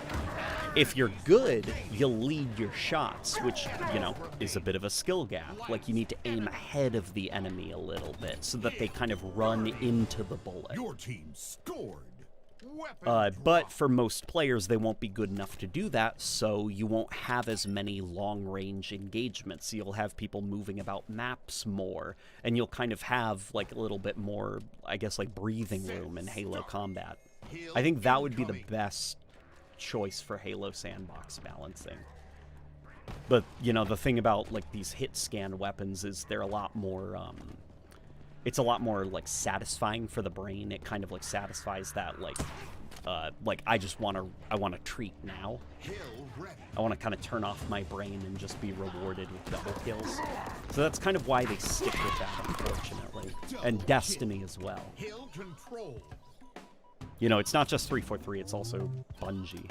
if you're good, you'll lead your shots, which, you know, is a bit of a skill gap. Like, you need to aim ahead of the enemy a little bit so that they kind of run into the bullet. Your team scored. Weapon But drop. for most players, they won't be good enough to do that, so you won't have as many long-range engagements. You'll have people moving about maps more, and you'll kind of have, like, a little bit more, I guess, like, breathing room in Halo combat. I think that would be the best choice for Halo sandbox balancing. But, you know, the thing about, like, these hit scan weapons is they're a lot more, it's a lot more, like, satisfying for the brain. It kind of, like, satisfies that, like, I want to treat now. Hill ready. I want to kind of turn off my brain and just be rewarded with double kills. So that's kind of why they stick with that, unfortunately. And Destiny as well. Hill control. You know, it's not just 343, it's also Bungie,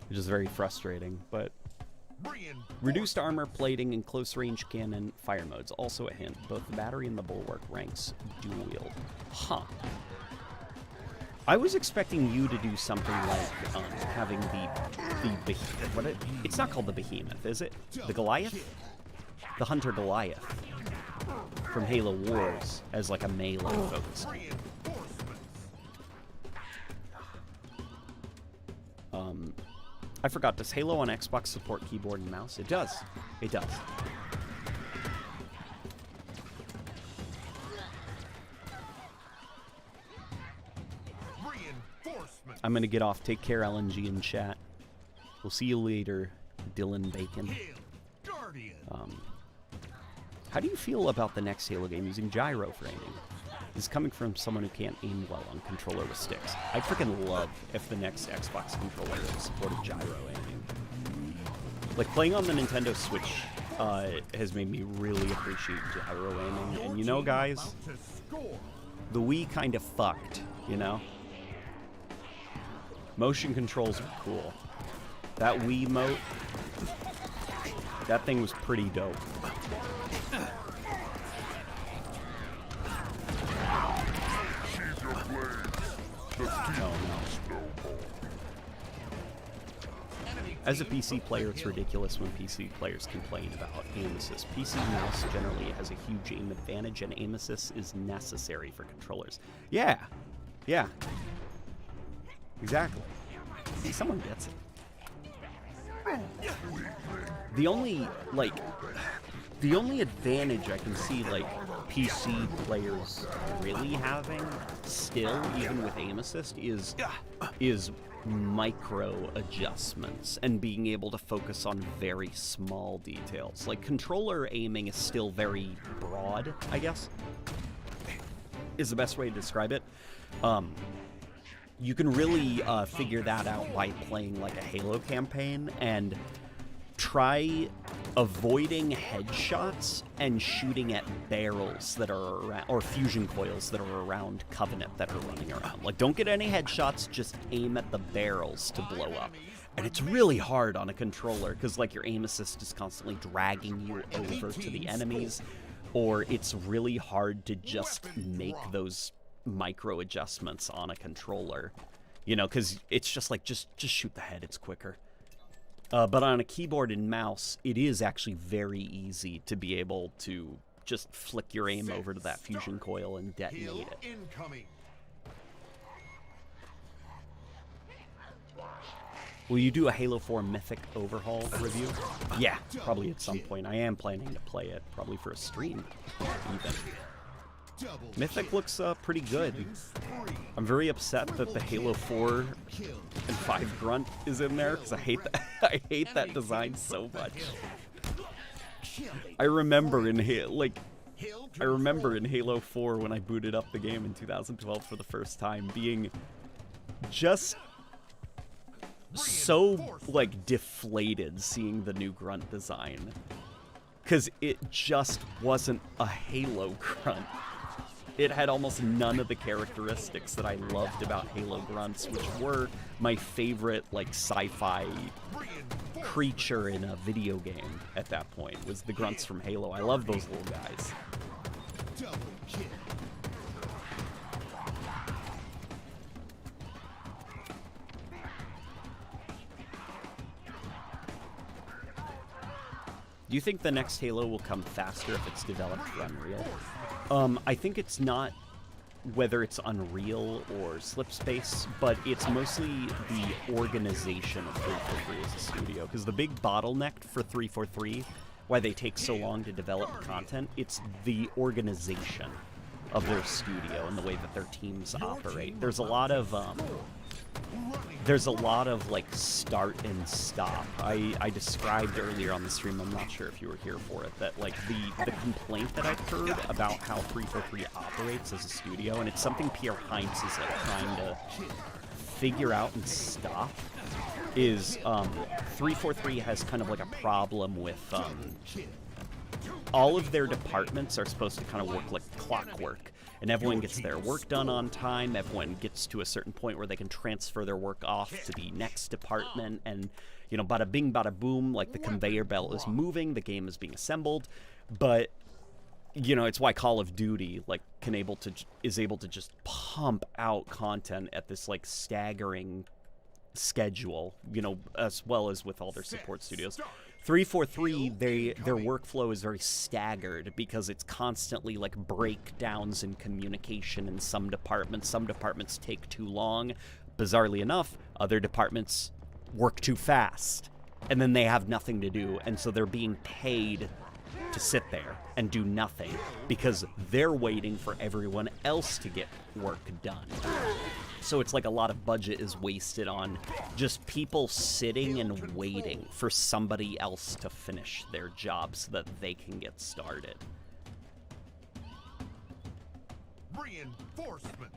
which is very frustrating, but... Reduced armor, plating, and close-range cannon fire modes. Also a hint, both the battery and the bulwark ranks dual wield. Huh. I was expecting you to do something like having it's not called the Behemoth, is it? The Goliath? The Hunter Goliath from Halo Wars as like a melee focus. I forgot, does Halo on Xbox support keyboard and mouse? It does. It does. I'm gonna get off. Take care, LNG in chat. We'll see you later, Dylan Bacon. How do you feel about the next Halo game using gyro for aiming? This is coming from someone who can't aim well on controller with sticks. I freaking love if the next Xbox controller supported gyro aiming. Like, playing on the Nintendo Switch has made me really appreciate gyro aiming. And you know, guys, the Wii kind of fucked, you know? Motion controls are cool. That Wii mote, that thing was pretty dope. As a PC player, it's ridiculous when PC players complain about aim assist. PC mouse generally has a huge aim advantage, and aim assist is necessary for controllers. Yeah. Yeah. Exactly. See, someone gets it. The only advantage I can see, like, PC players really having still, even with aim assist, is micro adjustments and being able to focus on very small details. Like, controller aiming is still very broad, I guess, is the best way to describe it. You can really figure that out by playing like a Halo campaign and try avoiding headshots and shooting at barrels that are around, or fusion coils that are around Covenant that are running around. Like, don't get any headshots, just aim at the barrels to blow up. And it's really hard on a controller because, like, your aim assist is constantly dragging you over to the enemies, or it's really hard to just make those micro adjustments on a controller, you know, because it's just like, just shoot the head, it's quicker. But on a keyboard and mouse, it is actually very easy to be able to just flick your aim over to that fusion coil and detonate it. Will you do a Halo 4 Mythic overhaul review? Yeah, probably at some point. I am planning to play it, probably for a stream, even. Mythic looks pretty good. I'm very upset that the Halo 4 and 5 grunt is in there because I hate that. I hate that design so much. I remember in Halo 4 when I booted up the game in 2012 for the first time, being just so like deflated seeing the new grunt design, because it just wasn't a Halo grunt. It had almost none of the characteristics that I loved about Halo grunts, which were my favorite, like, sci-fi creature in a video game at that point, was the grunts from Halo. I love those little guys. Do you think the next Halo will come faster if it's developed for Unreal? I think it's not whether it's Unreal or Slipspace, but it's mostly the organization of 343 as a studio. Because the big bottleneck for 343, why they take so long to develop content, it's the organization of their studio and the way that their teams operate. There's a lot of like start and stop. I described earlier on the stream, I'm not sure if you were here for it, that like the complaint that I've heard about how 343 operates as a studio, and it's something Pierre Heinz is like trying to figure out and stop, is 343 has kind of like a problem with all of their departments are supposed to kind of work like clockwork, and everyone gets their work done on time. Everyone gets to a certain point where they can transfer their work off to the next department, and, you know, bada bing, bada boom, like the conveyor belt is moving, the game is being assembled. But, you know, it's why Call of Duty, like, is able to just pump out content at this, like, staggering schedule, you know, as well as with all their support studios. 343, their workflow is very staggered because it's constantly like breakdowns in communication in some departments. Some departments take too long. Bizarrely enough, other departments work too fast, and then they have nothing to do, and so they're being paid to sit there and do nothing because they're waiting for everyone else to get work done. So it's like a lot of budget is wasted on just people sitting and waiting for somebody else to finish their job so that they can get started. Reinforcements.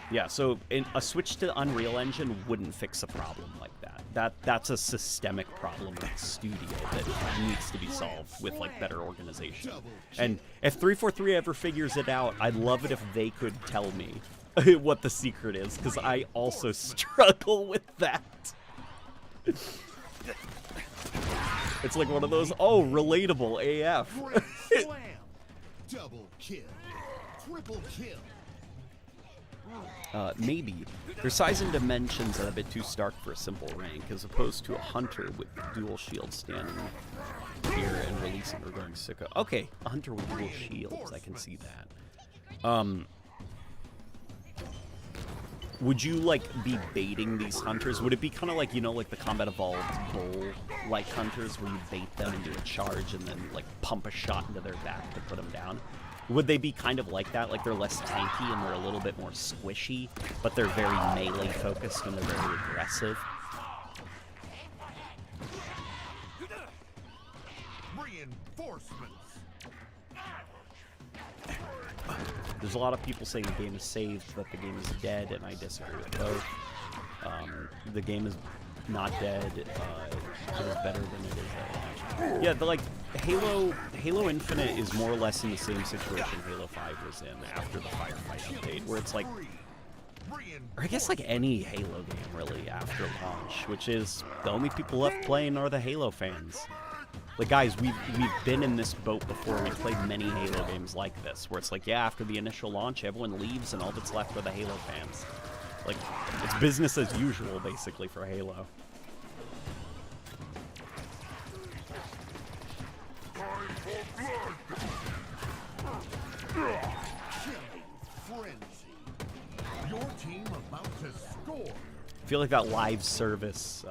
Yeah, so a switch to Unreal Engine wouldn't fix a problem like that. That's a systemic problem with the studio that needs to be solved with like better organization. And if 343 ever figures it out, I'd love it if they could tell me what the secret is, because I also struggle with that. It's like one of those, oh, relatable AF. Slam. Double kill. Triple kill. Maybe. Their size and dimensions are a bit too stark for a simple rank, as opposed to a hunter with dual shields standing here and releasing or going sicko. Okay, a hunter with dual shields, I can see that. Would you, like, be baiting these hunters? Would it be kind of like, you know, like the Combat Evolved Bull-like hunters, where you bait them into a charge and then, like, pump a shot into their back to put them down? Would they be kind of like that? Like they're less tanky and they're a little bit more squishy, but they're very melee focused and they're very aggressive. Reinforcements. There's a lot of people saying the game is saved, that the game is dead, and I disagree with both. The game is not dead. It is better than it is. Yeah, like Halo Infinite is more or less in the same situation Halo 5 was in after the Firefight update, where it's like, or I guess like any Halo game really after launch, which is the only people left playing are the Halo fans. Like, guys, we've been in this boat before. We've played many Halo games like this, where it's like, yeah, after the initial launch, everyone leaves and all that's left are the Halo fans. Like, it's business as usual, basically, for Halo. Your team about to score. I feel like that live service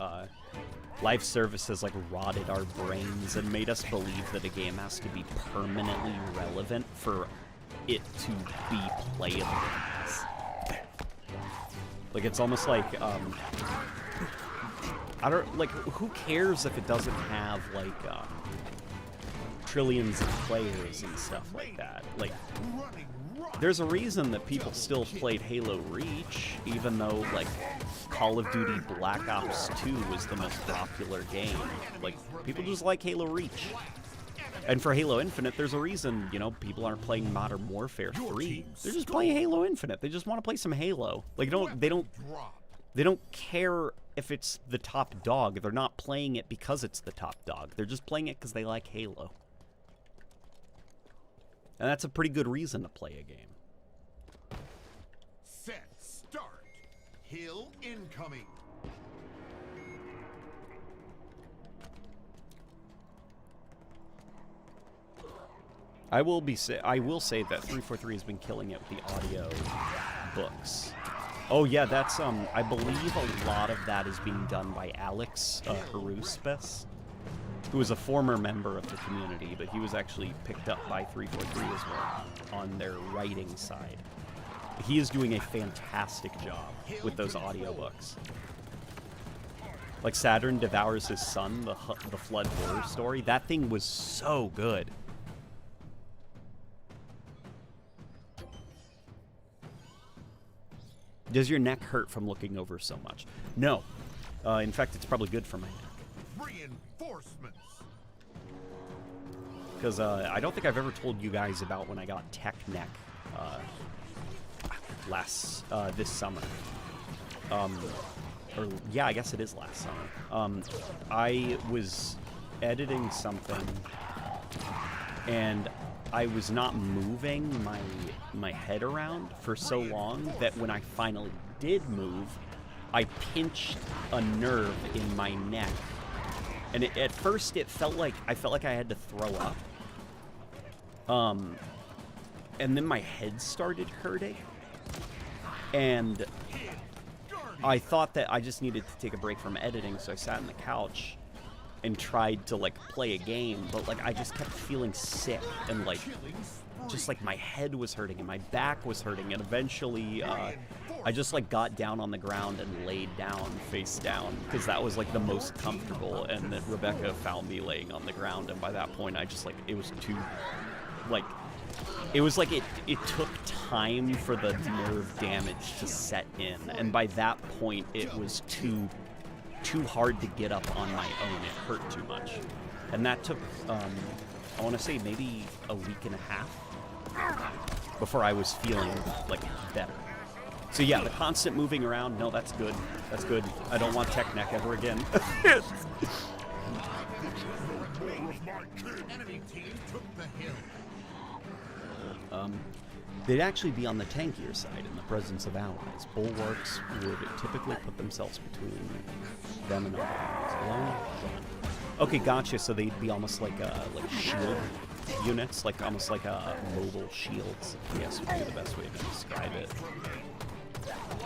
has like rotted our brains and made us believe that a game has to be permanently relevant for it to be playable. Like, it's almost like I don't, like, who cares if it doesn't have like trillions of players and stuff like that? Like, there's a reason that people still played Halo Reach, even though, like, Call of Duty Black Ops 2 was the most popular game. Like, people just like Halo Reach. And for Halo Infinite, there's a reason, you know, people aren't playing Modern Warfare 3. They're just playing Halo Infinite. They just want to play some Halo. Like, they don't care if it's the top dog. They're not playing it because it's the top dog. They're just playing it because they like Halo. And that's a pretty good reason to play a game. Set, start. Hill incoming. I will say that 343 has been killing it with the audio books. Oh yeah, that's I believe a lot of that is being done by Alex Haruspes, who is a former member of the community, but he was actually picked up by 343 as well on their writing side. He is doing a fantastic job with those audiobooks. Like Saturn Devours His Son, the Flood horror story. That thing was so good. Does your neck hurt from looking over so much? No. In fact, it's probably good for my neck. Reinforcements. Because I don't think I've ever told you guys about when I got tech neck this summer. Or yeah, I guess it is last summer. I was editing something, and I was not moving my head around for so long that when I finally did move, I pinched a nerve in my neck, and at first it felt like I had to throw up. And then my head started hurting, and I thought that I just needed to take a break from editing, so I sat on the couch and tried to like play a game, but like I just kept feeling sick, and like just like my head was hurting and my back was hurting, and eventually I just like got down on the ground and laid down face down, because that was like the most comfortable, and then Rebecca found me laying on the ground, and by that point I just like it was too like it took time for the nerve damage to set in, and by that point it was too hard to get up on my own. It hurt too much, and that took I want to say maybe a week and a half before I was feeling like better. So yeah, the constant moving around, no, that's good. That's good. I don't want tech neck ever again. Enemy team took the hill. They'd actually be on the tankier side in the presence of allies. Bulwarks would typically put themselves between them and allies. Okay, gotcha. So they'd be almost like shield units, like almost like mobile shields, I guess would be the best way to describe it.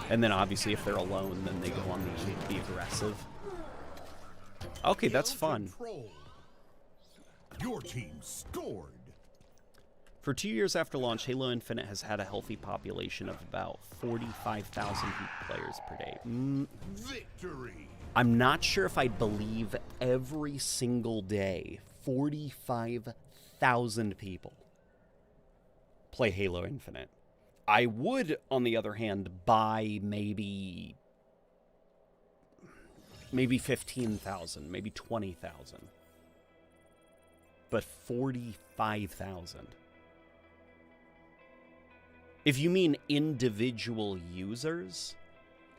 And then obviously if they're alone, then they go on the aggressive. Okay, that's fun. Your team scored. For 2 years after launch, Halo Infinite has had a healthy population of about 45,000 players per day. Victory. I'm not sure if I'd believe every single day 45,000 people play Halo Infinite. I would, on the other hand, buy maybe 15,000, maybe 20,000. But 45,000. If you mean individual users,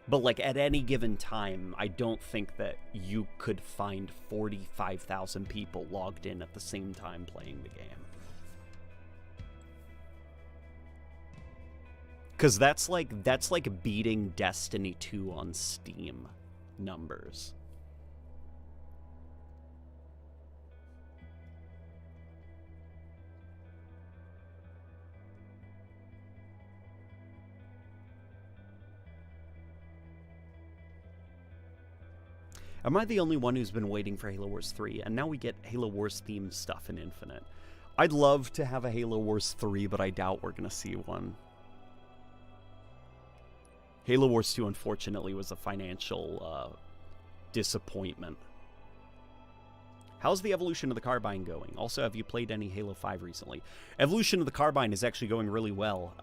but like at any given time, I don't think that you could find 45,000 people logged in at the same time playing the game. Because that's like beating Destiny 2 on Steam numbers. Am I the only one who's been waiting for Halo Wars 3? And now we get Halo Wars themed stuff in Infinite. I'd love to have a Halo Wars 3, but I doubt we're going to see one. Halo Wars 2, unfortunately, was a financial disappointment. How's the Evolution of the Carbine going? Also, have you played any Halo 5 recently? Evolution of the Carbine is actually going really well.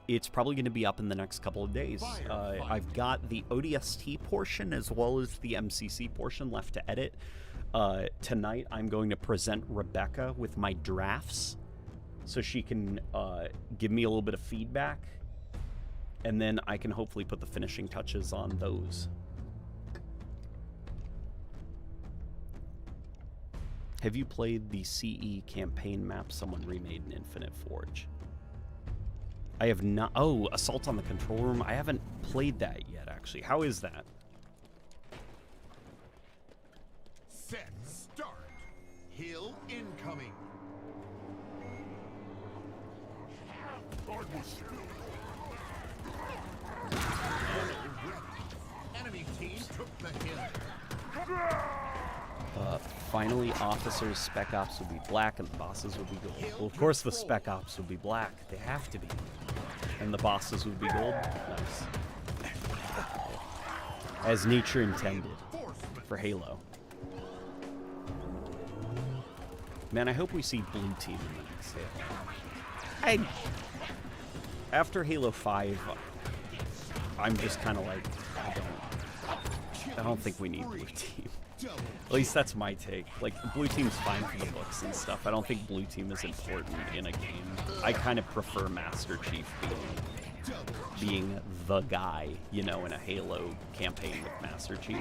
It's probably going to be up in the next couple of days. I've got the ODST portion as well as the MCC portion left to edit. Tonight, I'm going to present Rebecca with my drafts so she can give me a little bit of feedback. And then I can hopefully put the finishing touches on those. Have you played the CE campaign map someone remade in Infinite Forge? I have not. Oh, Assault on the Control Room. I haven't played that yet, actually. How is that? Set start. Hill incoming. Enemy team took the hill. Finally, officers, spec ops would be black, and the bosses would be gold. Well, of course the spec ops would be black. They have to be. And the bosses would be gold. Nice. As nature intended for Halo. Man, I hope we see blue team in the next Halo. After Halo 5, I'm just kind of like, I don't think we need blue team. At least that's my take. Like, blue team's fine for the books and stuff. I don't think blue team is important in a game. I kind of prefer Master Chief being the guy, you know, in a Halo campaign with Master Chief.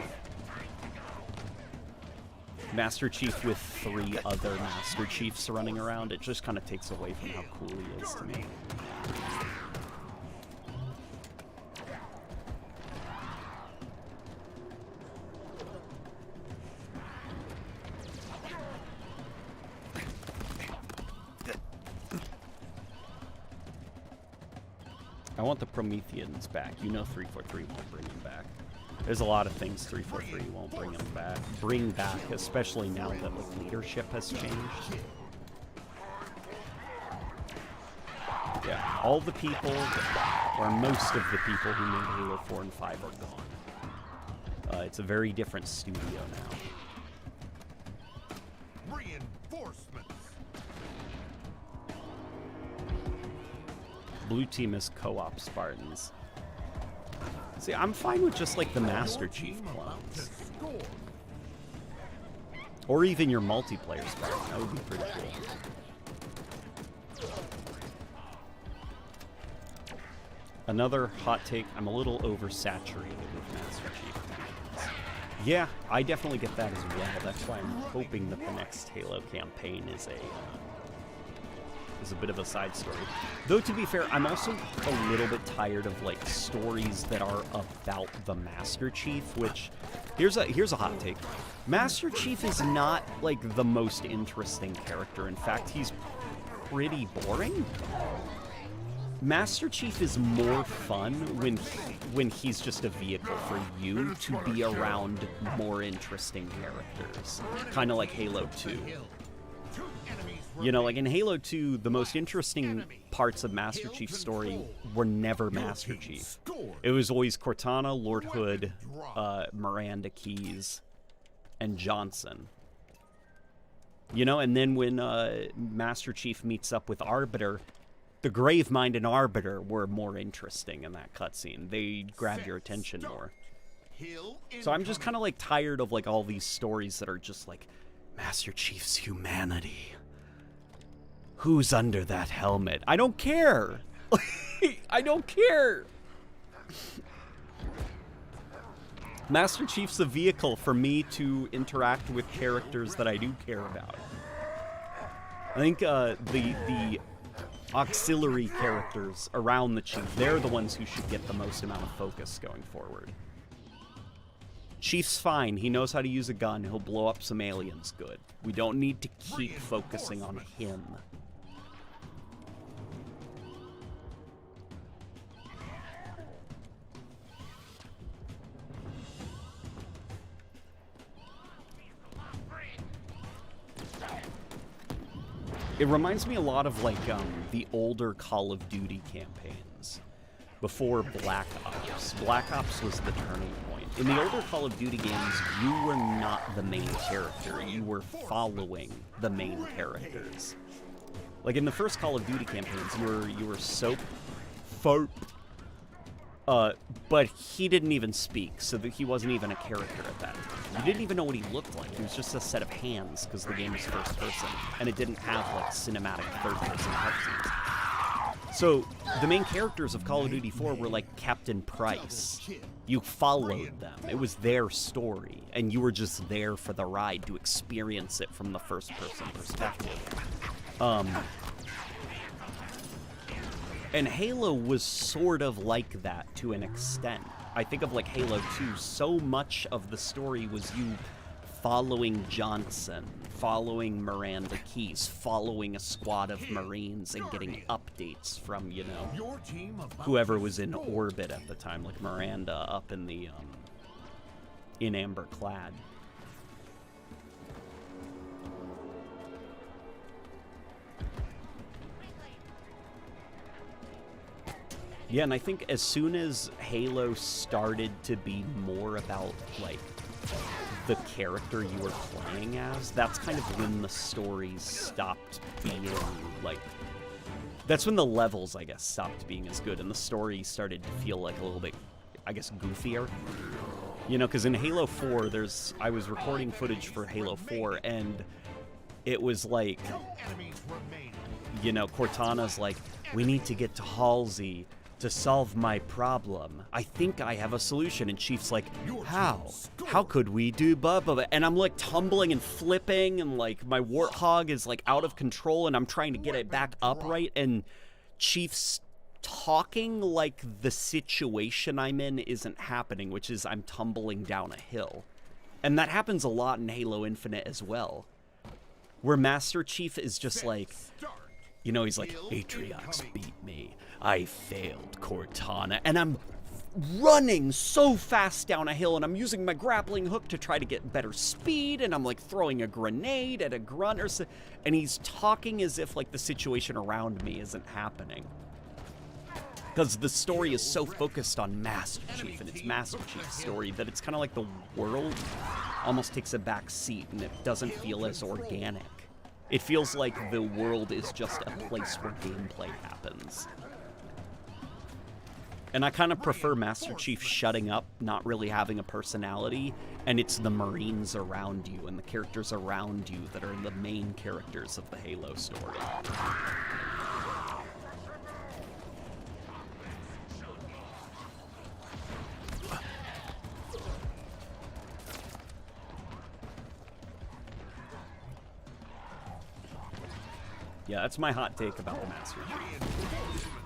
Master Chief with 3 other Master Chiefs running around, it just kind of takes away from how cool he is to me. I want the Prometheans back. You know 343 won't bring them back. There's a lot of things 343 won't bring back, especially now that like, leadership has changed. Yeah, all the people, or most of the people who made Halo 4 and 5 are gone. It's a very different studio now. Reinforcements. Blue team is co-op Spartans. See, I'm fine with just like the Master Chief clones. Or even your multiplayer Spartan. That would be pretty cool. Another hot take, I'm a little oversaturated with Master Chief clones. Yeah, I definitely get that as well. That's why I'm hoping that the next Halo campaign is a bit of a side story. Though to be fair, I'm also a little bit tired of like stories that are about the Master Chief, which here's a hot take. Master Chief is not like the most interesting character. In fact, he's pretty boring. Master Chief is more fun when he's just a vehicle for you to be around more interesting characters. Kind of like Halo 2. You know, like in Halo 2, the most interesting parts of Master Chief's story were never Master Chief. It was always Cortana, Lord Hood, Miranda Keyes, and Johnson. You know, and then when Master Chief meets up with Arbiter, the Gravemind and Arbiter were more interesting in that cutscene. They grabbed your attention more. So I'm just kind of like tired of like all these stories that are just like Master Chief's humanity. Who's under that helmet? I don't care. I don't care. Master Chief's a vehicle for me to interact with characters that I do care about. I think the auxiliary characters around the Chief, they're the ones who should get the most amount of focus going forward. Chief's fine. He knows how to use a gun. He'll blow up some aliens good. We don't need to keep focusing on him. It reminds me a lot of like the older Call of Duty campaigns before Black Ops. Black Ops was the turning point. In the older Call of Duty games, you were not the main character. You were following the main characters. Like in the first Call of Duty campaigns, you were Soap, but he didn't even speak, so that he wasn't even a character at that time. You didn't even know what he looked like. He was just a set of hands, because the game was first person, and it didn't have like cinematic third person cutscenes. So the main characters of Call of Duty 4 were like Captain Price. You followed them. It was their story, and you were just there for the ride to experience it from the first person perspective. And Halo was sort of like that to an extent. I think of like Halo 2, so much of the story was you following Johnson, following Miranda Keys, following a squad of Marines and getting updates from, you know, Your team about whoever to was in score. orbit at the time, like Miranda up in the, in Amber Clad. Yeah, and I think as soon as Halo started to be more about, like, the character you were playing as, that's kind of when the stories stopped being, like... That's when the levels, I guess, stopped being as good, and the story started to feel, like, a little bit, I guess, goofier. You know, because in Halo 4, I was recording footage for Halo 4, and it was like, Enemies remaining. you know, Cortana's like, we need to get to Halsey to solve my problem. I think I have a solution. And Chief's like, how? How could we do blah, blah, blah? And I'm like tumbling and flipping, and like my Warthog is like out of control, and I'm trying to get it back upright, and Chief's talking like the situation I'm in isn't happening, which is I'm tumbling down a hill. And that happens a lot in Halo Infinite as well, where Master Chief is just like, Start. you know, he's like, Atriox beat me. I failed Cortana. And I'm running so fast down a hill, and I'm using my grappling hook to try to get better speed, and I'm like throwing a grenade at a grunt or so, and he's talking as if like the situation around me isn't happening. Because the story is so focused on Master Chief, and it's Master Chief's story, that it's kind of like the world almost takes a back seat, and it doesn't feel as organic. It feels like the world is just a place where gameplay happens. And I kind of prefer Master Chief shutting up, not really having a personality, and it's the Marines around you and the characters around you that are the main characters of the Halo story. Yeah, that's my hot take about the Master Chief.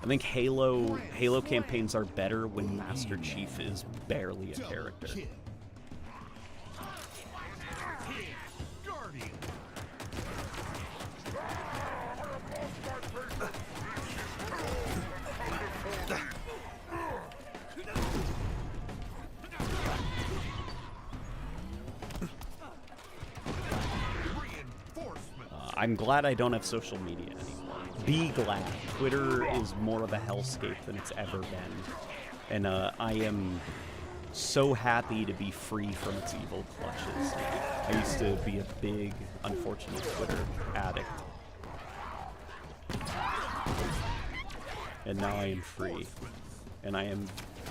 I think Halo campaigns are better when Master Chief is barely a character. Guardian. Reinforcement. I'm glad I don't have social media anymore. Be glad. Twitter is more of a hellscape than it's ever been. And I am so happy to be free from its evil clutches. I used to be a big, unfortunate Twitter addict. And now I am free. And I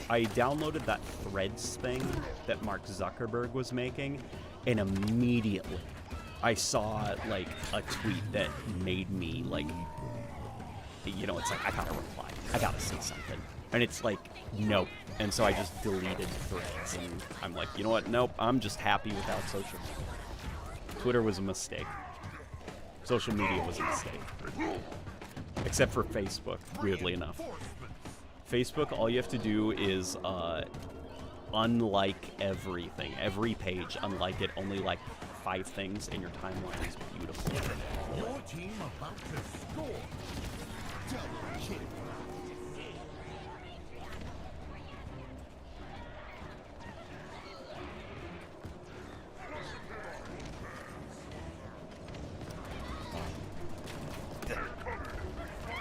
downloaded that Threads thing that Mark Zuckerberg was making, and immediately I saw like a tweet that made me like, you know, it's like, I gotta reply. I gotta say something. And it's like, nope. And so I just deleted Threads, and I'm like, you know what? Nope, I'm just happy without social media. Twitter was a mistake. Social media was a mistake. Except for Facebook, weirdly enough. Facebook, all you have to do is unlike everything. Every page, unlike it, only like 5 things, and your timeline is beautiful. Your team about to score. Double kill.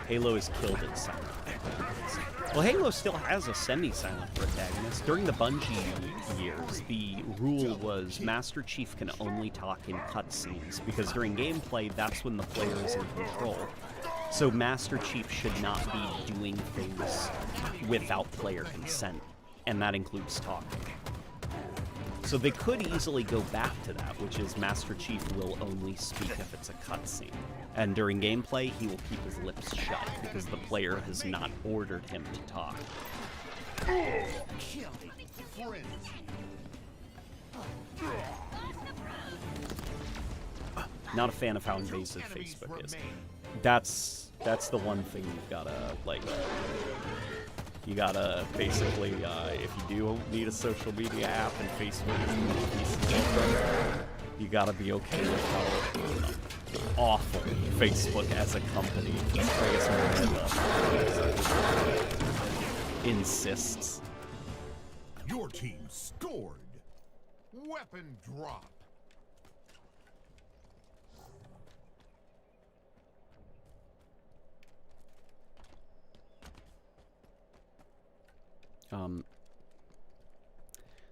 Halo is killed in silent. Well, Halo still has a semi-silent protagonist. During the Bungie years, the rule was Master Chief can only talk in cutscenes, because during gameplay, that's when the player is in control. So Master Chief should not be doing things without player consent, and that includes talking. So they could easily go back to that, which is Master Chief will only speak if it's a cutscene. And during gameplay, he will keep his lips shut, because the player has not ordered him to talk. Killing frenzy. Not a fan of how invasive Facebook is. That's the one thing you've gotta, like, you gotta basically, if you do need a social media app and Facebook is the most decent, You gotta be okay with how awful Facebook as a company, I guess, insists. Your team scored. Weapon drop.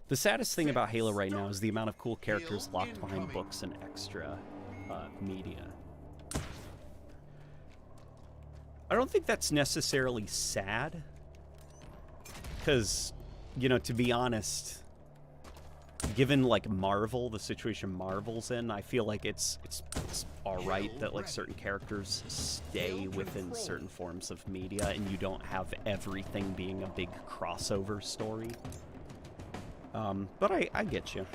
The saddest thing about Halo right now is the amount of cool characters locked behind books and extra media. I don't think that's necessarily sad, because, you know, to be honest, given like Marvel, the situation Marvel's in, I feel like it's all right that like certain characters stay within certain forms of media and you don't have everything being a big crossover story. But I get you.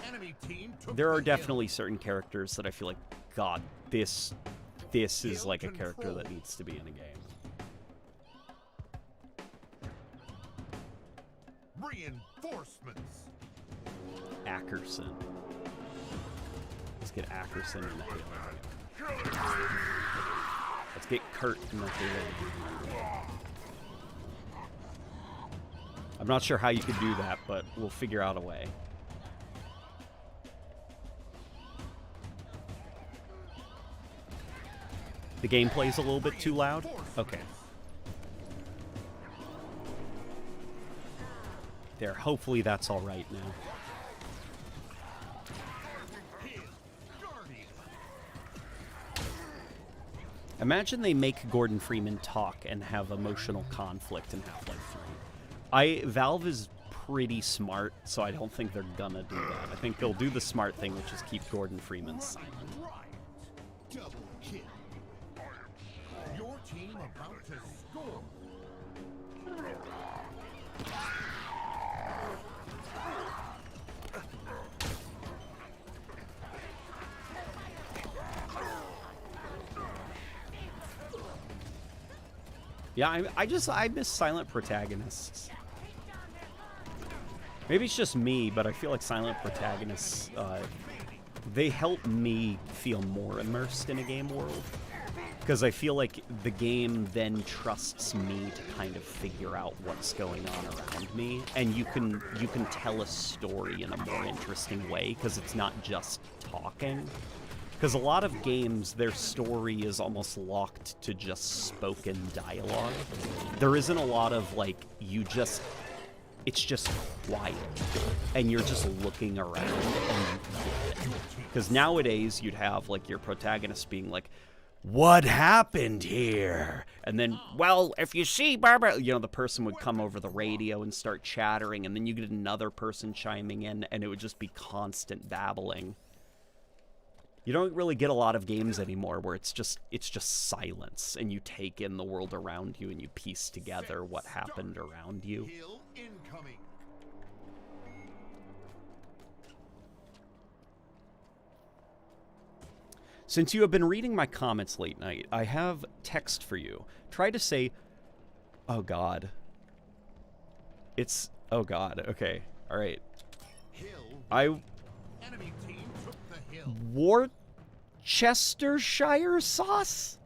There are definitely certain characters that I feel like, God, this is like a character that needs to be in a game. Reinforcements. Ackerson. Let's get Ackerson in the Halo game. Let's get Kurt in the Halo game. I'm not sure how you could do that, but we'll figure out a way. The gameplay's a little bit too loud? Okay. There, hopefully that's all right now. Imagine they make Gordon Freeman talk and have emotional conflict in Half-Life 3. Valve is pretty smart, so I don't think they're gonna do that. I think they'll do the smart thing, which is keep Gordon Freeman silent. Double kill. Your team about to score. Yeah, I miss silent protagonists. Maybe it's just me, but I feel like silent protagonists, they help me feel more immersed in a game world. Because I feel like the game then trusts me to kind of figure out what's going on around me. And you can tell a story in a more interesting way, because it's not just talking. Because a lot of games, their story is almost locked to just spoken dialogue. There isn't a lot of, like, it's just quiet. And you're just looking around and you get it. Because nowadays, you'd have, like, your protagonist being like, what happened here? And then, well, if you see Barbara, you know, the person would come over the radio and start chattering, and then you get another person chiming in, and it would just be constant babbling. You don't really get a lot of games anymore where it's just silence, and you take in the world around you and you piece together what happened around you. Kill incoming. Since you have been reading my comments late night, I have text for you. Try to say, oh God. It's, oh God, okay, all right. Enemy team took the hill. Worcestershire sauce?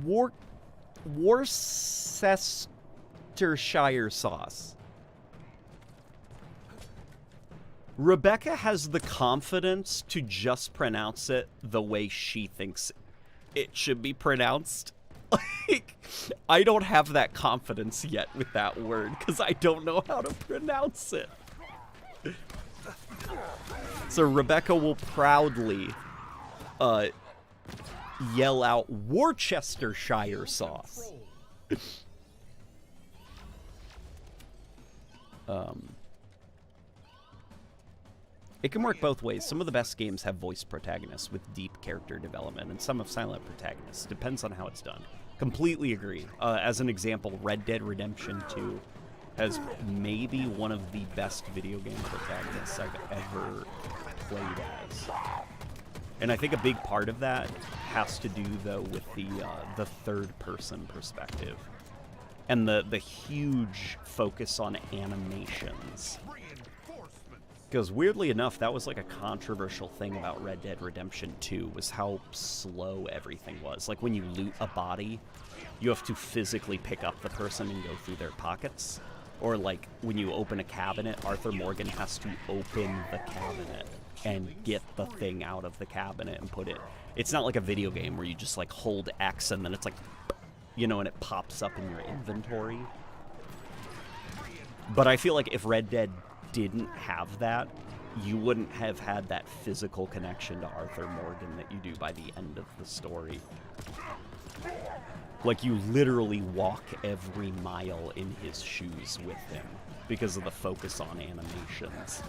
Worcestershire sauce. Rebecca has the confidence to just pronounce it the way she thinks it should be pronounced. Like, I don't have that confidence yet with that word because I don't know how to pronounce it. So Rebecca will proudly yell out Worcestershire sauce. It can work both ways. Some of the best games have voice protagonists with deep character development, and some have silent protagonists. Depends on how it's done. Completely agree. As an example, Red Dead Redemption 2 has maybe one of the best video game protagonists I've ever played as. And I think a big part of that has to do, though, with the third-person perspective. And the huge focus on animations. Because weirdly enough, that was like a controversial thing about Red Dead Redemption 2, was how slow everything was. Like when you loot a body, you have to physically pick up the person and go through their pockets. Or like when you open a cabinet, Arthur Morgan has to open the cabinet and get the thing out of the cabinet and put it. It's not like a video game where you just like hold X and then it's like, you know, and it pops up in your inventory. But I feel like if Red Dead didn't have that, you wouldn't have had that physical connection to Arthur Morgan that you do by the end of the story. Like, you literally walk every mile in his shoes with him because of the focus on animations.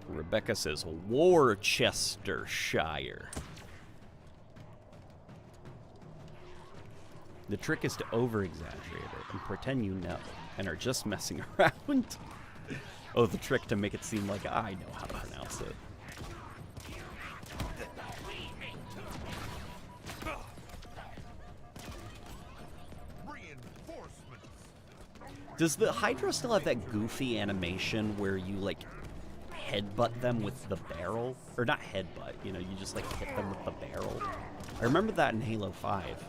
Rebecca says Worcestershire. The trick is to over-exaggerate it and pretend you know and are just messing around. Oh, the trick to make it seem like I know how to pronounce it. Does the Hydra still have that goofy animation where you, like, headbutt them with the barrel? Or not headbutt, you know, you just, like, hit them with the barrel. I remember that in Halo 5.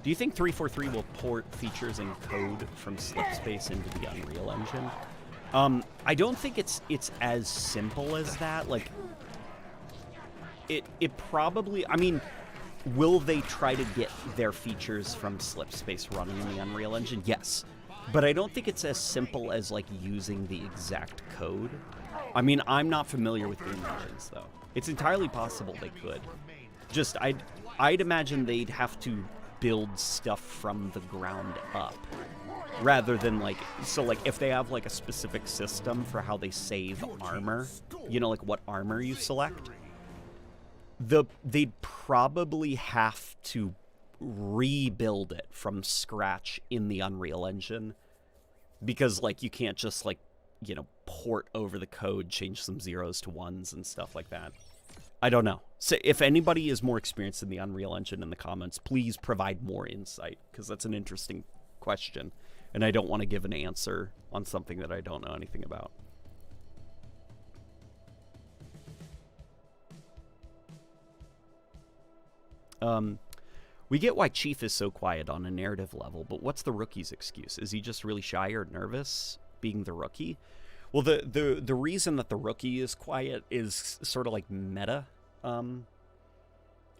Do you think 343 will port features and code from Slipspace into the Unreal Engine? I don't think it's as simple as that. Like, it probably... I mean, will they try to get their features from Slipspace running in the Unreal Engine? Yes. But I don't think it's as simple as, like, using the exact code. I mean, I'm not familiar with game engines, though. It's entirely possible they could. Just, I'd imagine they'd have to build stuff from the ground up. Rather than, like, so, like, if they have, like, a specific system for how they save armor, you know, like, what armor you select, they'd probably have to rebuild it from scratch in the Unreal Engine. Because, like, you can't just, like, you know, port over the code, change some zeros to ones and stuff like that. I don't know. So if anybody is more experienced in the Unreal Engine in the comments, please provide more insight, because that's an interesting question, and I don't want to give an answer on something that I don't know anything about. We get why Chief is so quiet on a narrative level, but what's the rookie's excuse? Is he just really shy or nervous being the rookie? Well, the reason that the rookie is quiet is sort of like meta.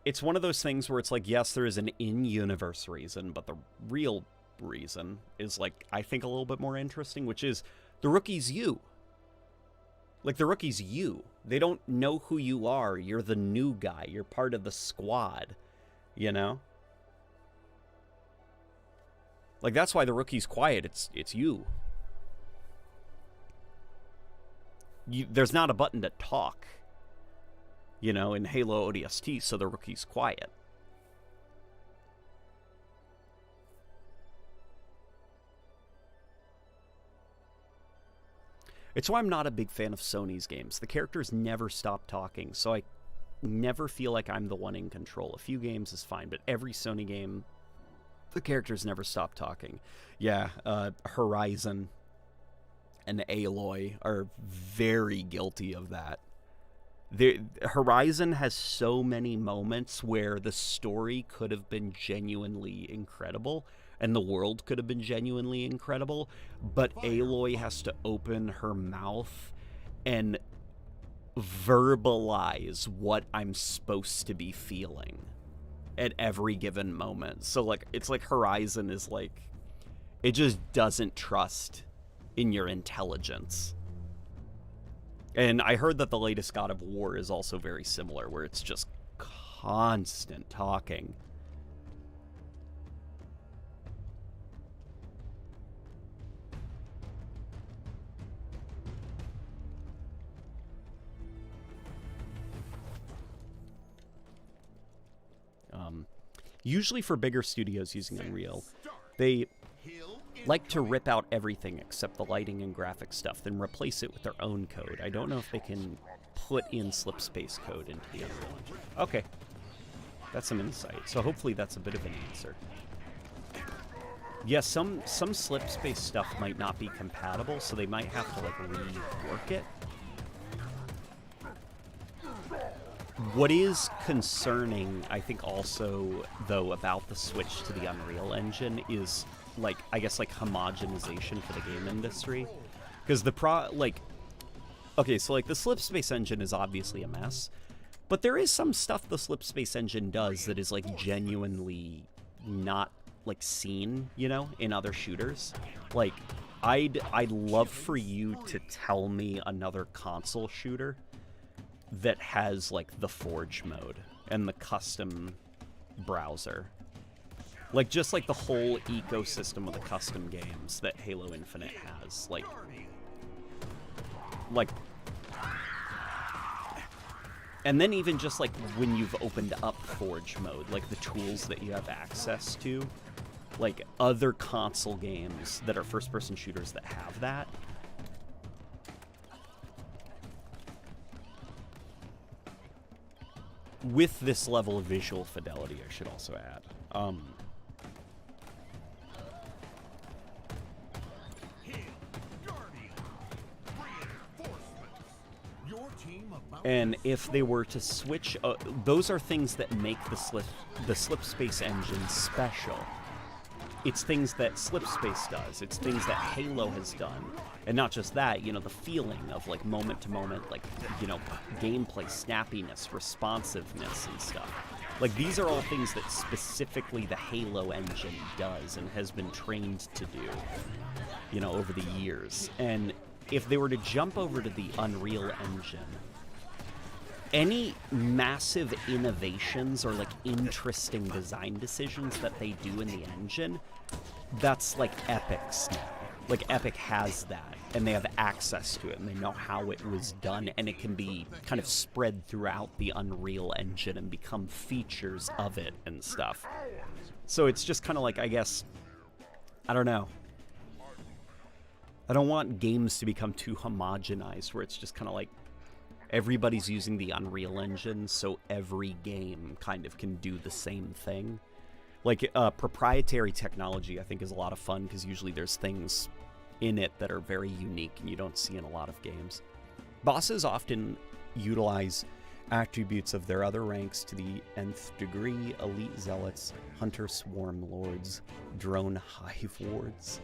It's one of those things where it's like, yes, there is an in-universe reason, but the real reason is, like, I think a little bit more interesting, which is the rookie's you. Like, the rookie's you. They don't know who you are. You're the new guy. You're part of the squad, you know? Like, that's why the rookie's quiet. It's you. There's not a button to talk, you know, in Halo ODST, so the rookie's quiet. It's why I'm not a big fan of Sony's games. The characters never stop talking, so I never feel like I'm the one in control. A few games is fine, but every Sony game, the characters never stop talking. Yeah, Horizon and Aloy are very guilty of that. Horizon has so many moments where the story could have been genuinely incredible and the world could have been genuinely incredible, but Aloy has to open her mouth and verbalize what I'm supposed to be feeling at every given moment. So, like, it's like Horizon is like, it just doesn't trust in your intelligence. And I heard that the latest God of War is also very similar, where it's just constant talking. Usually for bigger studios using Unreal, they like to rip out everything except the lighting and graphic stuff, then replace it with their own code. I don't know if they can put in Slipspace code into the Unreal Engine. Okay. That's some insight. So hopefully that's a bit of an answer. Yeah, some Slipspace stuff might not be compatible, so they might have to, like, rework it. What is concerning, I think, also, though, about the switch to the Unreal Engine is, like, I guess, like, homogenization for the game industry. Because okay, so, like, the Slipspace engine is obviously a mess, but there is some stuff the Slipspace engine does that is, like, genuinely not, like, seen, you know, in other shooters. Like, I'd love for you to tell me another console shooter that has, like, the Forge mode and the custom browser. Like, just, like, the whole ecosystem of the custom games that Halo Infinite has. Like, and then even just, like, when you've opened up Forge mode, like, the tools that you have access to, like, other console games that are first-person shooters that have that. With this level of visual fidelity, I should also add. And if they were to switch, those are things that make the Slipspace engine special. It's things that Slipspace does. It's things that Halo has done. And not just that, you know, the feeling of, like, moment-to-moment, like, you know, gameplay, snappiness, responsiveness, and stuff. Like, these are all things that specifically the Halo engine does and has been trained to do, you know, over the years. And if they were to jump over to the Unreal Engine, any massive innovations or, like, interesting design decisions that they do in the engine, that's, like, Epic's now. Like, Epic has that, and they have access to it, and they know how it was done, and it can be kind of spread throughout the Unreal Engine and become features of it and stuff. So it's just kind of like, I guess, I don't know. I don't want games to become too homogenized, where it's just kind of like, everybody's using the Unreal Engine, so every game kind of can do the same thing. Like, proprietary technology, I think, is a lot of fun, because usually there's things in it that are very unique and you don't see in a lot of games. Bosses often utilize attributes of their other ranks to the nth degree: elite zealots, hunter swarm lords, drone hive wards,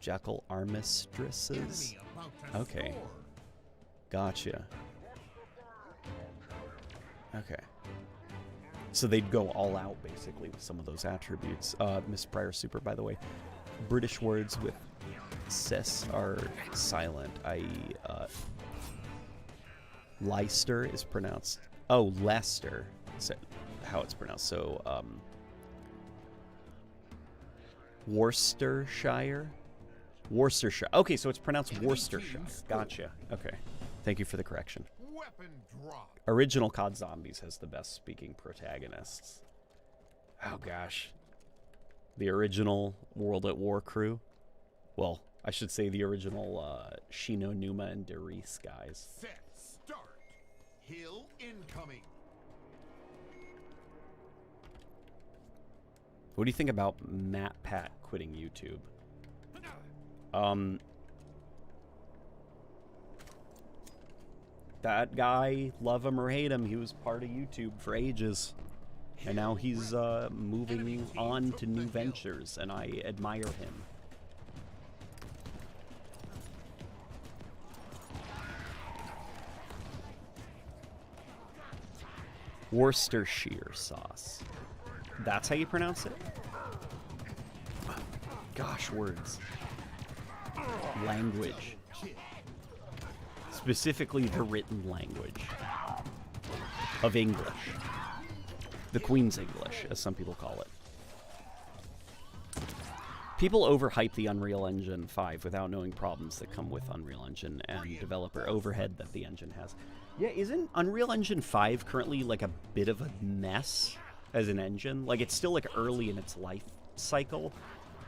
jackal armistresses. Okay. Gotcha. Okay. So they'd go all out, basically, with some of those attributes. Miss Pryor Super, by the way. British words with cis are silent. Leicester is pronounced... Oh, Leicester is how it's pronounced. So, Worcestershire? Worcestershire. Okay, so it's pronounced Worcestershire. Gotcha. Okay. Thank you for the correction. Weapon drop. Original COD Zombies has the best speaking protagonists. Oh gosh. The original World at War crew. Well, I should say the original Shino, Numa, and Derice guys. Set. Start. Hill incoming. What do you think about Matt Pat quitting YouTube? That guy, love him or hate him, he was part of YouTube for ages. And now he's moving on to new ventures, and I admire him. Worcestershire sauce. That's how you pronounce it? Gosh, words. Language. Specifically the written language of English. The Queen's English, as some people call it. People overhype the Unreal Engine 5 without knowing problems that come with Unreal Engine and developer overhead that the engine has. Yeah, isn't Unreal Engine 5 currently like a bit of a mess as an engine? Like, it's still like early in its life cycle,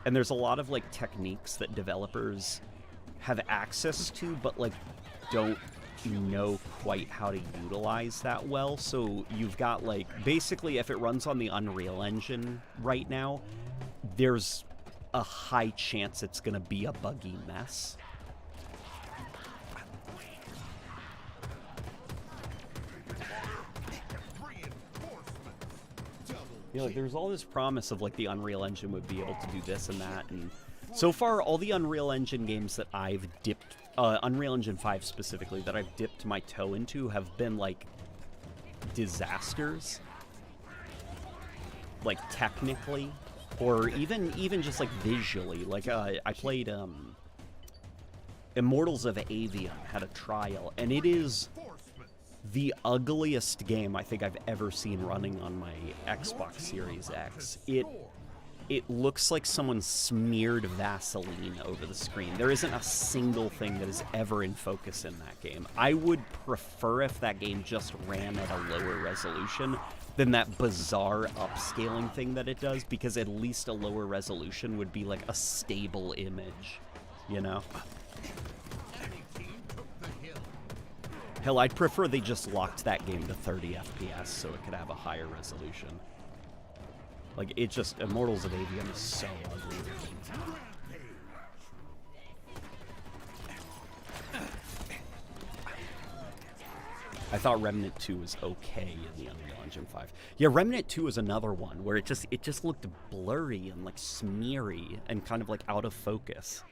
and there's a lot of like techniques that developers have access to, but like don't know quite how to utilize that well. So you've got like, basically if it runs on the Unreal Engine right now, there's a high chance it's gonna be a buggy mess. You know, like, there's all this promise of like the Unreal Engine would be able to do this and that, and so far all the Unreal Engine games that I've dipped, Unreal Engine 5 specifically, that I've dipped my toe into have been like disasters, like technically, or even just like visually. Like I played Immortals of Avium, had a trial, and it is the ugliest game I think I've ever seen running on my Xbox Series X. It looks like someone smeared Vaseline over the screen. There isn't a single thing that is ever in focus in that game. I would prefer if that game just ran at a lower resolution than that bizarre upscaling thing that it does, because at least a lower resolution would be like a stable image, you know? Hell, I'd prefer they just locked that game to 30 FPS so it could have a higher resolution. Like, it just, Immortals of Avium is so ugly. I thought Remnant 2 was okay in the Unreal Engine 5. Yeah, Remnant 2 is another one where it just looked blurry and like smeary and kind of like out of focus.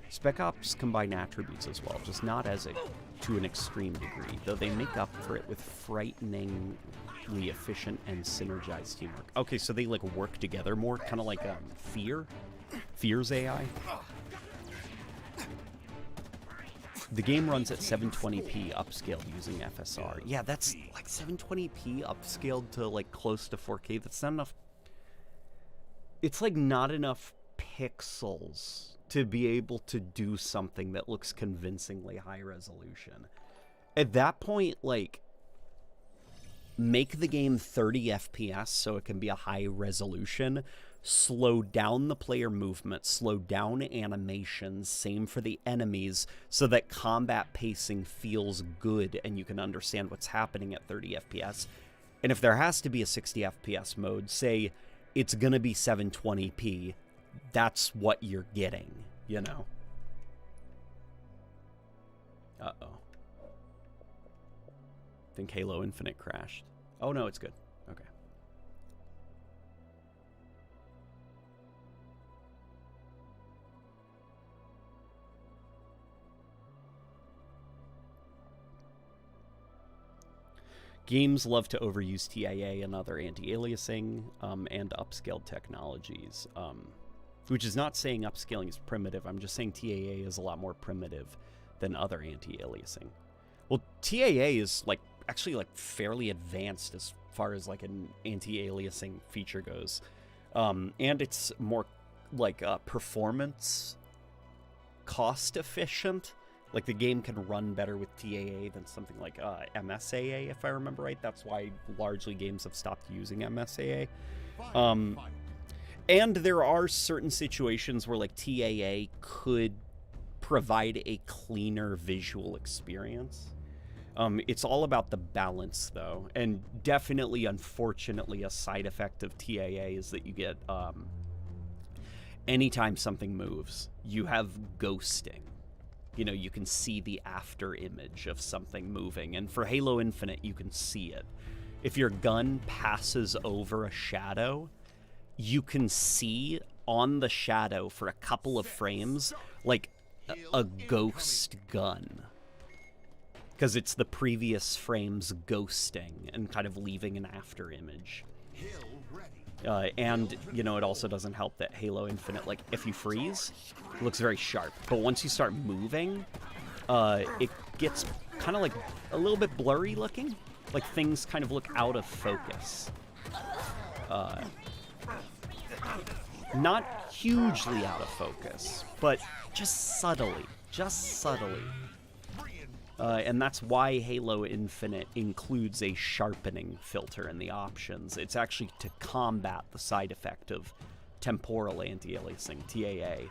Spec Ops combine attributes as well, just not to an extreme degree, though they make up for it with frighteningly efficient and synergized teamwork. Okay, so they like work together more, kind of like Fear's AI. The game runs at 720p upscaled using FSR. Yeah, that's like 720p upscaled to like close to 4K. That's not enough. It's like not enough pixels to be able to do something that looks convincingly high resolution. At that point, like, make the game 30 FPS so it can be a high resolution, slow down the player movement, slow down animations, same for the enemies, so that combat pacing feels good and you can understand what's happening at 30 FPS. And if there has to be a 60 FPS mode, say it's gonna be 720p, that's what you're getting, you know? Uh-oh. I think Halo Infinite crashed. Oh, no, it's good. Okay. Games love to overuse TIA and other anti-aliasing and upscaled technologies, which is not saying upscaling is primitive. I'm just saying TIA is a lot more primitive than other anti-aliasing. Well, TIA is like actually like fairly advanced as far as like an anti-aliasing feature goes, and it's more like performance cost efficient. Like, the game can run better with TAA than something like MSAA, if I remember right. That's why largely games have stopped using MSAA. And there are certain situations where, like, TAA could provide a cleaner visual experience. It's all about the balance, though. And definitely, unfortunately, a side effect of TAA is that you get, anytime something moves, you have ghosting. You know, you can see the after image of something moving. And for Halo Infinite, you can see it. If your gun passes over a shadow, you can see on the shadow for a couple of frames, like a ghost gun. Because it's the previous frames ghosting and kind of leaving an after image. And, you know, it also doesn't help that Halo Infinite, like, if you freeze, it looks very sharp. But once you start moving, it gets kind of, like, a little bit blurry looking. Like, things kind of look out of focus. Not hugely out of focus, but just subtly. Just subtly. And that's why Halo Infinite includes a sharpening filter in the options. It's actually to combat the side effect of temporal anti-aliasing, TAA,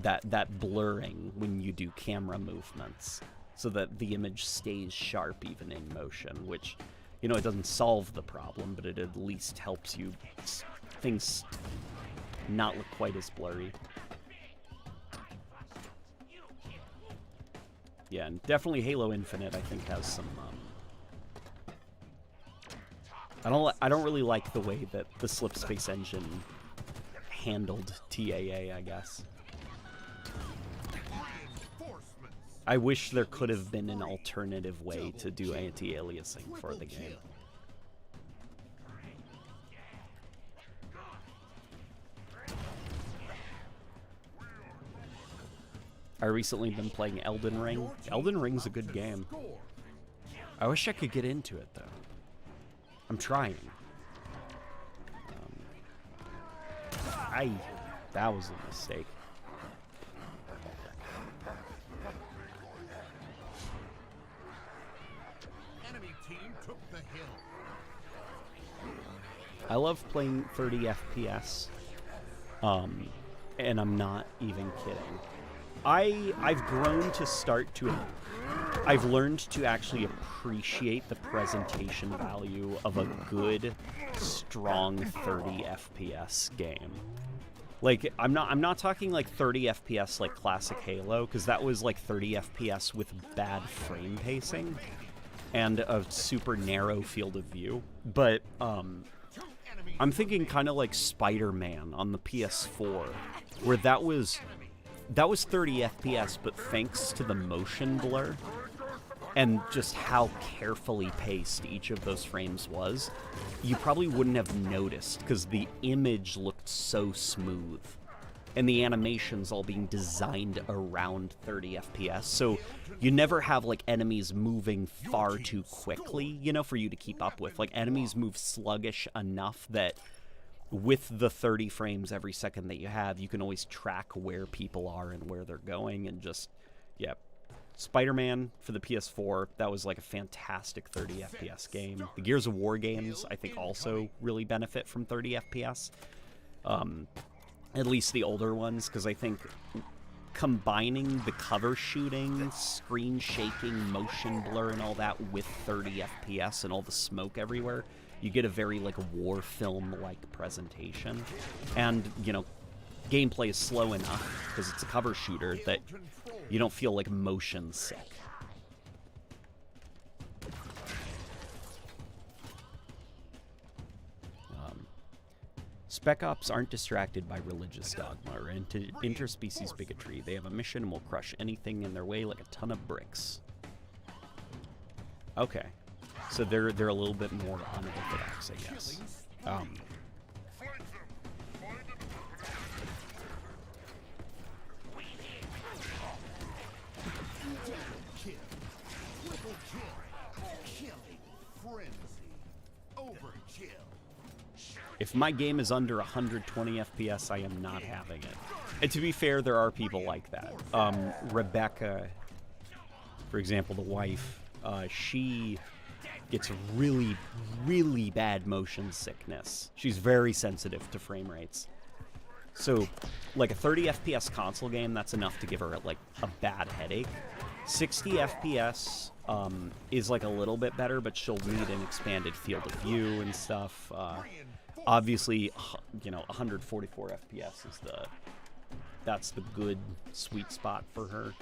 that blurring when you do camera movements, so that the image stays sharp even in motion, which, you know, it doesn't solve the problem, but it at least helps you things not look quite as blurry. Yeah, and definitely Halo Infinite, I think, has some. I don't really like the way that the Slipspace engine handled TAA, I guess. I wish there could have been an alternative way to do anti-aliasing for the game. I recently been playing Elden Ring. Elden Ring's a good game. I wish I could get into it, though. I'm trying. That was a mistake. Enemy team took the hill. I love playing 30 FPS. And I'm not even kidding. I've grown to start to... I've learned to actually appreciate the presentation value of a good, strong 30 FPS game. Like, I'm not talking like 30 FPS like classic Halo, because that was like 30 FPS with bad frame pacing and a super narrow field of view. But I'm thinking kind of like Spider-Man on the PS4, where that was 30 FPS, but thanks to the motion blur and just how carefully paced each of those frames was, you probably wouldn't have noticed because the image looked so smooth and the animations all being designed around 30 FPS. So you never have like enemies moving far too quickly, you know, for you to keep up with. Like, enemies move sluggish enough that with the 30 frames every second that you have, you can always track where people are and where they're going. And just, yeah, Spider-Man for the PS4, that was like a fantastic 30 FPS game. The Gears of War games, I think, also really benefit from 30 FPS. At least the older ones, because I think combining the cover shooting, screen shaking, motion blur, and all that with 30 FPS and all the smoke everywhere, you get a very, like, war film-like presentation. And, you know, gameplay is slow enough, because it's a cover shooter, that you don't feel, like, motion sick. Spec Ops aren't distracted by religious dogma or interspecies bigotry. They have a mission and will crush anything in their way like a ton of bricks. Okay. So they're a little bit more unorthodox, I guess. If my game is under 120 FPS, I am not having it. And to be fair, there are people like that. Rebecca, for example, the wife, she gets really, really bad motion sickness. She's very sensitive to frame rates. So, like a 30 FPS console game, that's enough to give her, like, a bad headache. 60 FPS is, like, a little bit better, but she'll need an expanded field of view and stuff. Obviously, you know, 144 FPS is that's the good sweet spot for her.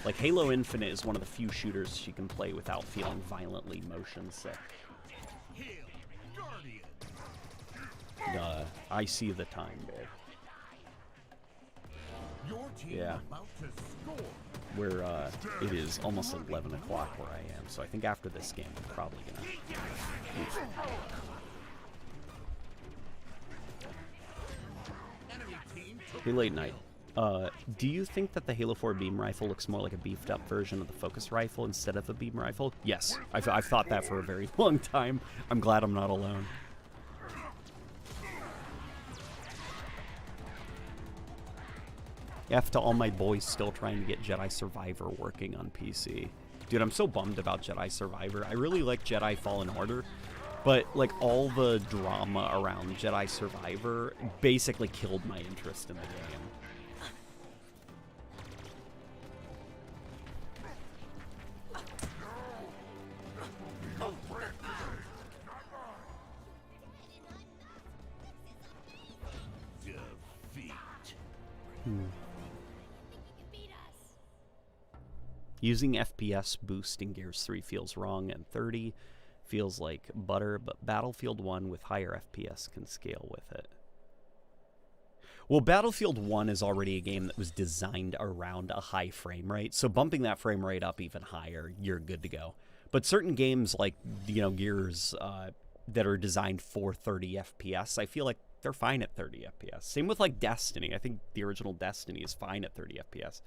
Like, Halo Infinite is one of the few shooters she can play without feeling violently motion sick. I see the time, babe. Yeah. Where it is almost 11 o'clock where I am, so I think after this game I'm probably gonna leave. Hey, Late Night. Do you think that the Halo 4 beam rifle looks more like a beefed up version of the focus rifle instead of a beam rifle? Yes, I've thought that for a very long time. I'm glad I'm not alone. F to all my boys still trying to get Jedi Survivor working on PC. Dude, I'm so bummed about Jedi Survivor. I really like Jedi Fallen Order, but like all the drama around Jedi Survivor basically killed my interest in the game. Using FPS boost in Gears 3 feels wrong, and 30 feels like butter, but Battlefield 1 with higher FPS can scale with it. Well, Battlefield 1 is already a game that was designed around a high frame rate, so bumping that frame rate up even higher, you're good to go. But certain games like, you know, Gears that are designed for 30 FPS, I feel like they're fine at 30 FPS. Same with like Destiny. I think the original Destiny is fine at 30 FPS.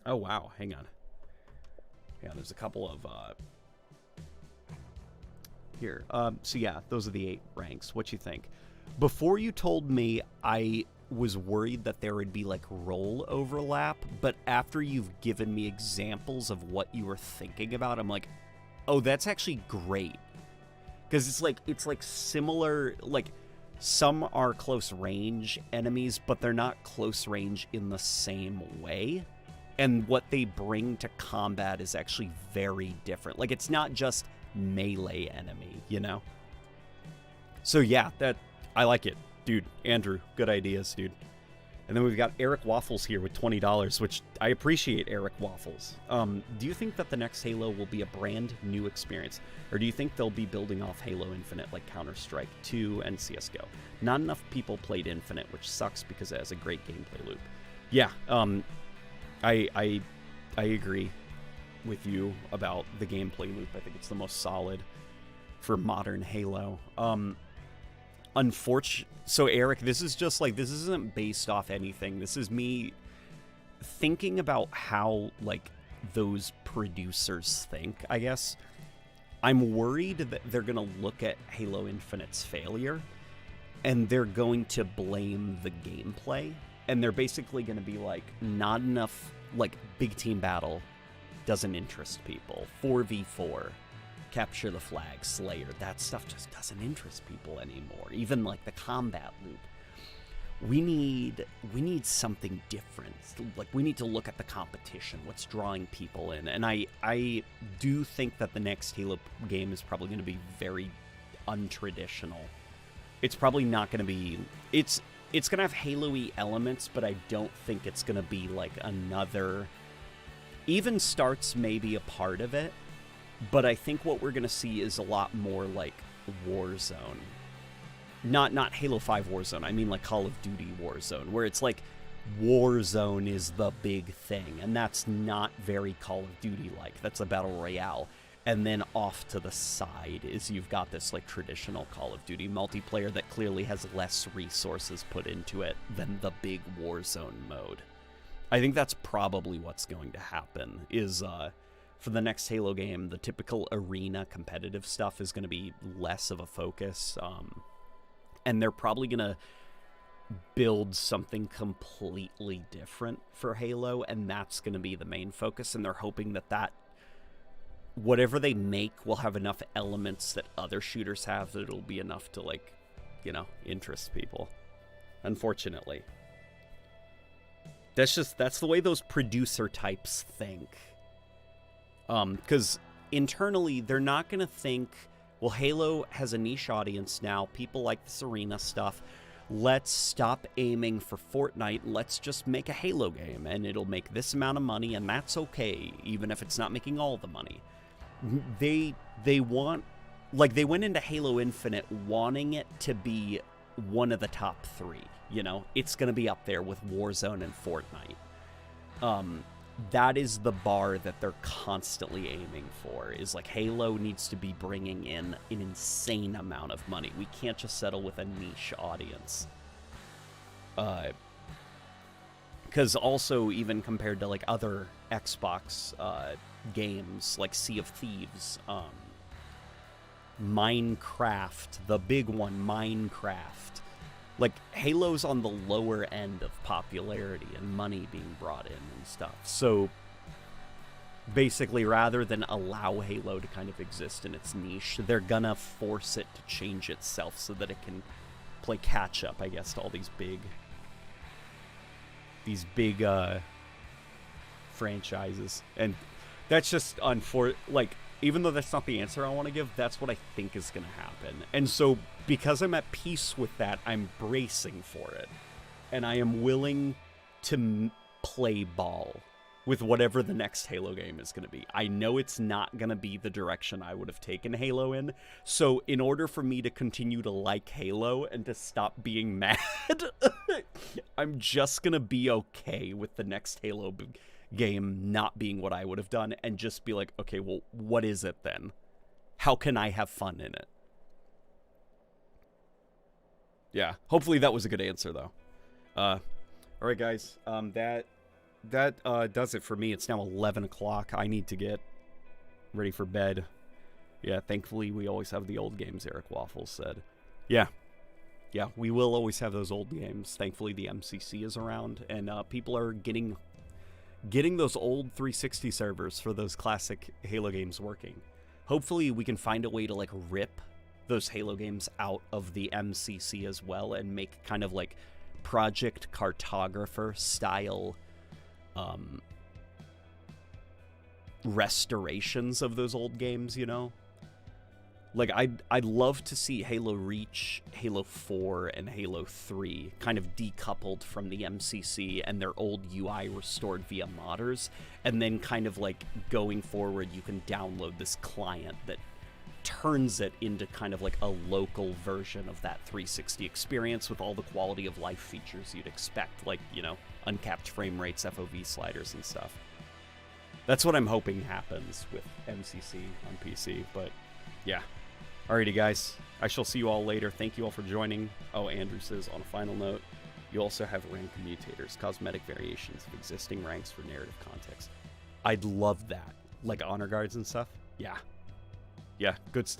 Oh, wow. Hang on. Yeah, there's a couple of... Here. So, yeah, those are the 8 ranks. What you think? Before you told me, I was worried that there would be, like, role overlap. But after you've given me examples of what you were thinking about, I'm like, oh, that's actually great. Because it's like similar... Like, some are close range enemies, but they're not close range in the same way. And what they bring to combat is actually very different. Like, it's not just melee enemy, you know? So, yeah, I like it. Dude, Andrew, good ideas, dude. And then we've got Eric Waffles here with $20, which I appreciate Eric Waffles. Do you think that the next Halo will be a brand new experience? Or do you think they'll be building off Halo Infinite like Counter-Strike 2 and CSGO? Not enough people played Infinite, which sucks because it has a great gameplay loop. Yeah, I agree with you about the gameplay loop. I think it's the most solid for modern Halo. So Eric, this is just like, this isn't based off anything. This is me thinking about how like those producers think, I guess. I'm worried that they're going to look at Halo Infinite's failure and they're going to blame the gameplay. And they're basically going to be like, not enough, like, big team battle doesn't interest people. 4v4, capture the flag, Slayer, that stuff just doesn't interest people anymore. Even, like, the combat loop. We need something different. Like, we need to look at the competition, what's drawing people in. And I do think that the next Halo game is probably going to be very untraditional. It's probably not going to be... It's going to have Halo-y elements, but I don't think it's going to be like another... Even Starts may be a part of it, but I think what we're going to see is a lot more like Warzone. Not Halo 5 Warzone, I mean like Call of Duty Warzone, where it's like Warzone is the big thing, and that's not very Call of Duty-like. That's a Battle Royale. And then off to the side is you've got this like traditional Call of Duty multiplayer that clearly has less resources put into it than the big Warzone mode. I think that's probably what's going to happen is for the next Halo game, the typical arena competitive stuff is going to be less of a focus. And they're probably going to build something completely different for Halo, and that's going to be the main focus. And they're hoping that whatever they make will have enough elements that other shooters have that it'll be enough to, like, you know, interest people. Unfortunately. That's the way those producer types think. Because internally, they're not going to think, well, Halo has a niche audience now. People like this arena stuff. Let's stop aiming for Fortnite. Let's just make a Halo game, and it'll make this amount of money, and that's okay, even if it's not making all the money. They want, like, they went into Halo Infinite wanting it to be one of the top 3, you know? It's going to be up there with Warzone and Fortnite. That is the bar that they're constantly aiming for, is like Halo needs to be bringing in an insane amount of money. We can't just settle with a niche audience. Because also, even compared to like other Xbox games like Sea of Thieves, Minecraft, the big one, Minecraft, like Halo's on the lower end of popularity and money being brought in and stuff. So Basically, rather than allow Halo to kind of exist in its niche, they're gonna force it to change itself so that it can play catch up, I guess, to all these big franchises. And that's just like, even though that's not the answer I want to give, that's what I think is gonna happen. And so because I'm at peace with that, I'm bracing for it, and I am willing to play ball with whatever the next Halo game is going to be. I know it's not going to be the direction I would have taken Halo in, so in order for me to continue to like Halo and to stop being mad, I'm just going to be okay with the next Halo game not being what I would have done, and just be like, okay, well, what is it then? How can I have fun in it? Yeah, hopefully that was a good answer, though. All right, guys, that does it for me. It's now 11 o'clock. I need to get ready for bed. Yeah, thankfully we always have the old games, Eric Waffles said. Yeah, we will always have those old games. Thankfully the MCC is around, and people are getting those old 360 servers for those classic Halo games working. Hopefully we can find a way to, like, rip those Halo games out of the MCC as well, and make kind of like Project Cartographer style restorations of those old games, you know? Like, I'd love to see Halo Reach, Halo 4, and Halo 3 kind of decoupled from the MCC and their old UI restored via modders, and then kind of like going forward you can download this client that turns it into kind of like a local version of that 360 experience with all the quality of life features you'd expect, like, you know, uncapped frame rates, FOV sliders, and stuff. That's what I'm hoping happens with MCC on PC, but yeah. Alrighty, guys. I shall see you all later. Thank you all for joining. Oh, Andrew says, on a final note, you also have rank commutators, cosmetic variations of existing ranks for narrative context. I'd love that. Like honor guards and stuff. Yeah. Yeah, good stuff.